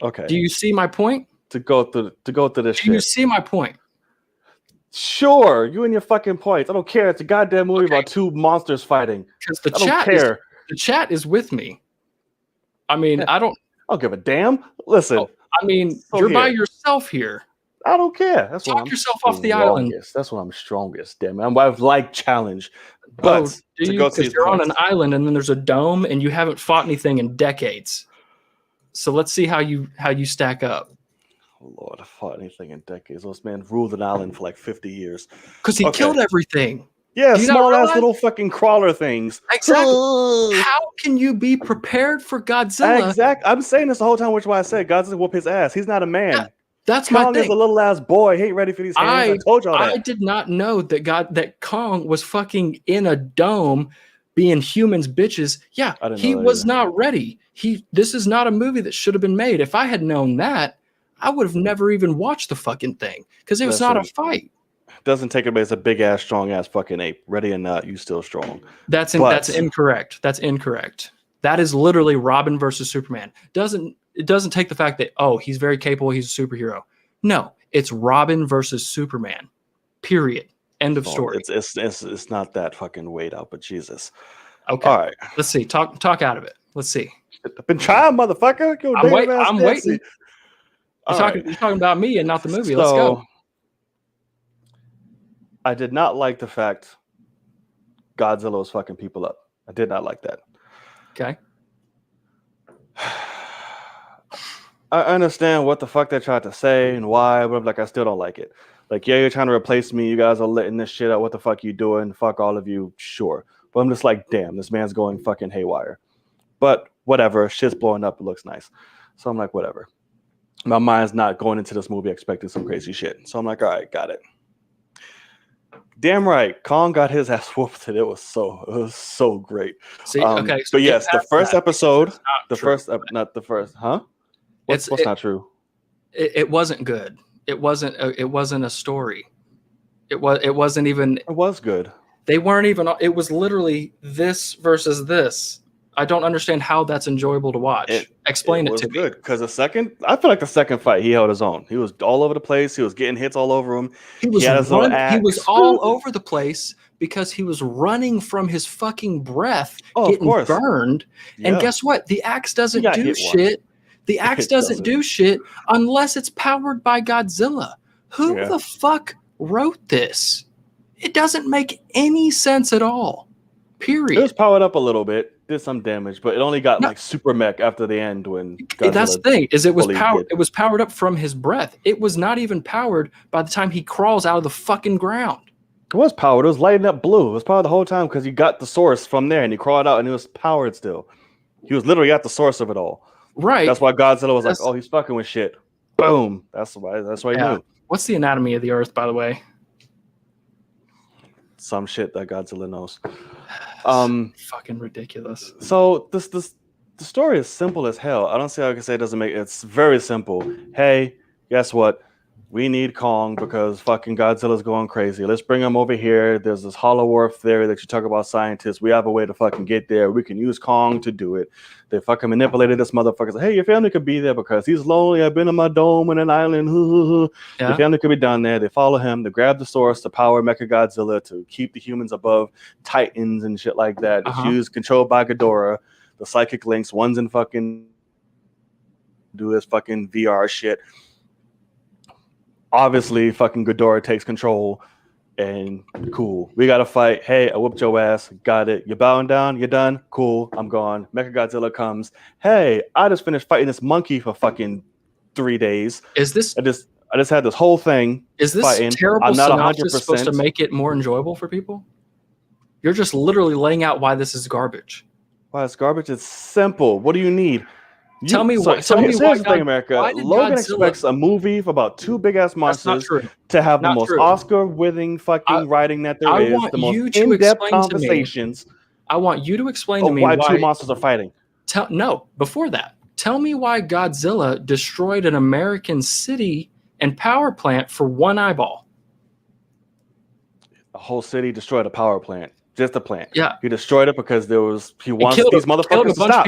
Okay. Do you see my point? To go through this shit. Do you see my point? Sure, you and your fucking points. I don't care. It's a goddamn movie about two monsters fighting. Because the chat is with me. I mean, I don't give a damn. Listen. I mean, you're by yourself here. I don't care. That's Talk yourself off the island. That's when I'm strongest. Damn it. I've like challenge. But because you're on an island and then there's a dome and you haven't fought anything in decades. So let's see how you stack up. Oh Lord, I fought anything in decades. Those men ruled an island for like 50 years. Because he killed everything. Yeah, small ass little fucking crawler things. Exactly. How can you be prepared for Godzilla? Exactly. I'm saying this the whole time, which is why I said Godzilla whoop his ass. He's not a man. Yeah, that's my thing. Kong is a little ass boy. He ain't ready for these hands. I told y'all that. I did not know that Kong was fucking in a dome being humans bitches. Yeah, he was not ready. This is not a movie that should have been made. If I had known that, I would have never even watched the fucking thing because it was not a fight. Doesn't take it, but it's a big ass, strong ass fucking ape. Ready or not, you still strong. That's incorrect. That's incorrect. That is literally Robin versus Superman. It doesn't take the fact that he's very capable, he's a superhero. No, it's Robin versus Superman. Period. End of story. It's not that fucking weighed out, but Jesus. Okay. All right. Let's see. Talk out of it. Let's see. I've been trying, motherfucker. I'm waiting. You're talking about me and not the movie. Let's go. I did not like the fact Godzilla was fucking people up. I did not like that. Okay. I understand what the fuck they tried to say and why, but like I still don't like it. Like, yeah, you're trying to replace me. You guys are letting this shit out. What the fuck you doing? Fuck all of you. Sure. But I'm just like, damn, this man's going fucking haywire. But whatever. Shit's blowing up. It looks nice. So I'm like, whatever. My mind's not going into this movie expecting some crazy shit. So I'm like, all right, got it. Damn right, Kong got his ass whooped, and it was so great. See, okay, so but yes, the first episode, not the first, huh? What's not true? It wasn't good. It wasn't a story. It wasn't even. It was good. They weren't even. It was literally this versus this. I don't understand how that's enjoyable to watch. Explain it to me. Good because I feel like the second fight he held his own. He was all over the place. He was getting hits all over him. He was all over the place because he was running from his fucking breath, getting burned. Yeah. And guess what? The axe doesn't do shit. The axe doesn't do shit unless it's powered by Godzilla. Who the fuck wrote this? It doesn't make any sense at all. Period. It was powered up a little bit. Did some damage, but it only got like super mech after the end when Godzilla that's the thing is it was powered. It was powered up from his breath. It was not even powered by the time he crawls out of the fucking ground. It was powered. It was lighting up blue. It was powered the whole time because you got the source from there and he crawled out and it was powered still. He was literally at the source of it all. Right. That's why Godzilla was like, oh, he's fucking with shit. Boom. That's why he knew. What's the anatomy of the Earth, by the way? Some shit that Godzilla knows. Fucking ridiculous. So the story is simple as hell. I don't see how I can say it doesn't make it's very simple. Hey, guess what? We need Kong because fucking Godzilla's going crazy. Let's bring him over here. There's this hollow earth theory that you talk about scientists. We have a way to fucking get there. We can use Kong to do it. They fucking manipulated this motherfucker. Say, hey, your family could be there because he's lonely. I've been in my dome in an island. Your family could be down there. They follow him. They grab the source to power Mechagodzilla to keep the humans above Titans and shit like that. It's used, controlled by Ghidorah. The psychic links. One's in fucking do this fucking VR shit. Obviously, fucking Ghidorah takes control, and cool. We gotta fight. Hey, I whooped your ass. Got it. You're bowing down. You're done. Cool. I'm gone. Mechagodzilla comes. Hey, I just finished fighting this monkey for fucking 3 days. Is this? I just had this whole thing. Is this fighting. terrible I'm not synopsis 100%. supposed to make it more enjoyable for people? You're just literally laying out why this is garbage. Why it's garbage? It's simple. What do you need? Tell me why. Here's the thing, America. Logan expects a movie for about two big ass monsters to have the most Oscar-winning fucking writing that there is, the most in-depth conversations. I want you to explain to me why two monsters are fighting. Before that, tell me why Godzilla destroyed an American city and power plant for one eyeball. A whole city destroyed a power plant. Just a plant. Yeah. He destroyed it because he wants these motherfuckers to stop.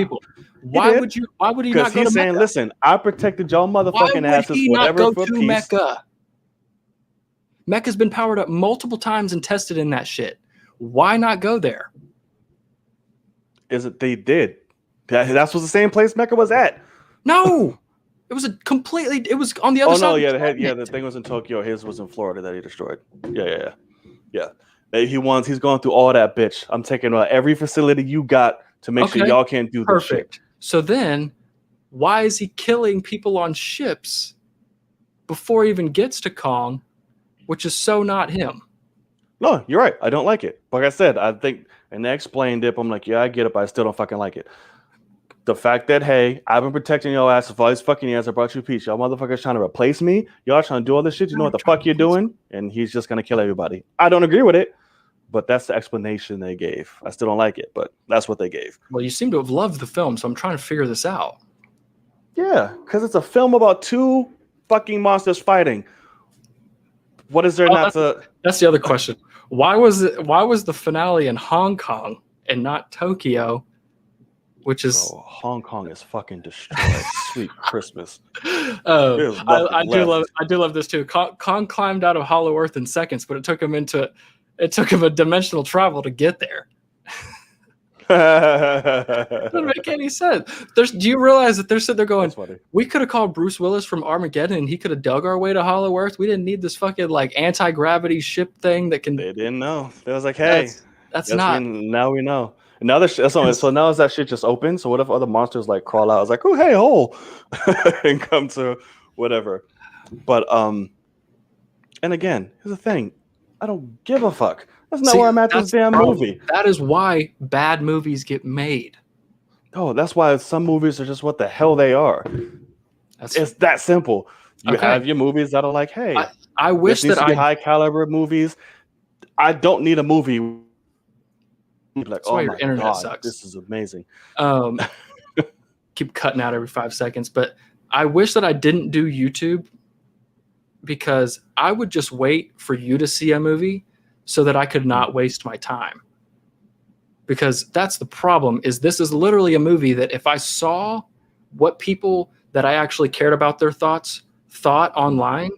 Why would he not go to Mecca? Because he's saying, listen, I protected y'all motherfucking asses, whatever for peace. Mecca? Mecca's been powered up multiple times and tested in that shit. Why not go there? They did. That was the same place Mecca was at. No. It was on the other side. Oh, no, the thing was in Tokyo. His was in Florida that he destroyed. Yeah. He's going through all that, bitch. I'm taking every facility you got to make sure y'all can't do this shit. So then, why is he killing people on ships before he even gets to Kong, which is so not him? No, you're right. I don't like it. Like I said, I think, and they explained it. I'm like, yeah, I get it, but I still don't fucking like it. The fact that, hey, I've been protecting your ass for all these fucking years. I brought you peace. Y'all motherfuckers trying to replace me. Y'all trying to do all this shit. You know what the fuck you're doing? And he's just going to kill everybody. I don't agree with it. But that's the explanation they gave. I still don't like it, but that's what they gave. Well, you seem to have loved the film, so I'm trying to figure this out. Yeah, because it's a film about two fucking monsters fighting. What is there not to... That's the other question. Why was the finale in Hong Kong and not Tokyo? Which is... Hong Kong is fucking destroyed. Sweet Christmas. I do love this too. Kong climbed out of Hollow Earth in seconds, but it took him a dimensional travel to get there. Doesn't make any sense. Do you realize that they're going, we could have called Bruce Willis from Armageddon and he could have dug our way to Hollow Earth. We didn't need this fucking like anti-gravity ship thing that can... They didn't know. They was like, hey, that's not... Now we know. And now so now is that shit just open? So what if other monsters like crawl out? I was like, oh, hey, hole. And come to whatever. But, and again, here's the thing. I don't give a fuck. That's not where I'm at this damn movie. That is why bad movies get made. Oh, that's why some movies are just what the hell they are. It's that simple. You have your movies that are like, hey, I wish that high caliber movies. I don't need a movie. Like, oh my God, sucks. This is amazing. Keep cutting out every 5 seconds, but I wish that I didn't do YouTube. Because I would just wait for you to see a movie so that I could not waste my time. Because that's the problem, is this is literally a movie that if I saw what people that I actually cared about their thoughts thought online,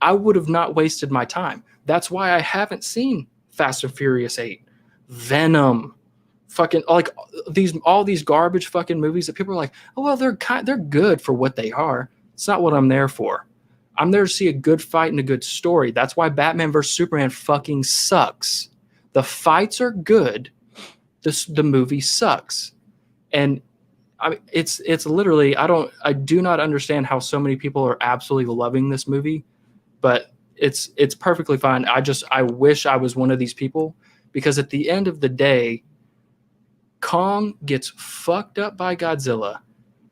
I would have not wasted my time. That's why I haven't seen Fast and Furious 8, Venom, fucking like all these garbage fucking movies that people are like, oh well, they're good for what they are. It's not what I'm there for. I'm there to see a good fight and a good story. That's why Batman vs. Superman fucking sucks. The fights are good. The movie sucks. And I mean, it's literally, I do not understand how so many people are absolutely loving this movie, but it's perfectly fine. I wish I was one of these people, because at the end of the day, Kong gets fucked up by Godzilla,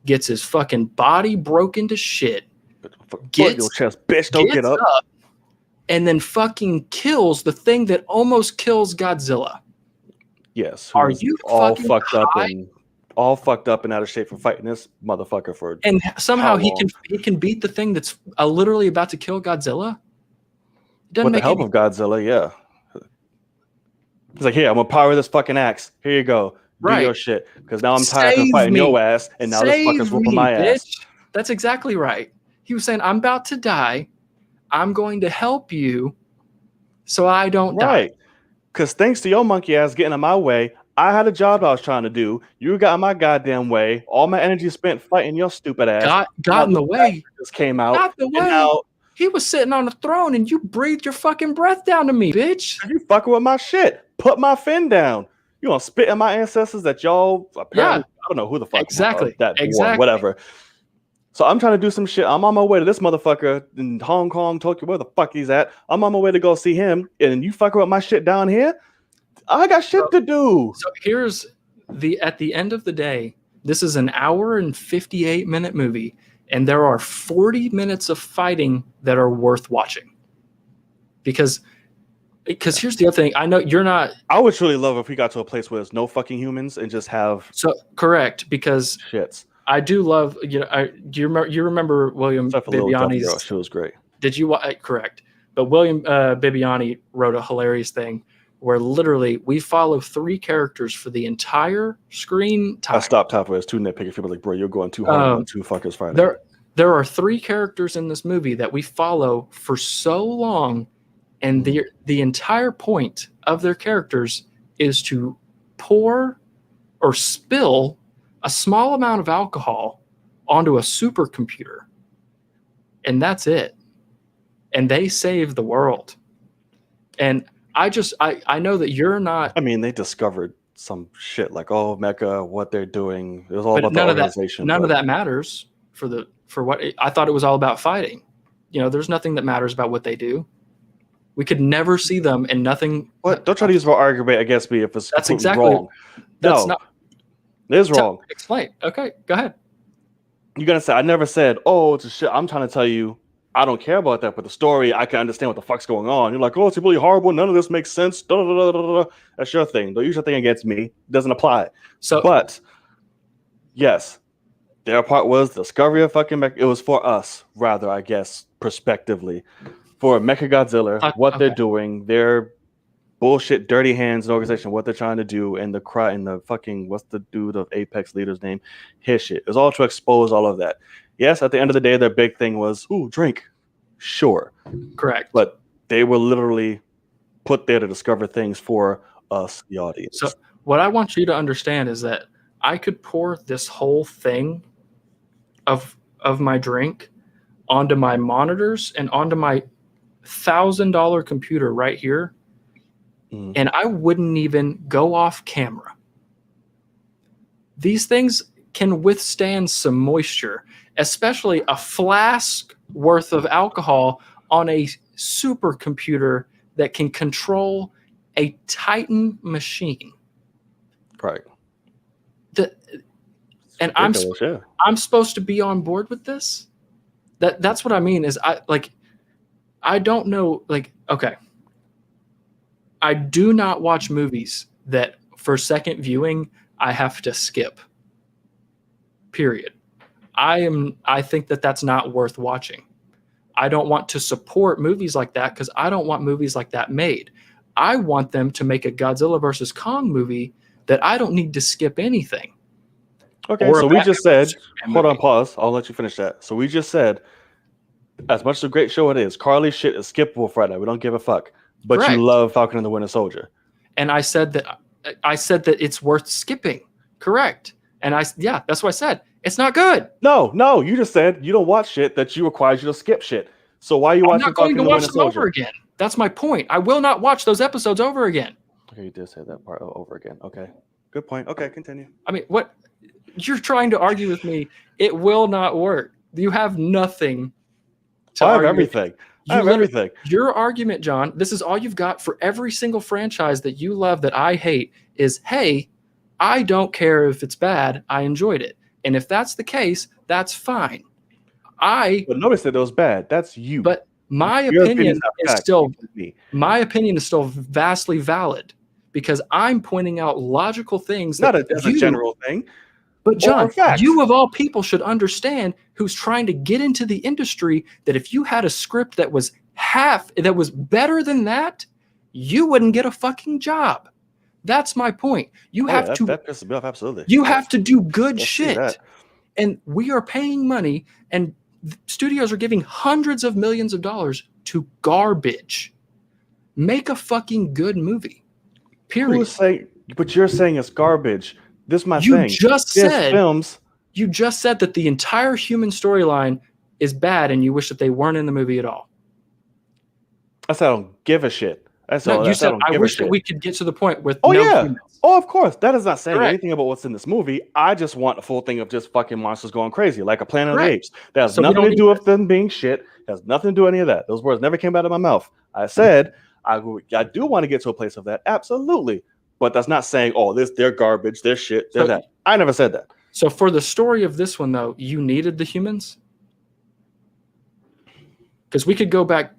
gets his fucking body broken to shit, Fuck your chest, bitch, don't get up. And then fucking kills the thing that almost kills Godzilla. Yes. Are you all fucking fucked high? all fucked up and out of shape for fighting this motherfucker for and somehow he can beat the thing that's literally about to kill Godzilla? With the help of Godzilla, yeah. He's like, here, I'm gonna power this fucking axe. Here you go. Do your shit. Because now I'm tired of fighting your ass, and now this fucker's whooping my ass. That's exactly right. He was saying, I'm about to die. I'm going to help you so I don't die. Because thanks to your monkey ass getting in my way, I had a job I was trying to do. You got in my goddamn way. All my energy spent fighting your stupid ass. Got in the way. Just came out. Got in the way. Now, he was sitting on the throne, and you breathed your fucking breath down to me, bitch. You fucking with my shit. Put my fin down. You gonna spit in my ancestors that y'all apparently I don't know who the fuck war, whatever. So I'm trying to do some shit. I'm on my way to this motherfucker in Hong Kong, Tokyo, where the fuck he's at. I'm on my way to go see him, and you fucking with my shit down here. I got shit to do. So here's at the end of the day, this is an hour and 58-minute movie, and there are 40 minutes of fighting that are worth watching. Because here's the other thing. I know you're not. I would truly love if we got to a place where there's no fucking humans and just have. So correct, because shits. I do love. Do you remember William Bibbiani's? She was great. Did you? Correct. But William Bibbiani wrote a hilarious thing where literally we follow 3 characters for the entire screen time. I stopped halfway. It's too nitpicky. People like, bro, you're going too hard on 2 fuckers fighting. There are 3 characters in this movie that we follow for so long. And the entire point of their characters is to pour or spill a small amount of alcohol onto a supercomputer. And that's it. And they save the world. And I know that you're not. I mean, they discovered some shit like, oh, Mecha, what they're doing. It was all about the organization. None of that matters for what I thought it was all about fighting. There's nothing that matters about what they do. We could never see them, and nothing. What? Don't try to use for argument against me if it's that's exactly wrong. That's not. It is wrong. Explain. Okay, go ahead. You're gonna say I never said, "Oh, it's a shit." I'm trying to tell you, I don't care about that. But the story, I can understand what the fuck's going on. You're like, "Oh, it's really horrible. None of this makes sense." Da, da, da, da, da. That's your thing. Don't use your thing against me. It doesn't apply. But yes, their part was the discovery of fucking Mecha. It was for us, rather, I guess, prospectively. For Mechagodzilla, what they're doing, their bullshit, dirty hands and organization, what they're trying to do, and the fucking, what's the dude of Apex leader's name? His shit. It was all to expose all of that. Yes, at the end of the day, their big thing was, ooh, drink. Sure. Correct. But they were literally put there to discover things for us, the audience. So what I want you to understand is that I could pour this whole thing of my drink onto my monitors and onto my $1,000 computer right here, and I wouldn't even go off camera. These things can withstand some moisture, especially a flask worth of alcohol on a supercomputer that can control a Titan machine. Right. And I'm supposed to be on board with this. That's what I mean. Is I don't know, okay. I do not watch movies that for second viewing I have to skip. Period. I think that that's not worth watching. I don't want to support movies like that because I don't want movies like that made. I want them to make a Godzilla versus Kong movie that I don't need to skip anything. Okay, so we just said, hold on, pause. I'll let you finish that. So we just said, as much as a great show it is, Carly's shit is skippable Friday. We don't give a fuck. But Correct. You love Falcon and the Winter Soldier. And I said that it's worth skipping. Correct. And that's what I said. It's not good. No, you just said you don't watch shit that requires you to skip shit. So why are you watching Falcon and the Winter Soldier? Over again. That's my point. I will not watch those episodes over again. Okay, you did say that part over again. Okay. Good point. Okay, continue. I mean, what you're trying to argue with me, it will not work. You have nothing. I have everything. Your argument, John, this is all you've got for every single franchise that you love that I hate is, hey, I don't care if it's bad. I enjoyed it. And if that's the case, that's fine. But nobody said it was bad. That's you. But my Your opinion is fact. still vastly valid because I'm pointing out logical things Not that as a general thing. But John, facts. you of all people should understand who's trying to get into the industry that if you had a script that was better than that, you wouldn't get a fucking job. That's my point. That pisses me off, absolutely. You have to do good shit. That. And we are paying money and studios are giving hundreds of millions of dollars to garbage. Make a fucking good movie. Period. But you're saying it's garbage. This is my thing. You just said that the entire human storyline is bad and you wish that they weren't in the movie at all. I said I don't give a shit. You said I wish that we could get to the point with humans. Oh, of course. That is not saying anything about what's in this movie. I just want a full thing of just fucking monsters going crazy, like a Planet of the Apes. That has nothing to do with them being shit. It has nothing to do with any of that. Those words never came out of my mouth. I said I do want to get to a place of that. Absolutely. But that's not saying, they're garbage, they're shit, they're that. I never said that. So for the story of this one, though, you needed the humans? Because we could go back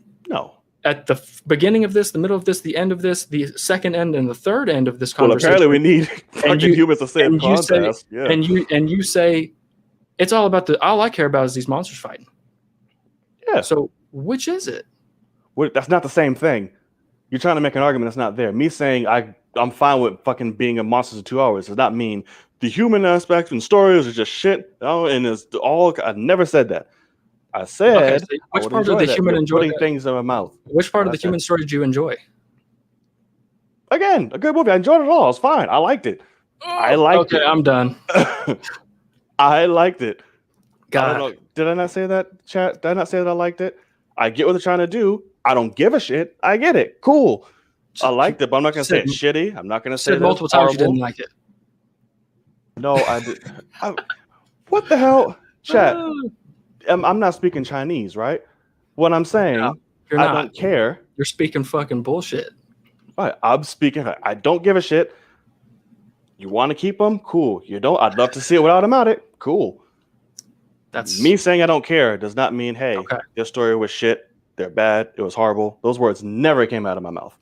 at the beginning of this, the middle of this, the end of this, the second end, and the third end of this conversation. Well, apparently we need fucking humans to save contest. And you say, it's all about all I care about is these monsters fighting. Yeah. So which is it? Well, that's not the same thing. You're trying to make an argument that's not there. Me saying I'm fine with fucking being a monster for 2 hours does not mean the human aspect and stories are just shit. And it's all. I never said that. I said which part of the human enjoyment things in my mouth. Which part of the human story did you enjoy? Again, a good movie. I enjoyed it all. It's fine. I liked it. I liked it. Okay, I'm done. I liked it. God. Did I not say that, chat? Did I not say that I liked it? I get what they're trying to do. I don't give a shit. I get it. Cool. I liked it, but I'm not going to say it's shitty. I'm not going to say that multiple times you didn't like it. No, I did. What the hell? Chat. I'm not speaking Chinese, right? What I'm saying, I don't care. You're speaking fucking bullshit. Right, I'm speaking. I don't give a shit. You want to keep them? Cool. You don't? I'd love to see it without them at it. Cool. That's me saying I don't care does not mean, hey, this story was shit. They're bad. It was horrible. Those words never came out of my mouth.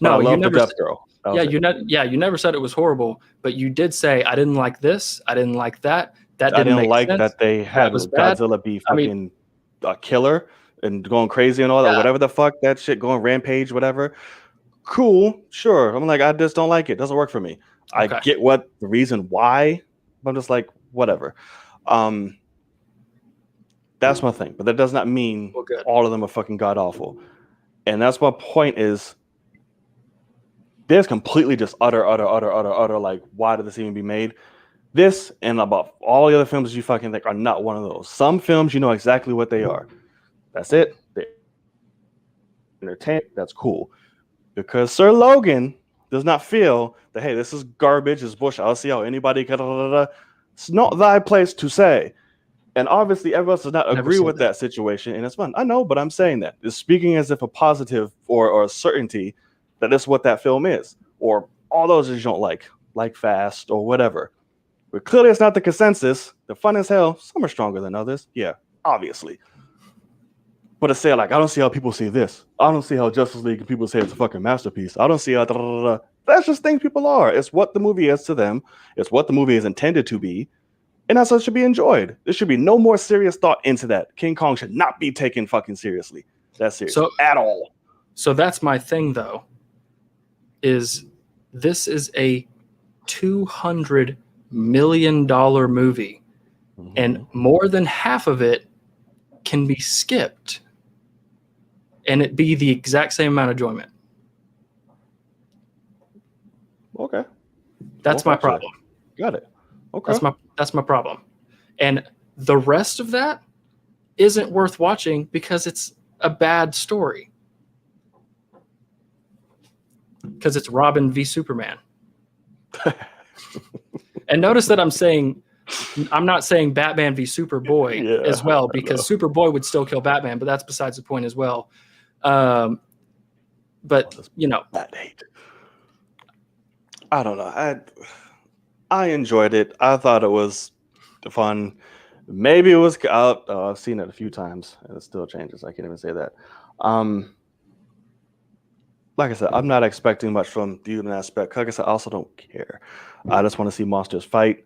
No, I love the Death Girl. You never said it was horrible, but you did say I didn't like this. I didn't like that. I didn't like sense. That they had Godzilla be fucking a killer and going crazy and all that, whatever the fuck that shit, going rampage, whatever. Cool, sure. I'm like, I just don't like it. Doesn't work for me. I get what the reason why, but I'm just like, whatever. That's my thing, but that does not mean all of them are fucking god awful. And that's my point is. There's completely just utter, like, why did this even be made? This and about all the other films you fucking think are not one of those. Some films, you know exactly what they are. That's it. They entertain. That's cool. Because Sir Logan does not feel that, hey, this is garbage, this is bullshit. I'll see how anybody can. It's not thy place to say. And obviously, everyone else does not agree with that situation, and it's fun. I know, but I'm saying that. It's speaking as if a positive or a certainty that this is what that film is, or all those that you don't like Fast or whatever. But clearly it's not the consensus. They're fun as hell. Some are stronger than others. Yeah, obviously. But to say, like, I don't see how people see this. I don't see how Justice League and people say it's a fucking masterpiece. I don't see how... That's just things people are. It's what the movie is to them. It's what the movie is intended to be. And that's what should be enjoyed. There should be no more serious thought into that. King Kong should not be taken fucking seriously. That's serious. At all. So that's my thing, though. This is a $200 million movie, and more than half of it can be skipped, and it be the exact same amount of enjoyment. Okay, that's my problem. Got it. Okay, that's my problem, and the rest of that isn't worth watching because it's a bad story. Because it's Robin v Superman. And notice that I'm not saying Batman v Superboy as well, because Superboy would still kill Batman, but that's besides the point as well. But you know, that hate. I don't know. I enjoyed it. I thought it was fun. Maybe it was. I've seen it a few times, and it still changes. I can't even say that. Like I said, I'm not expecting much from the human aspect. Like I said, I also don't care. I just want to see monsters fight.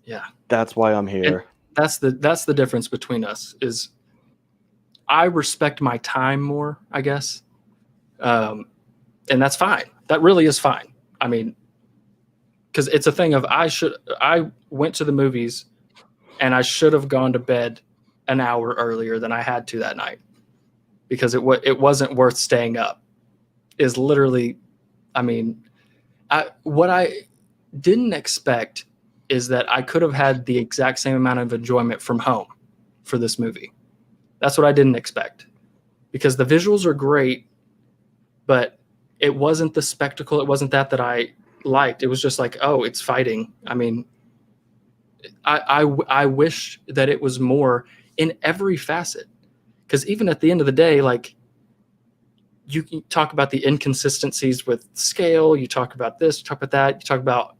Yeah, that's why I'm here. And that's the difference between us. Is I respect my time more, I guess, and that's fine. That really is fine. I mean, because it's a thing of I went to the movies, and I should have gone to bed an hour earlier than I had to that night, because it wasn't worth staying up. Is literally, I mean, what I didn't expect is that I could have had the exact same amount of enjoyment from home for this movie. That's what I didn't expect, because the visuals are great, but it wasn't the spectacle. It wasn't that I liked. It was just like, oh, it's fighting. I mean, I wish that it was more in every facet, because even at the end of the day, like, you can talk about the inconsistencies with scale. You talk about this, you talk about that. You talk about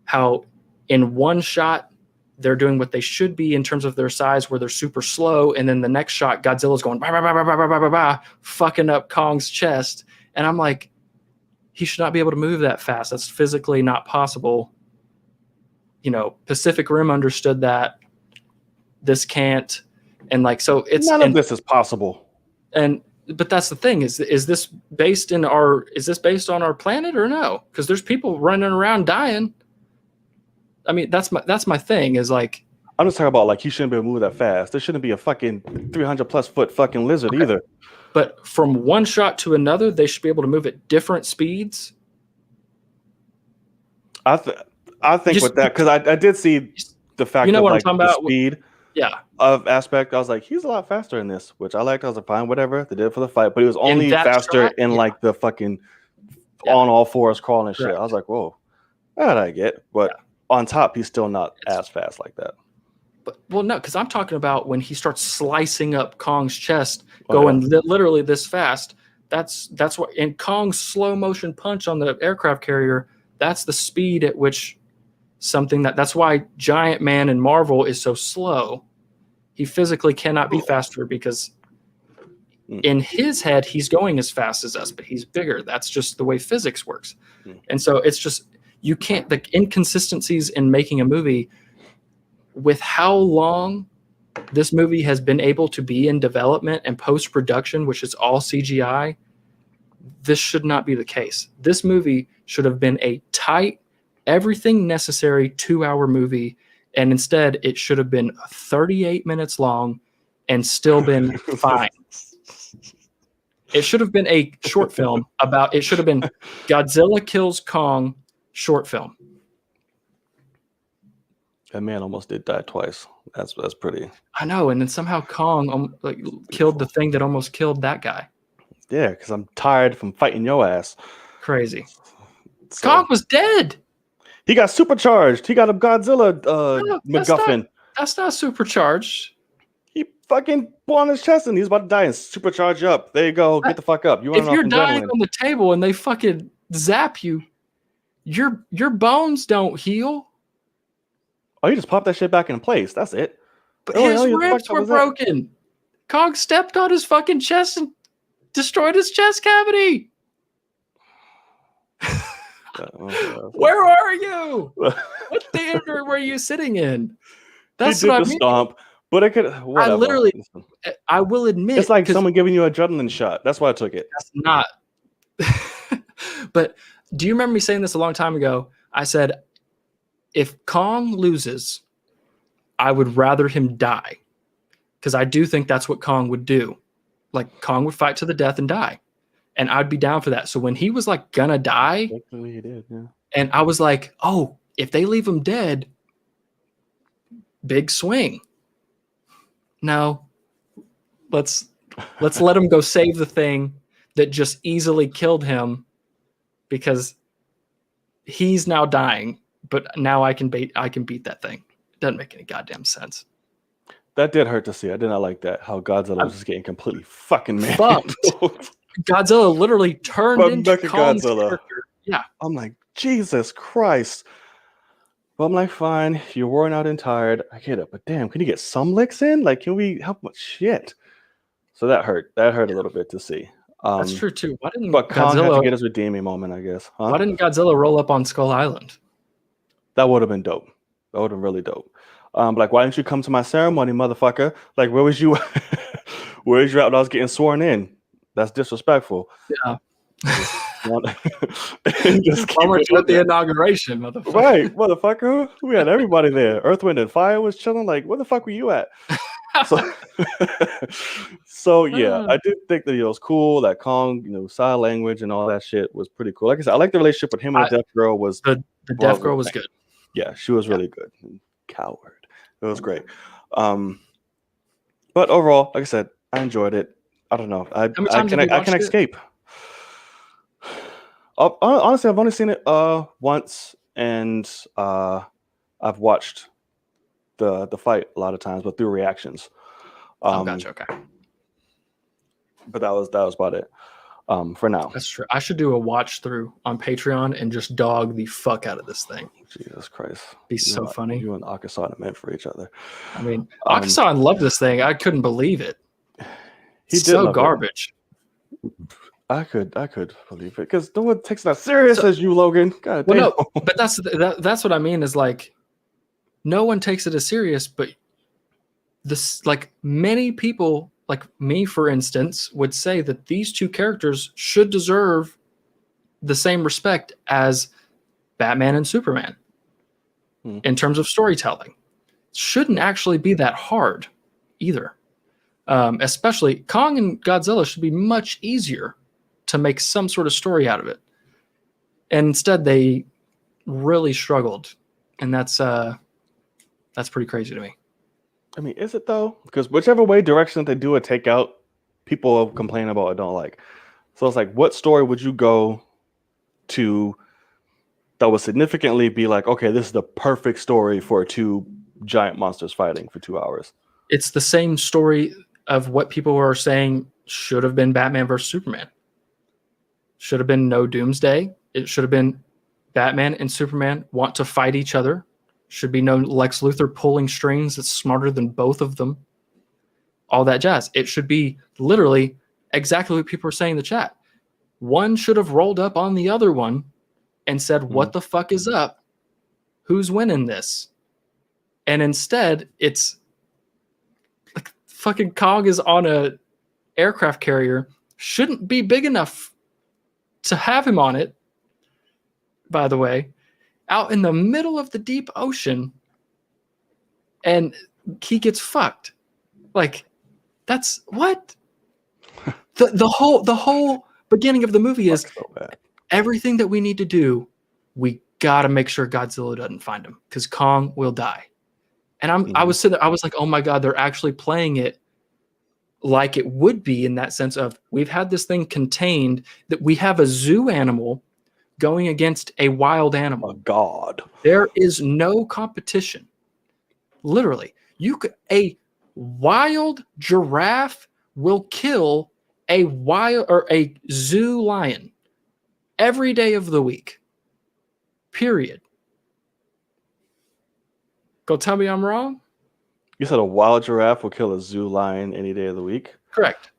how in one shot they're doing what they should be in terms of their size, where they're super slow. And then the next shot, Godzilla's going, bah, bah, bah, bah, bah, bah, bah, bah, fucking up Kong's chest. And I'm like, he should not be able to move that fast. That's physically not possible. You know, Pacific Rim understood that. This can't. And like, so it's none of this is possible. But that's the thing, is this based on our planet or no? Because there's people running around dying. I mean, that's my thing, is like, I'm just talking about, like, he shouldn't be able to move that fast. There shouldn't be a fucking 300+ foot fucking lizard either. But from one shot to another, they should be able to move at different speeds. I think with that, because I did see the fact that, like, the speed of aspect, I was like, he's a lot faster in this, which I liked. I was like, fine, whatever, they did it for the fight, but he was only faster in like the fucking on all fours crawling and shit. I was like, whoa, that I get, but on top he's still not as fast like that. But well, no, because I'm talking about when he starts slicing up Kong's chest, going literally this fast. That's what in Kong's slow motion punch on the aircraft carrier. That's the speed at which that's why Giant Man in Marvel is so slow. He physically cannot be faster, because in his head he's going as fast as us, but he's bigger. That's just the way physics works. And so it's just, you can't, the inconsistencies in making a movie, with how long this movie has been able to be in development and post-production, which is all CGI, this should not be the case. This movie should have been a tight, everything necessary 2-hour movie, and instead it should have been 38 minutes long and still been fine. It should have been a short film it should have been Godzilla kills Kong short film. That man almost did die twice. That's pretty. I know, and then somehow Kong killed the thing that almost killed that guy. Yeah, because I'm tired from fighting your ass. Crazy. So, Kong was dead. He got supercharged. He got a Godzilla MacGuffin. That's not supercharged. He fucking on his chest and he's about to die and supercharge up. There you go. Get the fuck up. If you're dying on the table and they fucking zap you, your bones don't heal. Oh, you just pop that shit back in place. That's it. But his ribs were broken. Kong stepped on his fucking chest and destroyed his chest cavity. Where are you? What theater were you sitting in? That's what I mean. Stomp, but it could. Whatever. I will admit, it's like someone giving you an adrenaline shot. That's why I took it. That's not. But do you remember me saying this a long time ago? I said, if Kong loses, I would rather him die, because I do think that's what Kong would do. Like, Kong would fight to the death and die. And I'd be down for that. So when he was like gonna die, he did, yeah. And I was like, oh, if they leave him dead, big swing. No, let's let him go save the thing that just easily killed him, because he's now dying. But now I can beat that thing. It doesn't make any goddamn sense. That did hurt to see. I did not like that. How Godzilla was just getting completely fucking fucked. Godzilla literally turned into Kong's character. Yeah. I'm like, Jesus Christ. But I'm like, fine, you're worn out and tired. I get it, but damn, can you get some licks in? Like, can we help with shit? So that hurt. That hurt a little bit to see. That's true too. But Kong had to get his redeeming moment, I guess. Huh? Why didn't Godzilla roll up on Skull Island? That would have been dope. That would have been really dope. Like, why didn't you come to my ceremony, motherfucker? Like, where was you? Where was you at when I was getting sworn in? That's disrespectful. Yeah. Just Why weren't you at the inauguration, motherfucker? Right, motherfucker. We had everybody there. Earth, Wind, and Fire was chilling. Like, where the fuck were you at? So yeah, I did think that it was cool. That Kong, sign language and all that shit was pretty cool. Like I said, I like the relationship with him and the Deaf Girl. Was the Deaf Girl was good. Yeah, she was really good. Coward. It was great. But overall, like I said, I enjoyed it. I don't know. I can escape. Honestly, I've only seen it once, and I've watched the fight a lot of times, but through reactions. Gotcha. Okay. But that was about it for now. That's true. I should do a watch through on Patreon and just dog the fuck out of this thing. Jesus Christ. Be so funny. You and Akasan are meant for each other. I mean, Akasan loved this thing. I couldn't believe it. He did so garbage. I could believe it because no one takes that serious as you, Logan. God damn. No, but that's what I mean is like no one takes it as serious, but this like many people like me, for instance, would say that these two characters should deserve the same respect as Batman and Superman in terms of storytelling. Shouldn't actually be that hard either. Especially Kong and Godzilla should be much easier to make some sort of story out of it. And instead they really struggled. And that's pretty crazy to me. I mean, is it though? Because whichever way direction they do a takeout, people complain about or don't like. So it's like, what story would you go to that would significantly be like, okay, this is the perfect story for two giant monsters fighting for 2 hours? It's the same story of what people are saying should have been Batman versus Superman. Should have been no Doomsday. It should have been Batman and Superman want to fight each other. Should be no Lex Luthor pulling strings that's smarter than both of them. All that jazz. It should be literally exactly what people are saying in the chat. One should have rolled up on the other one and said, what the fuck is up? Who's winning this? And instead, it's like fucking Kong is on a aircraft carrier. Shouldn't be big enough to have him on it, by the way, out in the middle of the deep ocean, and he gets fucked. Like, that's what? The whole beginning of the movie is everything that we need to do, we gotta make sure Godzilla doesn't find him, because Kong will die. And I was sitting there, I was like, oh my God, they're actually playing it like it would be in that sense of we've had this thing contained, that we have a zoo animal going against a wild animal. Oh God. There is no competition. Literally. A wild giraffe will kill a zoo lion every day of the week. Period. Go tell me I'm wrong? You said a wild giraffe will kill a zoo lion any day of the week? Correct.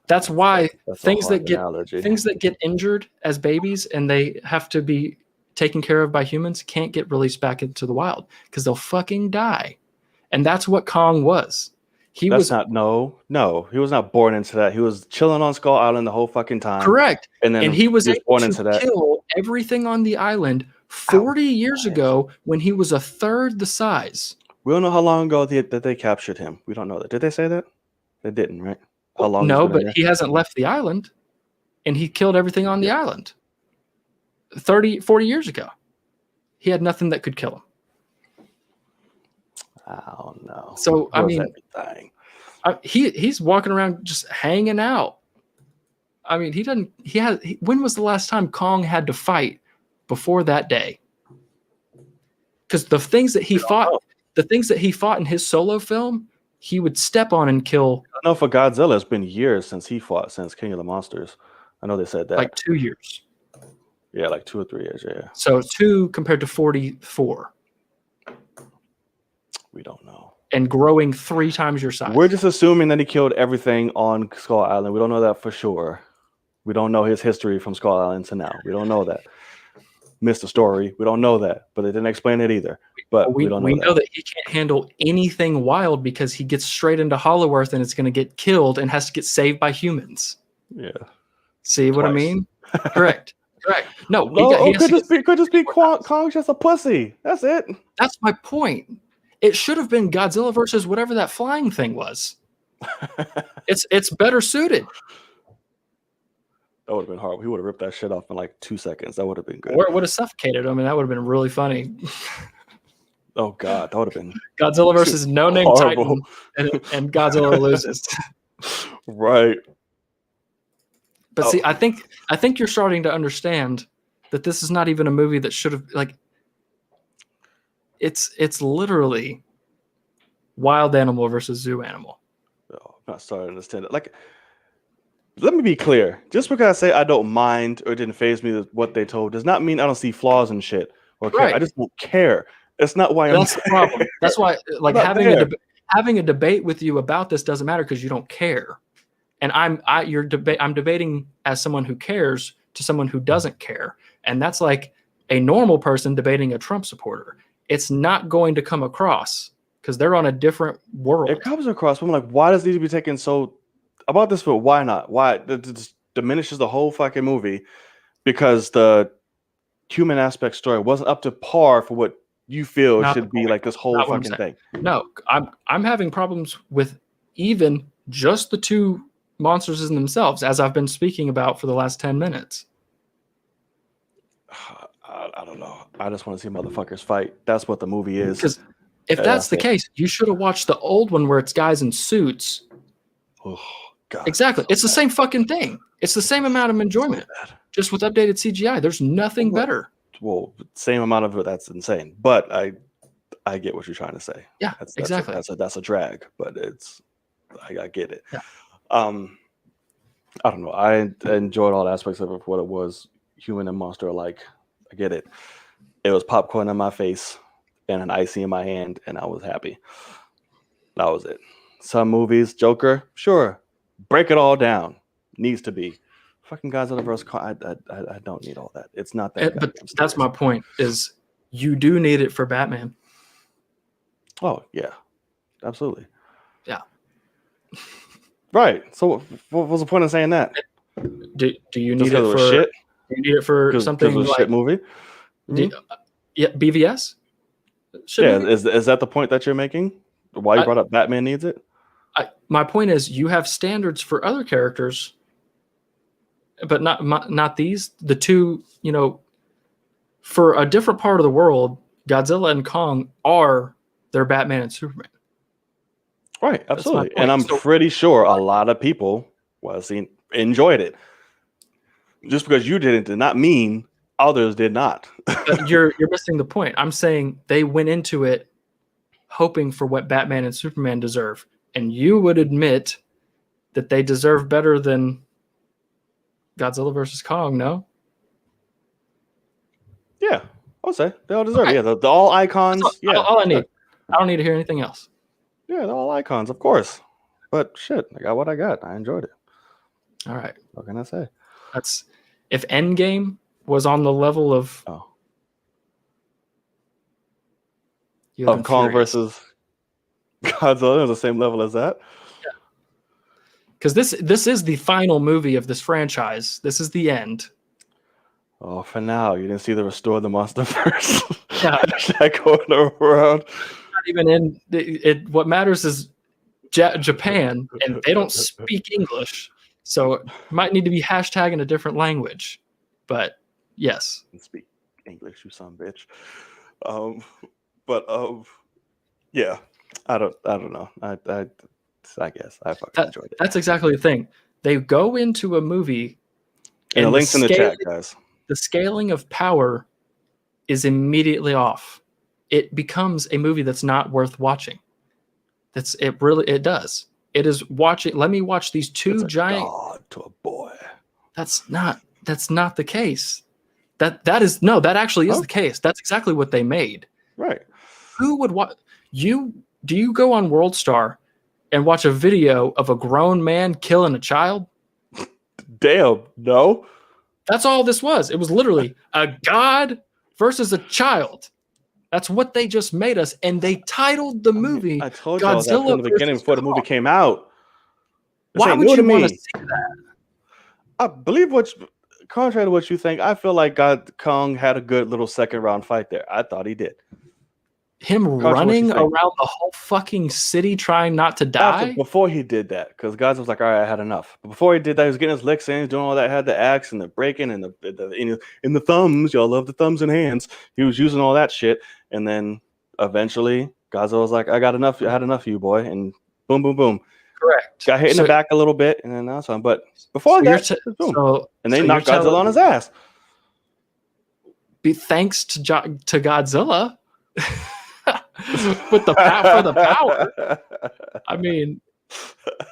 That's why things that get injured as babies and they have to be taken care of by humans can't get released back into the wild because they'll fucking die. And that's what Kong was. He was not born into that. He was chilling on Skull Island the whole fucking time. Correct. And he was able to kill everything on the island 40 years ago when he was a third the size. We don't know how long ago that they captured him. We don't know that. Did they say that? They didn't, right? How long? No, but he hasn't left the island, and he killed everything on the island 40 years ago. He had nothing that could kill him. Oh no. So I mean, he's walking around just hanging out. I mean, when was the last time Kong had to fight before that day? Because the things that he fought in his solo film, he would step on and kill. I know for Godzilla, it's been years since he fought since King of the Monsters. I know they said that. Like 2 years. Yeah, like 2 or 3 years. Yeah. So 2 compared to 44. We don't know. And growing 3 times your size. We're just assuming that he killed everything on Skull Island. We don't know that for sure. We don't know his history from Skull Island to now. We don't know that. Missed the story. We don't know that, but they didn't explain it either. But we don't know that. We know that he can't handle anything wild because he gets straight into Hollow Earth and it's going to get killed and has to get saved by humans. Yeah. See what I mean? Correct. No, it could just be Kong's just a pussy. That's it. That's my point. It should have been Godzilla versus whatever that flying thing was. It's better suited. That would have been hard. He would have ripped that shit off in like 2 seconds. That would have been good. Or it would have suffocated him, and that would have been really funny. Oh God, that would have been Godzilla versus No Name Titan, and Godzilla loses. Right. But see, I think you're starting to understand that this is not even a movie that should have like. It's literally wild animal versus zoo animal. No, I'm not starting to understand it. Like, let me be clear. Just because I say I don't mind or it didn't faze me with what they told does not mean I don't see flaws and shit. Or care. Right. I just don't care. That's not why That's the problem. That's why, like, having a debate with you about this doesn't matter because you don't care. And I'm debating as someone who cares to someone who doesn't care. And that's like a normal person debating a Trump supporter. It's not going to come across because they're on a different world. It comes across, but I'm like, why does it need to be taken so about this film? Why not? Why it just diminishes the whole fucking movie because the human aspect story wasn't up to par for what you feel not should be like this whole fucking thing. No, I'm having problems with even just the 2 monsters in themselves, as I've been speaking about for the last 10 minutes. I don't know. I just want to see motherfuckers fight. That's what the movie is. Because if that's the case, you should have watched the old one where it's guys in suits. Oh, God. Exactly. It's the same fucking thing. It's the same amount of enjoyment, just with updated CGI. There's nothing better. Well, same amount of it. That's insane. But I get what you're trying to say. Yeah, exactly. That's a drag, but I get it. Yeah. I don't know. I enjoyed all aspects of it for what it was, human and monster alike. I get it. It was popcorn in my face and an icy in my hand, and I was happy. That was it. Some movies, Joker, sure, break it all down. Needs to be. Fucking Godzilla vs. Kong. I don't need all that. It's not that. But that's my point. Is you do need it for Batman. Oh yeah, absolutely. Yeah. Right. So what was the point of saying that? Do you need it for shit? Do you need it for something like shit movie? Yeah, BVS. Is that the point that you're making? Why you brought up Batman needs it? My point is you have standards for other characters, but not these. The 2, for a different part of the world, Godzilla and Kong are their Batman and Superman. Right, absolutely. And I'm pretty sure a lot of people enjoyed it. Just because you did not mean others did not. But you're missing the point. I'm saying they went into it hoping for what Batman and Superman deserve. And you would admit that they deserve better than Godzilla versus Kong, no? Yeah, I'll say they all deserve it. Yeah, the all icons. All I need. I don't need to hear anything else. Yeah, they're all icons, of course. But shit, I got what I got. I enjoyed it. All right. What can I say? That's if Endgame was on the level of Kong versus Godzilla, it was the same level as that. Yeah. Because this is the final movie of this franchise. This is the end. Oh, for now, you didn't see the Restore the Monsterverse. Yeah, that going around. Not even in it. What matters is Japan, and they don't speak English, so it might need to be hashtag in a different language. But yes, speak English, you son of a bitch. Yeah, I don't know. I guess I fucking enjoyed it. That's exactly the thing. They go into a movie, and the links in the chat, guys. The scaling of power is immediately off. It becomes a movie that's not worth watching. It does. It is watching. Let me watch these 2 giant. God to a boy. That's not the case. That actually is the case. That's exactly what they made. Right. Who would watch you? Do you go on World Star and watch a video of a grown man killing a child? Damn, no. That's all this was. It was literally a god versus a child. That's what they just made us, and they titled the movie I told y'all that from the beginning before the movie came out. Why would you want to see that? I believe contrary to what you think, I feel like Kong had a good little second round fight there. I thought he did. Him running around the whole fucking city trying not to die? Before he did that, because Godzilla was like, all right, I had enough. But before he did that, he was getting his licks in, he's doing all that, had the axe and the breaking and the thumbs. Y'all love the thumbs and hands. He was using all that shit. And then eventually, Godzilla was like, I got enough. I had enough of you, boy. And boom, boom, boom. Correct. Got hit in the back a little bit, and then that's fine. But before that, boom. And they knocked Godzilla on his ass. Thanks to Godzilla. With for the power. I mean,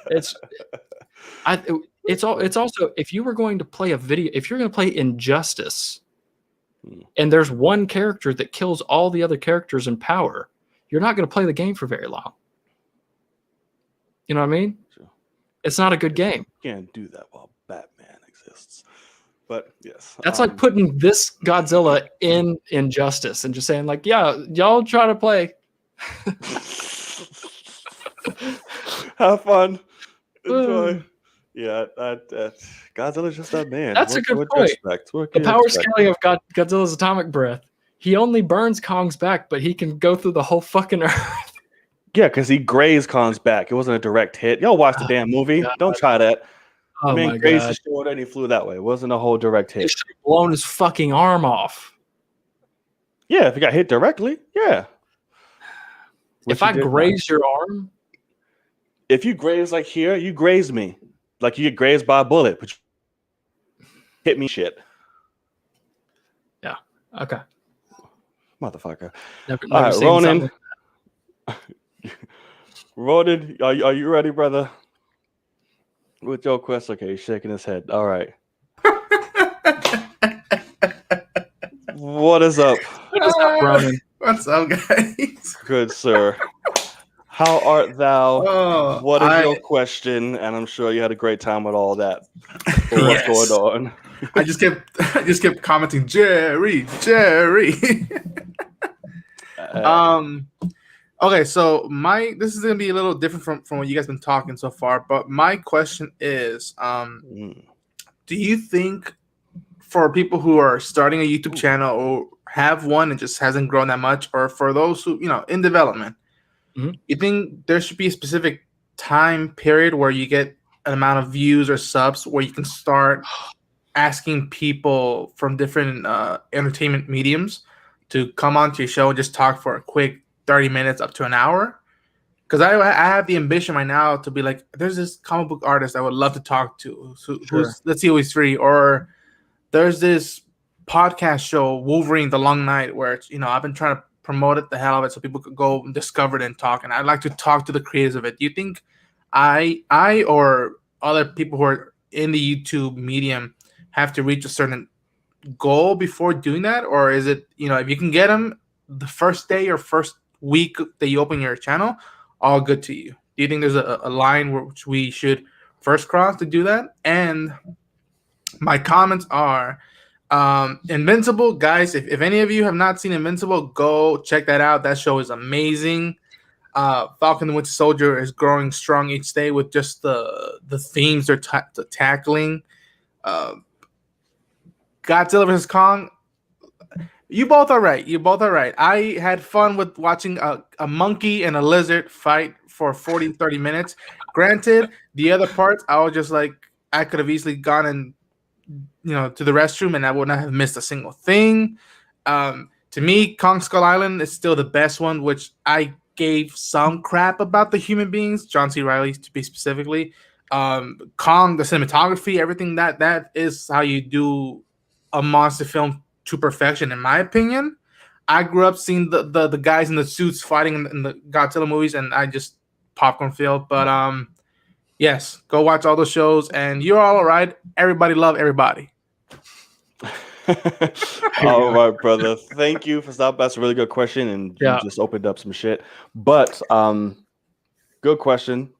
it's also, if you were going to play if you're going to play Injustice, and there's one character that kills all the other characters in power, you're not going to play the game for very long. You know what I mean? Sure. It's not a good game. You can't do that while Batman exists. But yes, that's like putting this Godzilla in Injustice and just saying like, yeah, y'all try to play. Have fun, enjoy. Yeah, Godzilla's just that man. That's a good point. The power scaling of Godzilla's atomic breath. He only burns Kong's back, but he can go through the whole fucking earth. Yeah, because he grazed Kong's back. It wasn't a direct hit. Y'all watch the damn movie. God. Don't try that. Oh man grazed his shoulder and he flew that way. It wasn't a whole direct hit. He should have blown his fucking arm off. Yeah, if he got hit directly, yeah. If I graze your arm? If you graze like here, you graze me. Like you get grazed by a bullet, but you hit me shit. Yeah. Okay. Motherfucker. Never all right, Ronan. Ronan, are you ready, brother? With your question, okay, he's shaking his head. All right. What is up? What is up, Ronan? What's up, guys? Good, sir. How art thou? What is your question? And I'm sure you had a great time with all that. What's going on? I just kept commenting, Jerry. Okay, so this is gonna be a little different from what you guys been talking so far, but my question is, do you think for people who are starting a YouTube channel or have one and just hasn't grown that much, or for those who in development, you think there should be a specific time period where you get an amount of views or subs where you can start asking people from different entertainment mediums to come onto your show and just talk for a quick 30 minutes up to an hour? Because I have the ambition right now to be like, there's this comic book artist I would love to talk to. Let's see who he's free. Or there's this podcast show, Wolverine: The Long Night, where it's, I've been trying to promote it the hell of it so people could go and discover it and talk. And I'd like to talk to the creators of it. Do you think I or other people who are in the YouTube medium have to reach a certain goal before doing that? Or is it, if you can get them the first day or first week that you open your channel, all good to you? Do you think there's a line which we should first cross to do that? And my comments are Invincible, guys. If any of you have not seen Invincible, go check that out. That show is amazing. Falcon the Winter Soldier is growing strong each day with just the themes they're tackling. Godzilla vs. Kong. You both are right. I had fun with watching a monkey and a lizard fight for 40, 30 minutes. Granted, the other parts, I was just like, I could have easily gone and, to the restroom and I would not have missed a single thing. To me, Kong Skull Island is still the best one, which I gave some crap about the human beings, John C. Reilly to be specifically. Kong, the cinematography, everything, that is how you do a monster film to perfection, in my opinion. I grew up seeing the guys in the suits fighting in the Godzilla movies, and I just popcorn filled. But yes, go watch all those shows, and you're all right. Everybody love everybody. All right, brother. Thank you for stopping. That's a really good question, and you just opened up some shit. But good question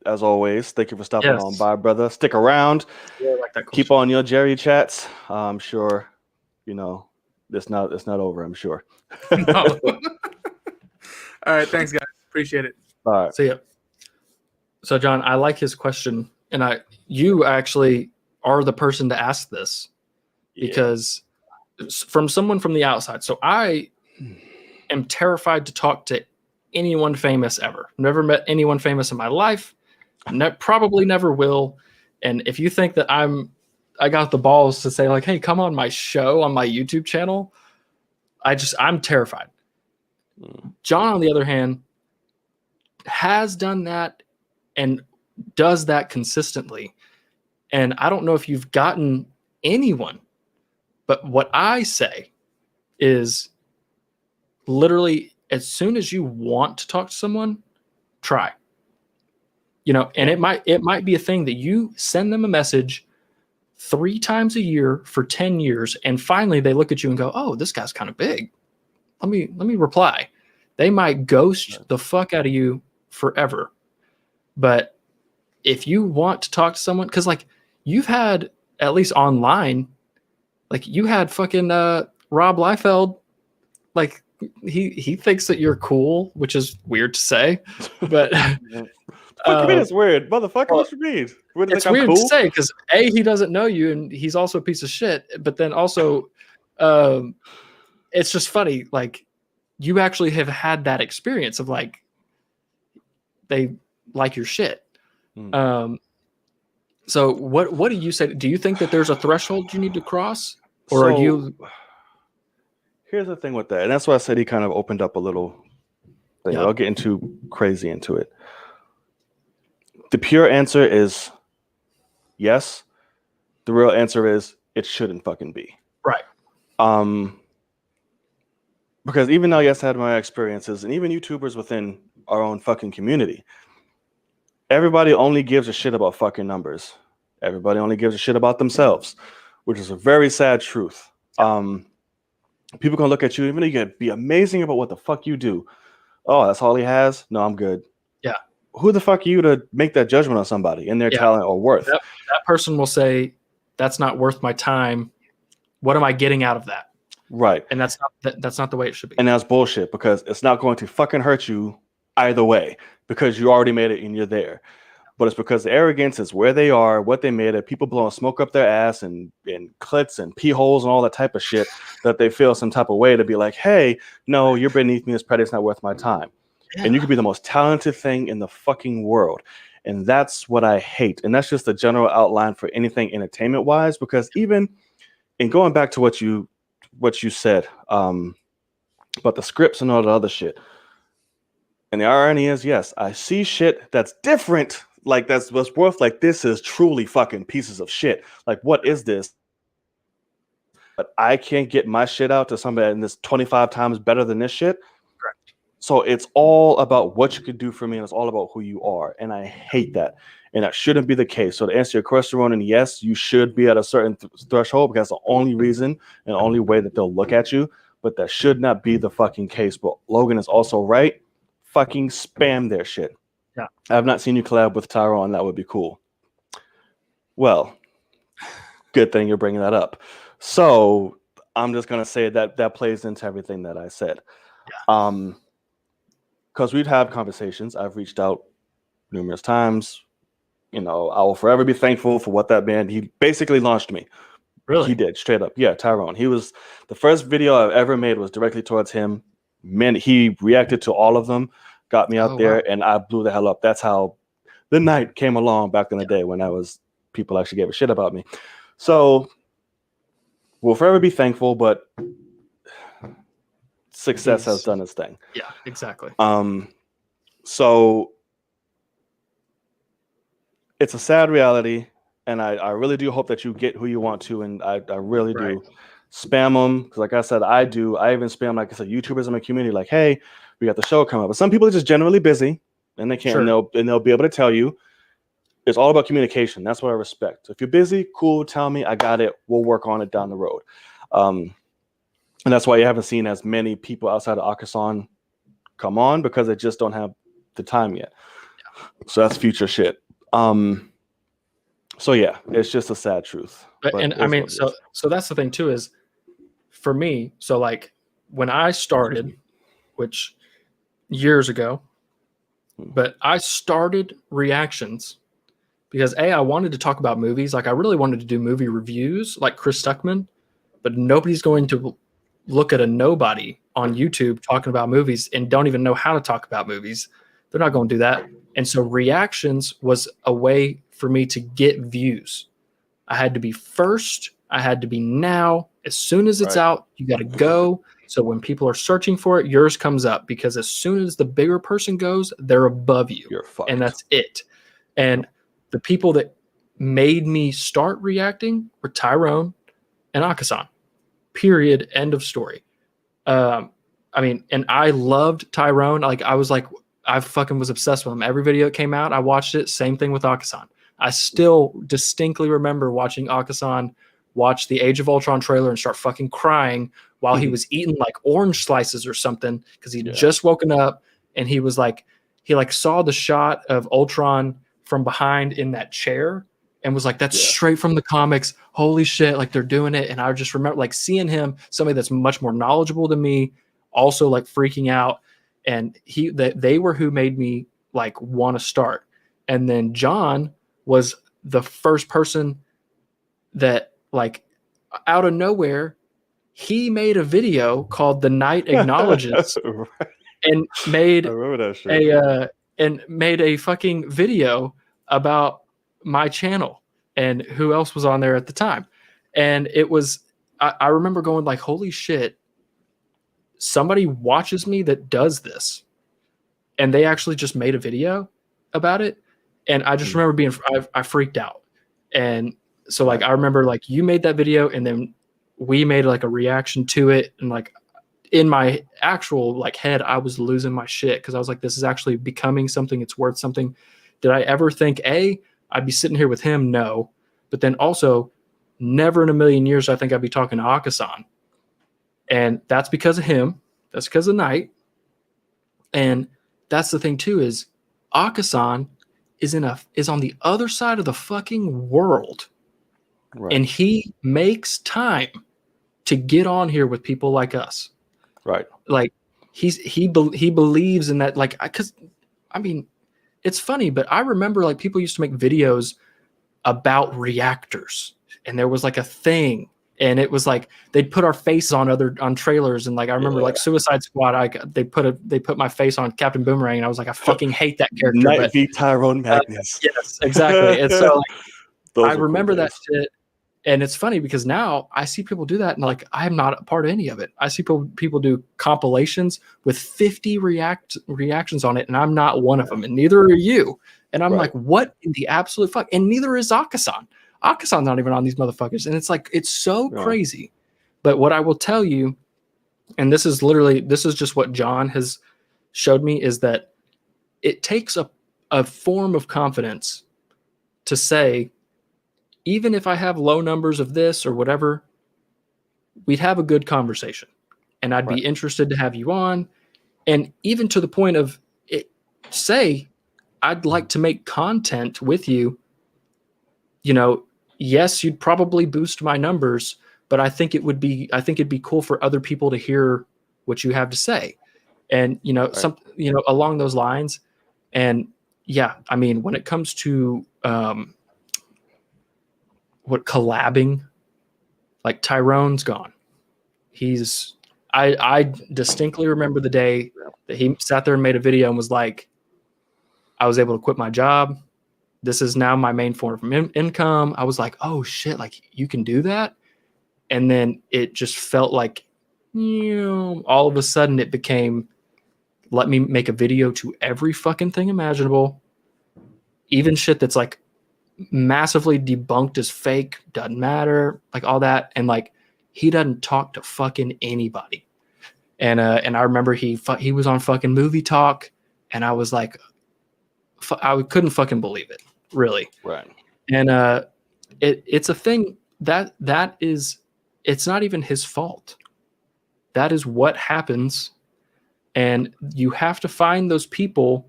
as always. Thank you for stopping on by, brother. Stick around. Yeah, I like that question. Keep on your Jerry chats. I'm sure, it's not over. I'm sure. No. All right, thanks, guys. Appreciate it. All right. See ya. So, John, I like his question, and you actually are the person to ask this because from someone from the outside. So I am terrified to talk to anyone famous ever. Never met anyone famous in my life. Probably never will. And if you think that I got the balls to say like, hey, come on my show on my YouTube channel, I'm terrified. John, on the other hand, has done that and does that consistently. And I don't know if you've gotten anyone, but what I say is literally as soon as you want to talk to someone, try. And it might be a thing that you send them a message 3 times a year for 10 years, and finally they look at you and go, "Oh, this guy's kind of big. Let me reply." They might ghost the fuck out of you forever. But if you want to talk to someone, because like you've had, at least online, like you had fucking Rob Liefeld, like he thinks that you're cool, which is weird to say, but what you mean it's weird, motherfucker? What you mean? It's weird to say because A, he doesn't know you, and he's also a piece of shit. But then also, it's just funny. Like you actually have had that experience of like they like your shit. So what do you say? Do you think that there's a threshold you need to cross, or are you? Here's the thing with that, and that's why I said he kind of opened up a little thing. Yeah. I'll get too crazy into it. The pure answer is yes. The real answer is it shouldn't fucking be. Right. Because even though, yes, I had my experiences, and even YouTubers within our own fucking community, everybody only gives a shit about fucking numbers. Everybody only gives a shit about themselves, which is a very sad truth. People can look at you, even though you can be amazing about what the fuck you do. Oh, that's all he has? No, I'm good. Yeah. Who the fuck are you to make that judgment on somebody and their talent or worth? That person will say, that's not worth my time. What am I getting out of that? Right. And that's not the way it should be. And that's bullshit, because it's not going to fucking hurt you either way, because you already made it and you're there. But it's because the arrogance is where they are, what they made it, people blowing smoke up their ass and clits and pee holes and all that type of shit, that they feel some type of way to be like, hey, no, you're beneath me, this predator's not worth my time. Yeah. And you could be the most talented thing in the fucking world. And that's what I hate. And that's just a general outline for anything entertainment wise, because even in going back to what you said about the scripts and all the other shit. And the irony is, yes, I see shit that's different. Like that's what's worth. Like this is truly fucking pieces of shit. Like what is this? But I can't get my shit out to somebody and this 25 times better than this shit. Correct. So it's all about what you could do for me, and it's all about who you are. And I hate that. And that shouldn't be the case. So to answer your question, Ronan, yes, you should be at a certain threshold, because that's the only reason and only way that they'll look at you. But that should not be the fucking case. But Logan is also right. Fucking spam their shit. Yeah. I have not seen you collab with Tyrone. That would be cool. Well, good thing you're bringing that up. So I'm just going to say that plays into everything that I said. Yeah. Because we've had conversations. I've reached out numerous times. I will forever be thankful for what that man, he basically launched me. Really? He did, straight up. Yeah, Tyrone. He was, the first video I've ever made was directly towards him. Man, he reacted to all of them, got me out there, and I blew the hell up. That's how the night came along back in the day when people actually gave a shit about me. So we'll forever be thankful, but success has done its thing. Yeah, exactly. So it's a sad reality, and I really do hope that you get who you want to, and I really do. Spam them, because like I said, I even spam, like I said, YouTubers in my community, like, hey, we got the show coming up. But some people are just generally busy, and they can't, and they'll be able to tell you. It's all about communication. That's what I respect. If you're busy, cool, tell me, I got it. We'll work on it down the road. And that's why you haven't seen as many people outside of Akasan come on, because they just don't have the time yet. So that's future shit. So yeah, it's just a sad truth. But I mean, so that's the thing too, is for me, so like when I started, which years ago, but I started reactions because I wanted to talk about movies. Like I really wanted to do movie reviews like Chris Stuckman, but nobody's going to look at a nobody on YouTube talking about movies and don't even know how to talk about movies. They're not going to do that. And so reactions was a way for me to get views. I had to be first. I had to be now. As soon as it's out, you got to go. So when people are searching for it, yours comes up, because as soon as the bigger person goes, they're above you. You're fucked. And that's it. And the people that made me start reacting were Tyrone and Akasan. Period. End of story. I mean, and I loved Tyrone. Like I fucking was obsessed with him. Every video that came out, I watched it. Same thing with Akasan. I still distinctly remember watching Akasan watch the Age of Ultron trailer and start fucking crying while he was eating like orange slices or something, because he'd just woken up, and he was like, he like saw the shot of Ultron from behind in that chair and was like, that's straight from the comics. Holy shit, like they're doing it. And I just remember like seeing him, somebody that's much more knowledgeable than me, also like freaking out. And they were who made me like want to start. And then John was the first person that like out of nowhere, he made a video called The Night Acknowledges and made a fucking video about my channel and who else was on there at the time. And it was, I remember going like, holy shit, somebody watches me that does this. And they actually just made a video about it. And I just remember I freaked out. And so like, I remember like you made that video, and then we made like a reaction to it. And like in my actual like head, I was losing my shit, because I was like, this is actually becoming something. It's worth something. Did I ever think I'd be sitting here with him? No. But then also never in a million years I think I'd be talking to Akasan. And that's because of him. That's because of Night. And that's the thing too, is Akasan is on the other side of the fucking world. Right. And he makes time to get on here with people like us. Right. Like he believes in that, like, because I mean, it's funny, but I remember like people used to make videos about reactors, and there was like a thing, and it was like they'd put our faces on trailers, and like I remember like Suicide Squad, they put my face on Captain Boomerang, and I was like, I fucking hate that character. Night v Tyrone Magnus. Yes, exactly. And so like, I remember that shit. And it's funny because now I see people do that, and like I'm not a part of any of it. I see people do compilations with 50 reactions on it, and I'm not one of them, and neither are you. And I'm like, what in the absolute fuck? And neither is Akasan. Akasan's not even on these motherfuckers, and it's like it's so crazy. But what I will tell you, and this is just what John has showed me, is that it takes a form of confidence to say, even if I have low numbers of this or whatever, we'd have a good conversation, and I'd be interested to have you on. And even to the point of say, I'd like to make content with you. You know, yes, you'd probably boost my numbers, but I think it'd be cool for other people to hear what you have to say. And, along those lines. And yeah, I mean, when it comes to, collabing, like Tyrone's gone. I distinctly remember the day that he sat there and made a video and was like, I was able to quit my job. This is now my main form of income. I was like, oh shit, like you can do that. And then it just felt like, all of a sudden it became, let me make a video to every fucking thing imaginable. Even shit that's like massively debunked as fake, doesn't matter, like all that. And like he doesn't talk to fucking anybody. And I remember he was on fucking Movie Talk, and I was like, I couldn't fucking believe it, really. Right. And it's a thing that is it's not even his fault. That is what happens. And you have to find those people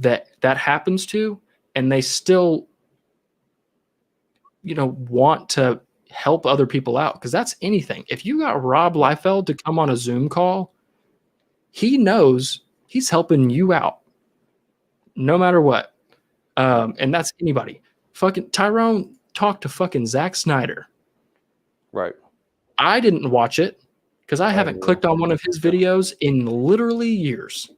that happens to, and they still, want to help other people out. Because that's anything. If you got Rob Liefeld to come on a Zoom call, he knows he's helping you out no matter what. And that's anybody. Fucking Tyrone talked to fucking Zack Snyder. Right. I didn't watch it because I haven't clicked on one of his videos in literally years.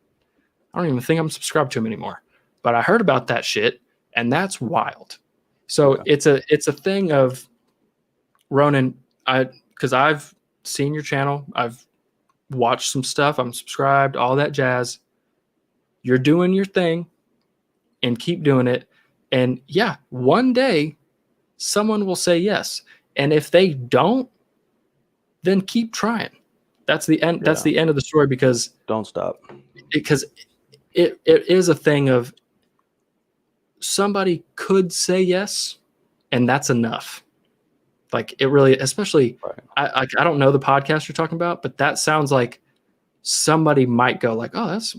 I don't even think I'm subscribed to him anymore. But I heard about that shit, and that's wild. So it's a thing of, Ronan, because I've seen your channel, I've watched some stuff, I'm subscribed, all that jazz. You're doing your thing, and keep doing it. And yeah, one day someone will say yes. And if they don't, then keep trying. That's the end. Yeah. That's the end of the story, because don't stop. Because it is a thing of, somebody could say yes, and that's enough. Like, it really, especially, I don't know the podcast you're talking about, but that sounds like somebody might go like, oh, let's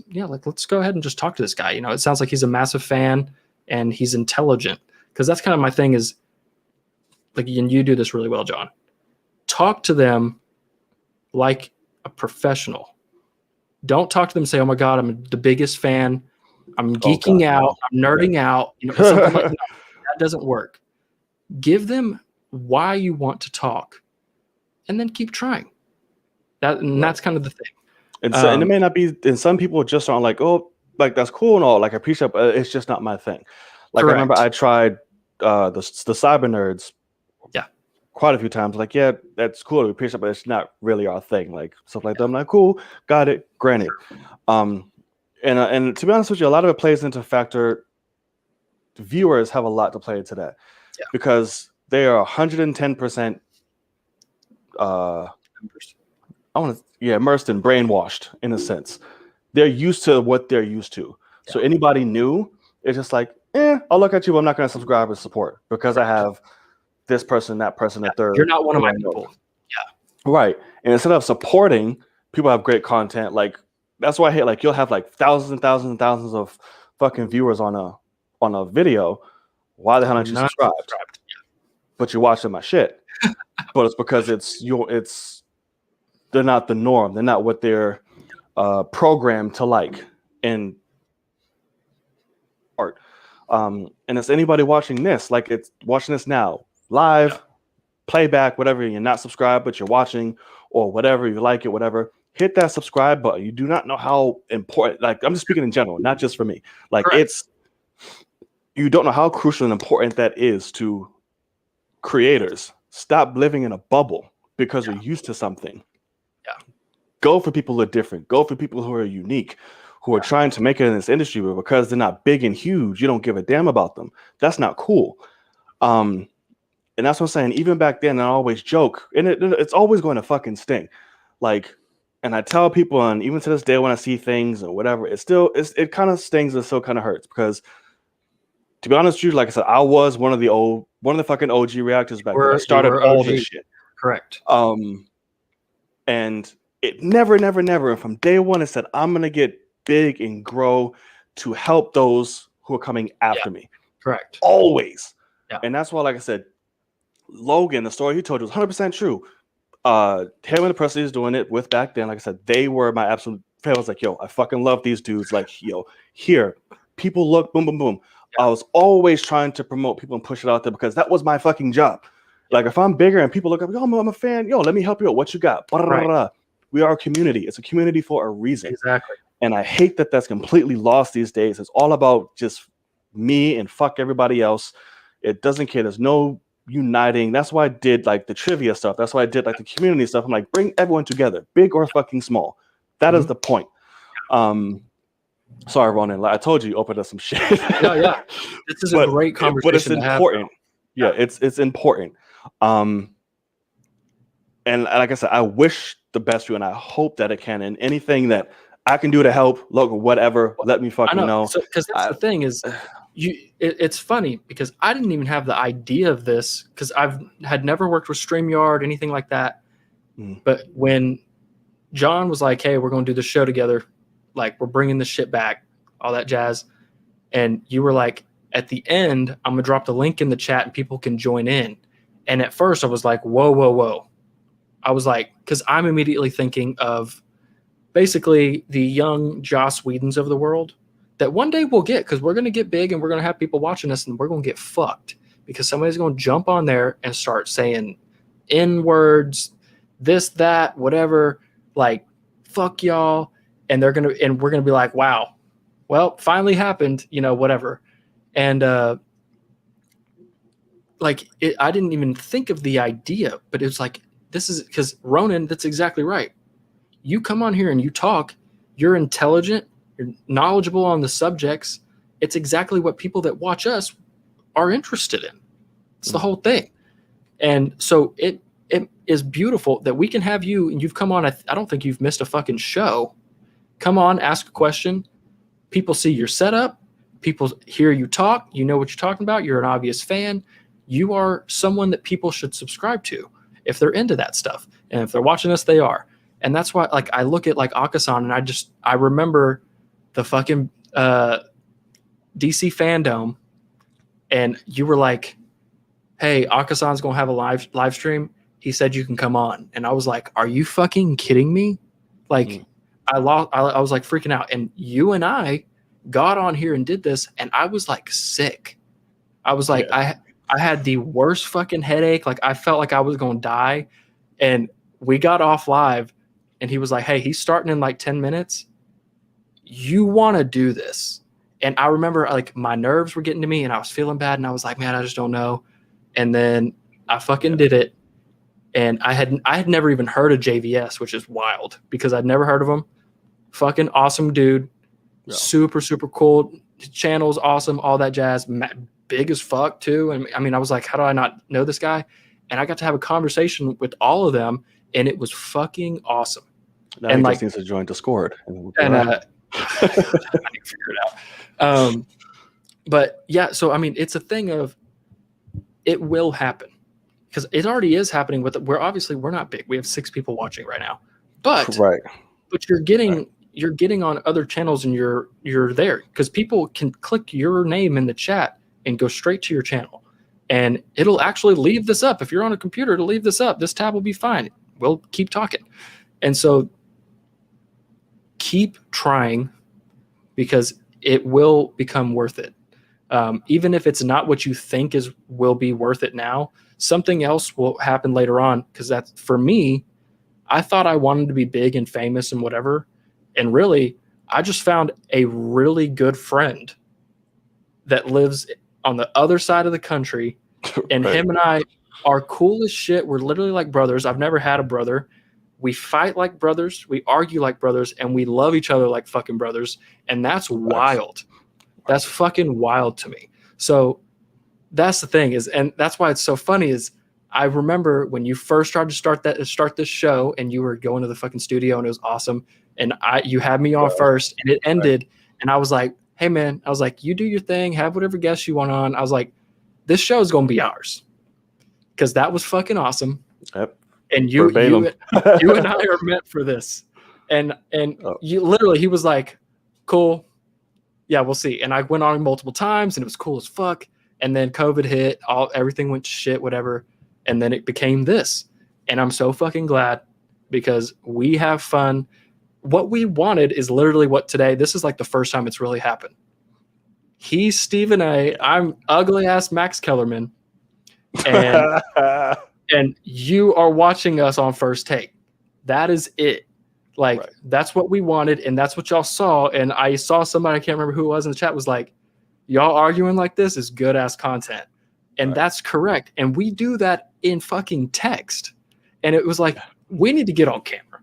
go ahead and just talk to this guy. It sounds like he's a massive fan and he's intelligent, because that's kind of my thing is, like, and you do this really well, John. Talk to them like a professional. Don't talk to them and say, oh my God, I'm the biggest fan. I'm geeking out. I'm nerding out. Something like that. That doesn't work. Give them why you want to talk, and then keep trying. That's kind of the thing. And so, and it may not be. And some people just aren't like, oh, like that's cool and all. Like I appreciate, but it's just not my thing. Like Correct. I remember I tried the cyber nerds. Yeah. Quite a few times. Like, yeah, that's cool. We appreciate, but it's not really our thing. Like stuff like that. I'm like, cool, got it, granted. And to be honest with you, a lot of it plays into factor. Viewers have a lot to play into that, because they are 110% immersed and brainwashed in a sense. They're used to what they're used to. Yeah. So anybody new, it's just like, I'll look at you, but I'm not going to subscribe or support because I have this person, that person, that third. You're not one of my people. Yeah. Right. And instead of supporting, people have great content. Like, that's why I hate, like, you'll have like thousands and thousands and thousands of fucking viewers on a video. Why the hell aren't you subscribed? Yeah. But you're watching my shit. But it's because they're not the norm. They're not what they're programmed to like in art. And it's anybody watching this, like it's watching this now, live, playback, whatever, you're not subscribed, but you're watching or whatever, you like it, whatever. Hit that subscribe button. You do not know how important, like I'm just speaking in general, not just for me. Like you don't know how crucial and important that is to creators. Stop living in a bubble because you're used to something. Yeah. Go for people who are different. Go for people who are unique, who are trying to make it in this industry, but because they're not big and huge, you don't give a damn about them. That's not cool. And that's what I'm saying. Even back then, I always joke, and it's always going to fucking sting. Like, and I tell people, and even to this day, when I see things or whatever, it kind of stings and still kind of hurts because, to be honest with you, like I said, I was one of the fucking OG reactors back then. I started all this shit. Correct. And it never from day one, it said, I'm gonna get big and grow to help those who are coming after me. Correct. Always. Yeah. And that's why, like I said, Logan, the story he told you was 100% true. Him and the person he's doing it with back then, like I said, they were my absolute favorite. I was like, yo, I fucking love these dudes. Like, yo, here, people look, boom, boom, boom. Yeah. I was always trying to promote people and push it out there because that was my fucking job. Like, if I'm bigger and people look up, yo, I'm a fan, yo, let me help you out. What you got? Right. We are a community. It's a community for a reason. Exactly. And I hate that that's completely lost these days. It's all about just me and fuck everybody else. It doesn't care. There's no uniting. That's why I did like the trivia stuff. That's why I did like the community stuff. I'm like, bring everyone together, big or fucking small. That is the point. Sorry, Ronan. I told you opened up some shit. Yeah. This is a great conversation. But it's important. Yeah, it's important. And like I said, I wish the best for you, and I hope that it can. And anything that I can do to help, look, whatever, let me fucking know. Because that's the thing is, it's funny because I didn't even have the idea of this because had never worked with StreamYard, anything like that. But when John was like, hey, we're going to do the show together, like we're bringing this shit back, all that jazz. And you were like, at the end, I'm going to drop the link in the chat and people can join in. And at first I was like, whoa. I was like, because I'm immediately thinking of basically the young Joss Whedons of the world that one day we'll get, because we're going to get big and we're going to have people watching us and we're going to get fucked because somebody's going to jump on there and start saying N-words, this, that, whatever, like, fuck y'all. And we're going to be like, wow, well, finally happened, whatever. And I didn't even think of the idea, but it was like, this is because Ronan, that's exactly right. You come on here and you talk, you're intelligent, you're knowledgeable on the subjects. It's exactly what people that watch us are interested in. It's the whole thing. And so it is beautiful that we can have you, and you've come on. I don't think you've missed a fucking show. Come on, ask a question. People see your setup. People hear you talk. You know what you're talking about. You're an obvious fan. You are someone that people should subscribe to if they're into that stuff. And if they're watching us, they are. And that's why, like, I look at like Akasan and I remember the fucking DC fandom, and you were like, hey, Akasan's going to have a live stream. He said you can come on. And I was like, are you fucking kidding me? Like, I was like freaking out. And you and I got on here and did this, and I was like sick. I was like, I had the worst fucking headache. Like, I felt like I was going to die. And we got off live, and he was like, hey, he's starting in like 10 minutes. You want to do this? And I remember like my nerves were getting to me and I was feeling bad. And I was like, man, I just don't know. And then I fucking did it. And I had never even heard of JVS, which is wild because I'd never heard of him. Fucking awesome dude. Yeah. Super, super cool. His channel's awesome. All that jazz. Big as fuck too. And I mean, I was like, how do I not know this guy? And I got to have a conversation with all of them, and it was fucking awesome. Now and he like, just needs to join Discord. And I need to figure it out. But yeah, so I mean, it's a thing of it will happen because it already is happening. We're not big. We have 6 people watching right now, but you're getting on other channels and you're there because people can click your name in the chat and go straight to your channel, and it'll actually leave this up. If you're on a computer, it'll leave this up. This tab will be fine. We'll keep talking, and so keep trying because it will become worth it. Even if it's not what you think will be worth it now, something else will happen later on. Because that's, for me, I thought I wanted to be big and famous and whatever. And really, I just found a really good friend that lives on the other side of the country. And him and I are cool as shit. We're literally like brothers. I've never had a brother. We fight like brothers. We argue like brothers. And we love each other like fucking brothers. And that's wild. That's fucking wild to me. So that's the thing and that's why it's so funny is I remember when you first tried to start this show and you were going to the fucking studio and it was awesome. And you had me on first and it ended. And I was like, hey man, I was like, you do your thing, have whatever guests you want on. I was like, this show is going to be ours. Cause that was fucking awesome. Yep. And you and I are meant for this. And you literally, he was like, cool. Yeah, we'll see. And I went on multiple times and it was cool as fuck. And then COVID hit, everything went to shit, whatever. And then it became this. And I'm so fucking glad because we have fun. What we wanted is literally what today, this is like the first time it's really happened. He's Stephen A. I'm ugly ass Max Kellerman. And and you are watching us on First Take. That is it. Like, that's what we wanted, and that's what y'all saw. And I saw somebody, I can't remember who it was in the chat, was like, y'all arguing like this is good-ass content. And that's correct. And we do that in fucking text. And it was like, we need to get on camera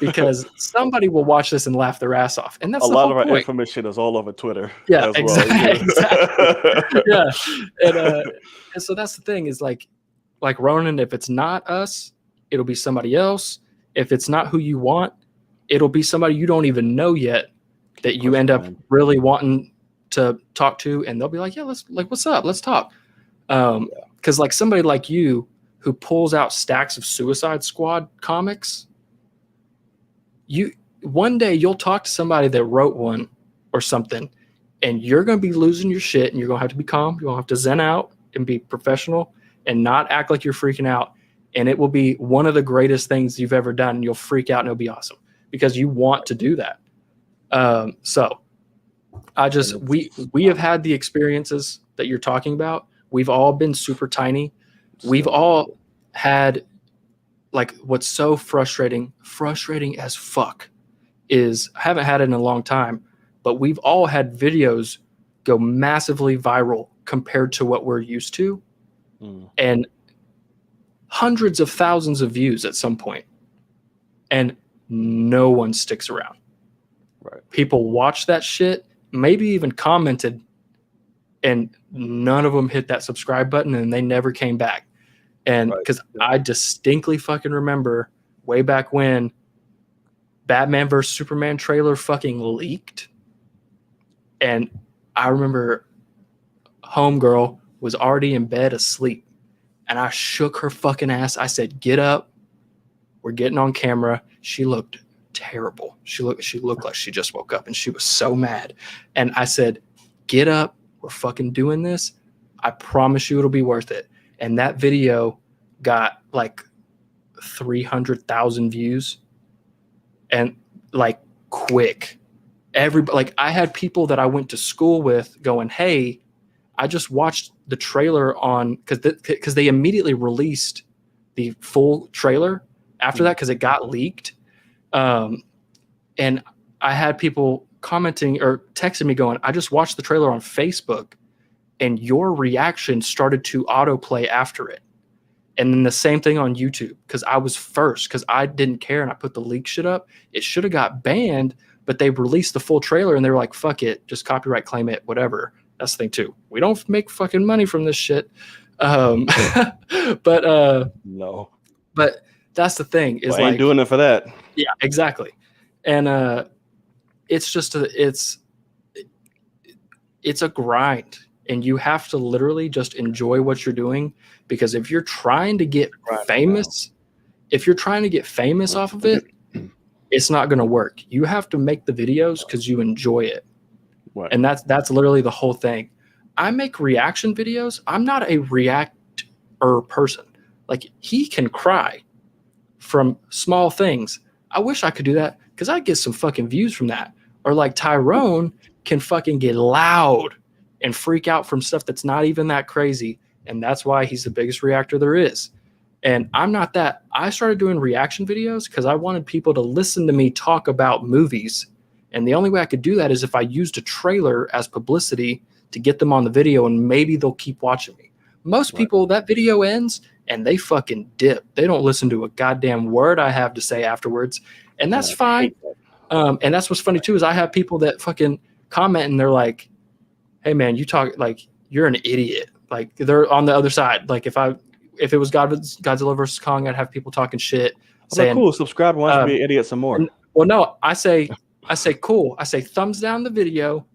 because somebody will watch this and laugh their ass off. And that's a the lot whole of our point. information is all over Twitter. Yeah, as exactly. Well. Exactly. Yeah. And so that's the thing is like Ronan, if it's not us, it'll be somebody else. If it's not who you want, it'll be somebody you don't even know yet that you end up really wanting to talk to, and they'll be like, yeah, let's like, what's up? Let's talk. Because like somebody like you who pulls out stacks of Suicide Squad comics, one day you'll talk to somebody that wrote one or something, and you're going to be losing your shit, and you're going to have to be calm. You're going to have to zen out and be professional and not act like you're freaking out. And it will be one of the greatest things you've ever done. And you'll freak out and it'll be awesome because you want to do that. So we have had the experiences that you're talking about. We've all been super tiny. We've all had, like, what's so frustrating as fuck is, I haven't had it in a long time, but we've all had videos go massively viral compared to what we're used to. And hundreds of thousands of views at some point, and no one sticks around. Right. People watch that shit, maybe even commented, and none of them hit that subscribe button, and they never came back. And because I distinctly fucking remember way back when Batman vs Superman trailer fucking leaked, and I remember homegirl was already in bed asleep, and I shook her fucking ass. I said, get up, we're getting on camera. She looked terrible. She looked like she just woke up, and she was so mad. And I said, get up, we're fucking doing this. I promise you it'll be worth it. And that video got like 300,000 views, and like quick. Like I had people that I went to school with going, hey, I just watched the trailer on, because they immediately released the full trailer after that because it got leaked. And I had people commenting or texting me going, I just watched the trailer on Facebook and your reaction started to autoplay after it. And then the same thing on YouTube, because I was first, because I didn't care and I put the leak shit up. It should have got banned, but they released the full trailer and they were like, fuck it, just copyright claim it, whatever. That's the thing too. We don't make fucking money from this shit. But no. But that's the thing is, I ain't doing it for that. Yeah, exactly. And it's just it's a grind, and you have to literally just enjoy what you're doing, because if you're trying to get famous, off of it, it's not going to work. You have to make the videos because you enjoy it. Right. And that's literally the whole thing. I make reaction videos. I'm not a reactor person. Like, he can cry from small things. I wish I could do that because I'd get some fucking views from that. Or like Tyrone can fucking get loud and freak out from stuff that's not even that crazy. And that's why he's the biggest reactor there is. And I'm not that. I started doing reaction videos because I wanted people to listen to me talk about movies. And the only way I could do that is if I used a trailer as publicity to get them on the video, and maybe they'll keep watching me. Most people, that video ends and they fucking dip. They don't listen to a goddamn word I have to say afterwards. And that's fine. And that's what's funny too, is I have people that fucking comment and they're like, hey man, you talk like you're an idiot. Like, they're on the other side. Like, if it was Godzilla versus Kong, I'd have people talking shit. Saying, cool, subscribe and watch me be an idiot some more. Well, no, I say cool. I say thumbs down the video.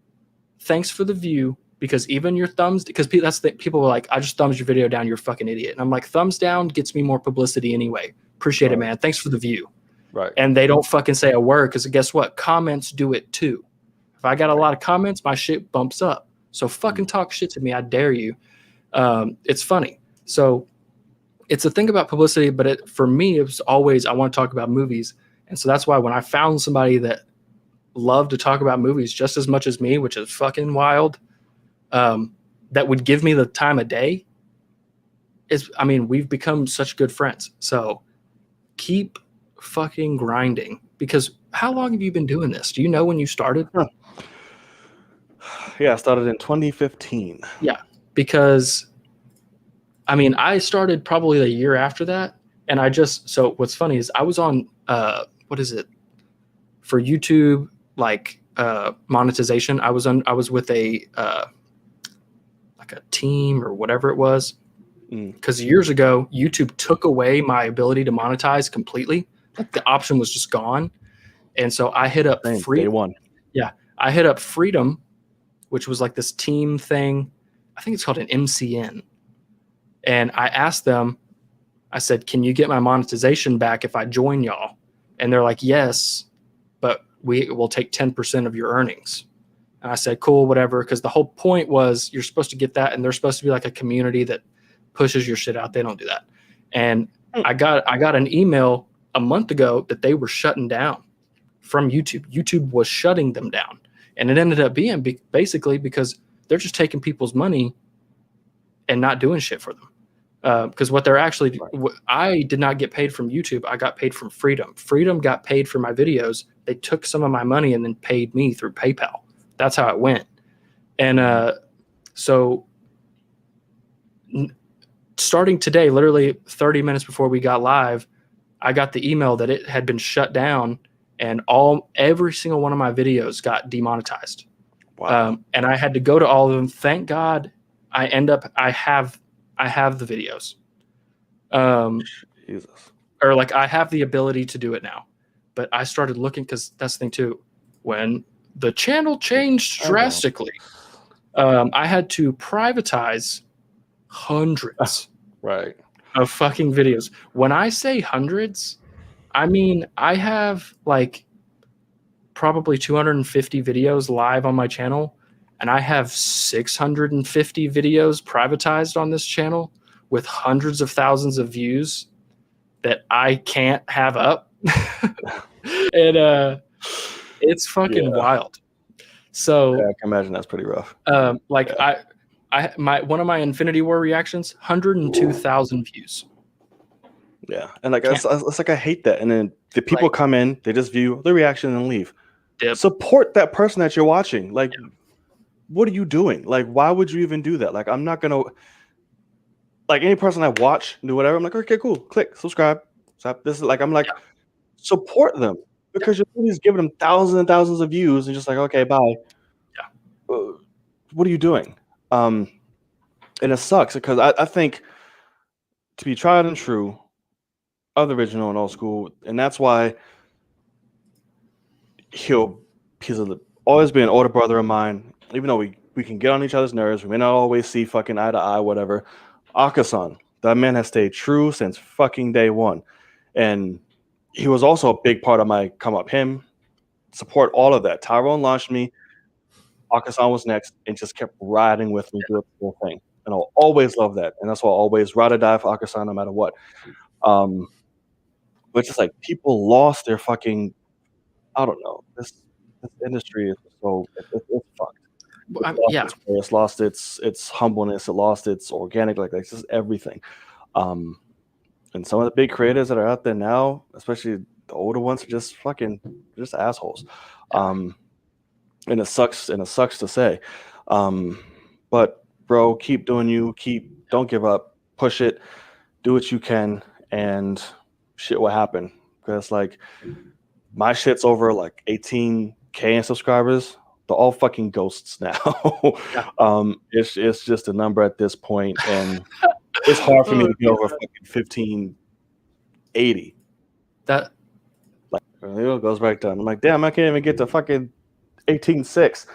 Thanks for the view. Because even your thumbs, because that's the people were like, I just thumbs your video down, you're a fucking idiot. And I'm like, thumbs down gets me more publicity anyway. Appreciate it, man. Thanks for the view. Right. And they don't fucking say a word, because guess what? Comments do it too. If I got a lot of comments, my shit bumps up. So fucking talk shit to me. I dare you. It's funny. So it's a thing about publicity, but for me, it was always, I want to talk about movies. And so that's why when I found somebody that loved to talk about movies just as much as me, which is fucking wild, that would give me the time of day, we've become such good friends. So keep fucking grinding, because how long have you been doing this? Do you know when you started? Yeah, I started in 2015. Yeah, because I started probably a year after that. And so what's funny is I was on, for YouTube, like monetization. I was with a team or whatever it was. Because years ago, YouTube took away my ability to monetize completely. Like, the option was just gone. And so I hit up Freedom. Day one. Yeah. I hit up Freedom which was like this team thing. I think it's called an MCN. And I asked them, I said, can you get my monetization back if I join y'all? And they're like, yes, but we will take 10% of your earnings. And I said, cool, whatever. Because the whole point was you're supposed to get that. And they're supposed to be like a community that pushes your shit out. They don't do that. And I got an email a month ago that they were shutting down from YouTube. YouTube was shutting them down. And it ended up being basically because they're just taking people's money and not doing shit for them. Because what they're actually, I did not get paid from YouTube. I got paid from Freedom. Freedom got paid for my videos. They took some of my money and then paid me through PayPal. That's how it went. And so starting today, literally 30 minutes before we got live, I got the email that it had been shut down and every single one of my videos got demonetized. Wow. And I had to go to all of them. Thank God I have the videos. Jesus. Or like I have the ability to do it now. But I started looking because that's the thing too. When the channel changed drastically, I had to privatize hundreds of fucking videos. When I say hundreds, I mean I have like probably 250 videos live on my channel, and I have 650 videos privatized on this channel with hundreds of thousands of views that I can't have up. And it's fucking wild. So I can imagine that's pretty rough. One of my Infinity War reactions, 102,000 views. Yeah, and like it's like I hate that. And then the people come in, they just view the reaction and leave. Yep. Support that person that you're watching. Like, what are you doing? Like, why would you even do that? Like, I'm not gonna like any person I watch do whatever. I'm like, okay, cool, click, subscribe. This is like I'm like support them because you're always giving them thousands and thousands of views and just like, okay, bye. Yeah. What are you doing? And it sucks because I think to be tried and true of the original and old school, and that's why he's always been an older brother of mine, even though we can get on each other's nerves, we may not always see fucking eye to eye, whatever. Akasan, that man has stayed true since fucking day one. And he was also a big part of my come up, him, support, all of that. Tyrone launched me, Akasan was next, and just kept riding with me through the whole thing. And I'll always love that. And that's why I'll always ride or die for Akasan no matter what. But just like people lost their fucking, I don't know, this industry is so it's fucked. It's lost its humbleness, it lost its organic, like just everything. And some of the big creators that are out there now, especially the older ones, are just assholes. And it sucks to say. But bro, keep doing you, don't give up, push it, do what you can, and shit will happen. Because like my shit's over like 18K in subscribers. They're all fucking ghosts now. It's just a number at this point, and it's hard for me to get over fucking 1580. That like it goes back down. I'm like, damn, I can't even get to fucking 18.6.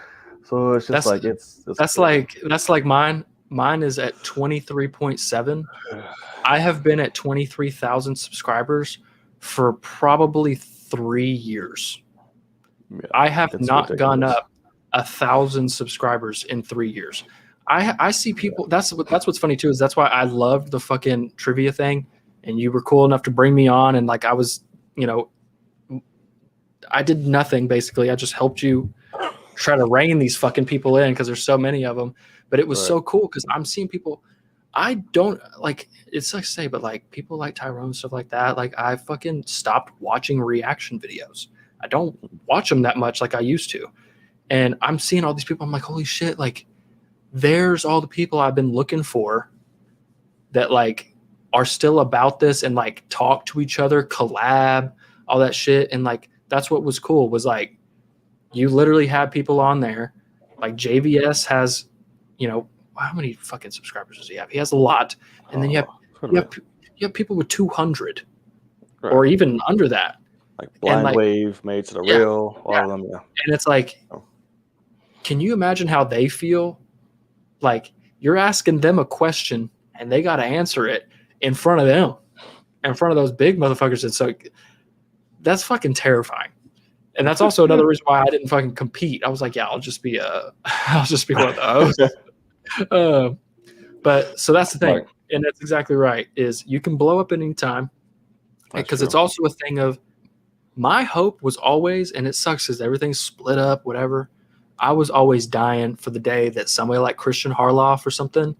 So it's just that's like mine. Mine is at 23.7. I have been at 23,000 subscribers for probably 3 years. Yeah, I have not ridiculous. Gone up 1,000 subscribers in 3 years. I see people. That's what's funny too, is that's why I loved the fucking trivia thing, and you were cool enough to bring me on, and like I was, I did nothing basically. I just helped you try to rein these fucking people in because there's so many of them. But it was so cool because I'm seeing people. I don't like. It's like say, but like people like Tyrone, stuff like that. Like I fucking stopped watching reaction videos. I don't watch them that much like I used to. And I'm seeing all these people. I'm like, holy shit! Like, there's all the people I've been looking for that like are still about this and like talk to each other, collab, all that shit. And like that's what was cool was like you literally have people on there. Like JVS has, how many fucking subscribers does he have? He has a lot. And then you have people with 200 or even under that. Like Blind Wave, Made to the Real, all of them, yeah. And it's like, can you imagine how they feel? Like you're asking them a question and they got to answer it in front of them, in front of those big motherfuckers. And so that's fucking terrifying. And that's also another reason why I didn't fucking compete. I was like, yeah, I'll just be one of those. But so that's the thing. Right. And that's exactly right, is you can blow up at any time. Because it's also a thing of, my hope was always, and it sucks because everything's split up, whatever. I was always dying for the day that somebody like Christian Harloff or something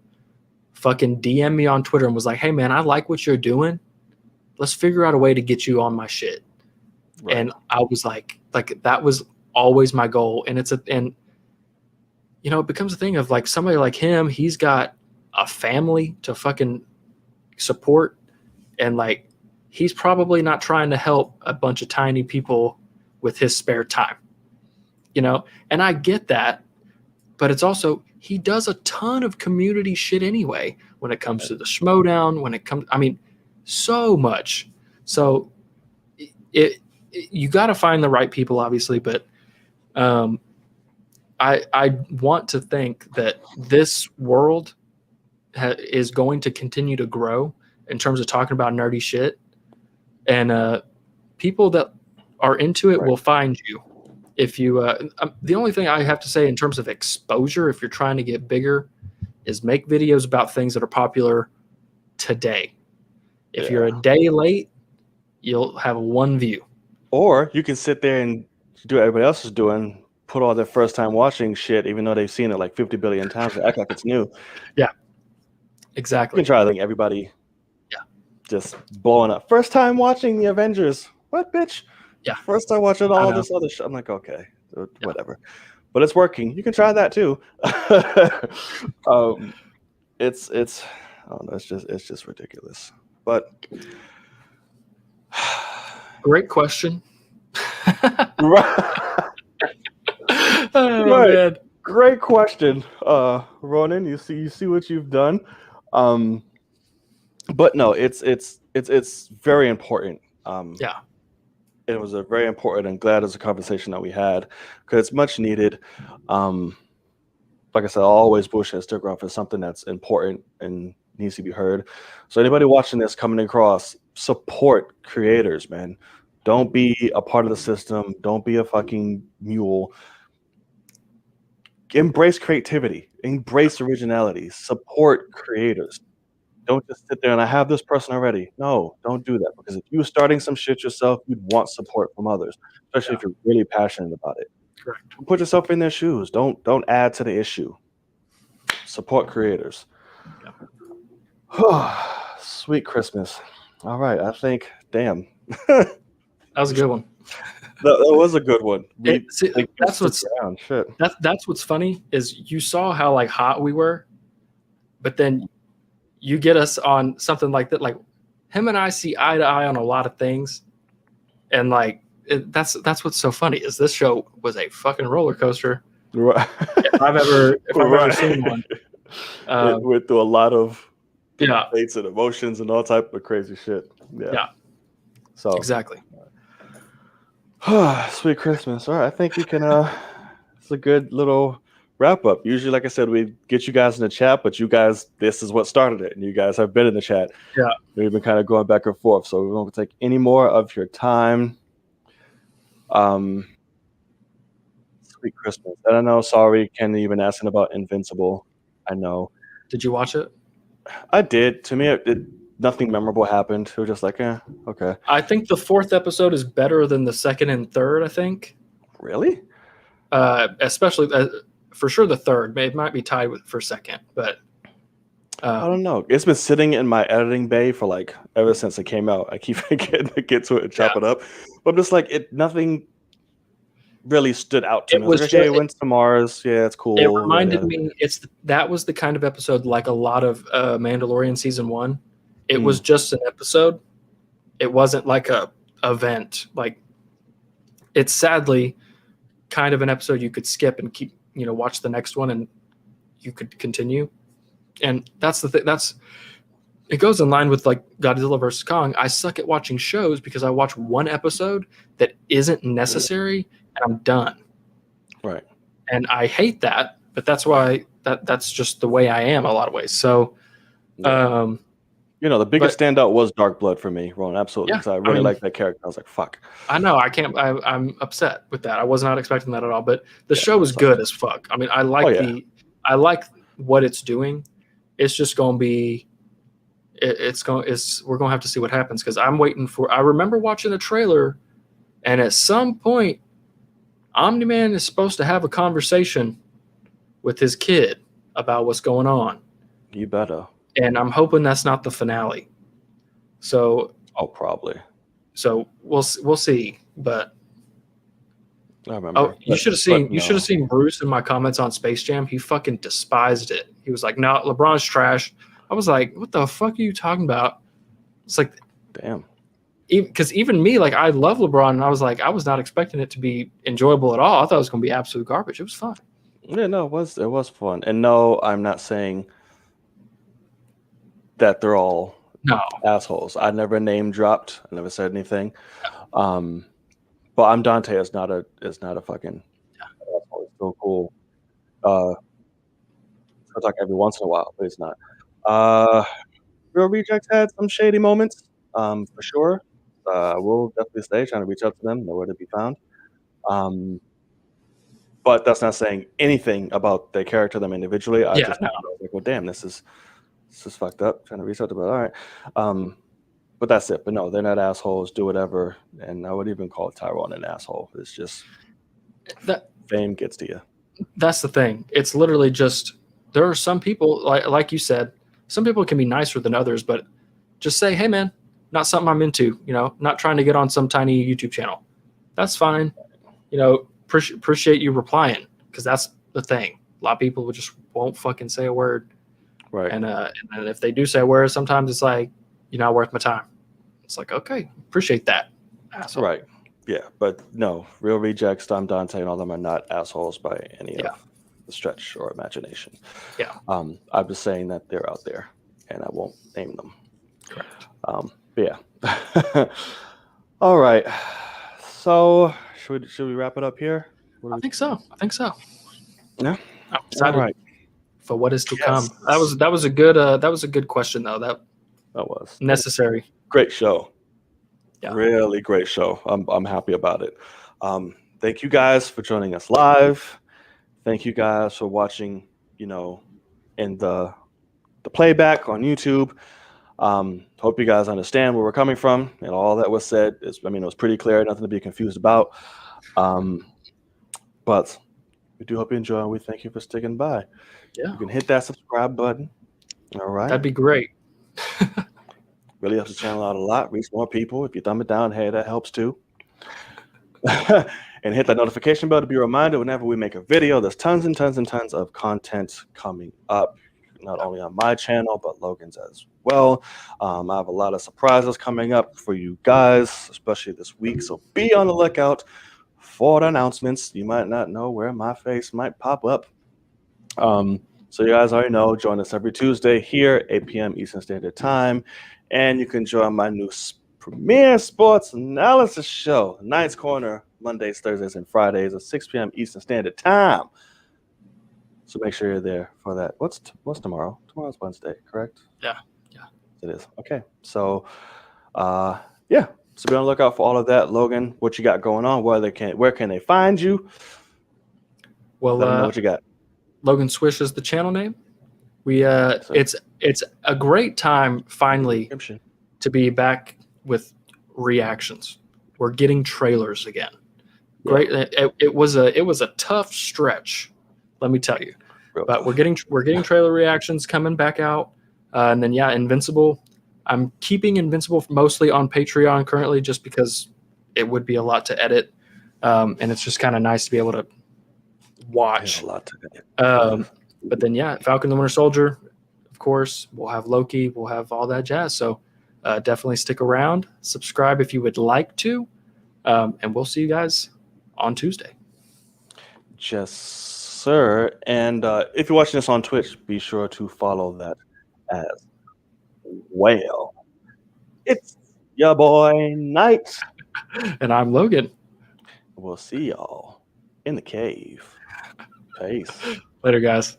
fucking DM me on Twitter and was like, hey man, I like what you're doing. Let's figure out a way to get you on my shit. Right. And I was like that was always my goal. And it becomes a thing of like somebody like him, he's got a family to fucking support, and like he's probably not trying to help a bunch of tiny people with his spare time, and I get that, but it's also, he does a ton of community shit anyway when it comes to the Schmodown, so much. So you got to find the right people, obviously, but I want to think that this world is going to continue to grow in terms of talking about nerdy shit, and people that are into it will find you. If you, the only thing I have to say in terms of exposure, if you're trying to get bigger, is make videos about things that are popular today. If you're a day late, you'll have one view. Or you can sit there and do what everybody else is doing, put all their first time watching shit, even though they've seen it like 50 billion times, and act like it's new. Yeah, exactly. You can try to think everybody just blowing up. First time watching the Avengers. What, bitch? Yeah. First time watching all this other shit. I'm like, okay, whatever. But it's working. You can try that too. It's I don't know, it's just ridiculous. But great question. Right. Man. Great question, Ronan. You see what you've done. But no, it's very important. It was a very important and glad it's a conversation that we had, because it's much needed. Like I said, I'll always push and stick around for something that's important and needs to be heard. So anybody watching this, coming across, support creators, man. Don't be a part of the system. Don't be a fucking mule. Embrace creativity. Embrace originality. Support creators. Don't just sit there and I have this person already. No, don't do that, because if you were starting some shit yourself, you'd want support from others, especially if you're really passionate about it. Correct. Put yourself in their shoes. Don't add to the issue. Support creators. Yeah. Sweet Christmas. All right, I think. Damn. That was a good one. That was a good one. That's what's funny is you saw how like hot we were, but then you get us on something like that. Like him and I see eye to eye on a lot of things, and like that's what's so funny is this show was a fucking roller coaster. Right. If I've ever seen one. It went through a lot of fates and emotions and all type of crazy shit. Yeah. So exactly. Sweet Christmas. All right, I think we can. It's a good little wrap up. Usually, like I said, we get you guys in the chat, but you guys, this is what started it, and you guys have been in the chat. Yeah, we've been kind of going back and forth, so we won't take any more of your time. Sweet Christmas. I don't know. Sorry, Ken, even asking about Invincible. I know. Did you watch it? I did. To me, nothing memorable happened. It was just like, okay. I think the 4th episode is better than the 2nd and 3rd, I think. Really? Especially, for sure the 3rd. It might be tied for 2nd, but... I don't know. It's been sitting in my editing bay for like ever since it came out. I keep forgetting to get to it and chop it up. But I'm just like, nothing really stood out to me. It went to Mars. Yeah, it's cool. It reminded me, that was the kind of episode like a lot of Mandalorian season 1. It was just an episode. It wasn't like a event. Like, it's sadly kind of an episode you could skip and keep, watch the next one and you could continue. And that's the thing. It goes in line with like Godzilla vs. Kong. I suck at watching shows because I watch one episode that isn't necessary and I'm done. Right. And I hate that, but that's why that's just the way I am a lot of ways. So, the biggest standout was Dark Blood for me, Ron. Absolutely, because I really like that character. I was like, fuck. I know I'm upset with that. I was not expecting that at all. But the show is good as fuck. I mean, I like what it's doing. It's just gonna be. We're gonna have to see what happens because I'm waiting for. I remember watching the trailer, and at some point, Omni-Man is supposed to have a conversation with his kid about what's going on. You better. And I'm hoping that's not the finale. So. Oh, probably. So we'll see. But. I remember. Oh, you should have seen. You should have seen Bruce in my comments on Space Jam. He fucking despised it. He was like, "No, LeBron's trash." I was like, "What the fuck are you talking about?" It's like, damn. Because even me, like, I love LeBron, and I was like, I was not expecting it to be enjoyable at all. I thought it was going to be absolute garbage. It was fun. Yeah, no, it was fun. And no, I'm not saying that they're all assholes. I never name dropped. I never said anything. But I'm Dante is not a fucking asshole. It's so cool. I'll talk every once in a while, but it's not. Real Rejects had some shady moments, for sure. We'll definitely stay trying to reach out to them, know where to be found. But that's not saying anything about their character, them individually. I was like, well, damn, this is fucked up. Trying to reach out to them. All right. But that's it. But no, they're not assholes. Do whatever. And I would even call Tyrone an asshole. It's just that fame gets to you. That's the thing. It's literally just there are some people like you said. Some people can be nicer than others, but just say, "Hey, man, not something I'm into." Not trying to get on some tiny YouTube channel. That's fine. Appreciate you replying because that's the thing. A lot of people just won't fucking say a word. Right. And if they do say a word, sometimes it's like, you're not worth my time. It's like, okay, appreciate that, asshole. Right. Yeah. But no, Real Rejects, I'm Dante, and all of them are not assholes by any of the stretch or imagination. Yeah. I'm just saying that they're out there, and I won't name them. Correct. Yeah. All right. So should we wrap it up here? I think so. Yeah. I'm excited. All right. For what is to come. That was a good question though. That was necessary. Great show. Yeah. Really great show. I'm happy about it. Thank you guys for joining us live. Thank you guys for watching, in the playback on YouTube. Hope you guys understand where we're coming from and all that was said. It was pretty clear, nothing to be confused about. But we do hope you enjoy, and we thank you for sticking by. Yeah. You can hit that subscribe button. All right. That'd be great. Really helps the channel out a lot. Reach more people. If you thumb it down, hey, that helps too. And hit that notification bell to be reminded whenever we make a video. There's tons and tons and tons of content coming up, not only on my channel, but Logan's as well. I have a lot of surprises coming up for you guys, especially this week. So be on the lookout for the announcements. You might not know where my face might pop up. So you guys already know, join us every Tuesday here, 8 p.m. Eastern Standard Time. And you can join my new premier sports analysis show, Ninth Corner, Mondays, Thursdays, and Fridays at 6 p.m. Eastern Standard Time. So make sure you're there for that. What's tomorrow? Tomorrow's Wednesday, correct? Yeah. It is. Okay. So, yeah. So be on the lookout for all of that. Logan, what you got going on? Where can they find you? Well, let them know what you got. Logan Swish is the channel name. It's a great time finally to be back with reactions. We're getting trailers again. Great. It was a tough stretch, let me tell you. But we're getting trailer reactions coming back out, and then Invincible. I'm keeping Invincible mostly on Patreon currently, just because it would be a lot to edit, and it's just kind of nice to be able to watch. A lot to edit. But then Falcon the Winter Soldier, of course. We'll have Loki. We'll have all that jazz. So definitely stick around. Subscribe if you would like to, and we'll see you guys on Tuesday. Yes, sir. And if you're watching this on Twitch, be sure to follow that as well. It's your boy Knight. And I'm Logan. We'll see y'all in the cave. Peace. Later, guys.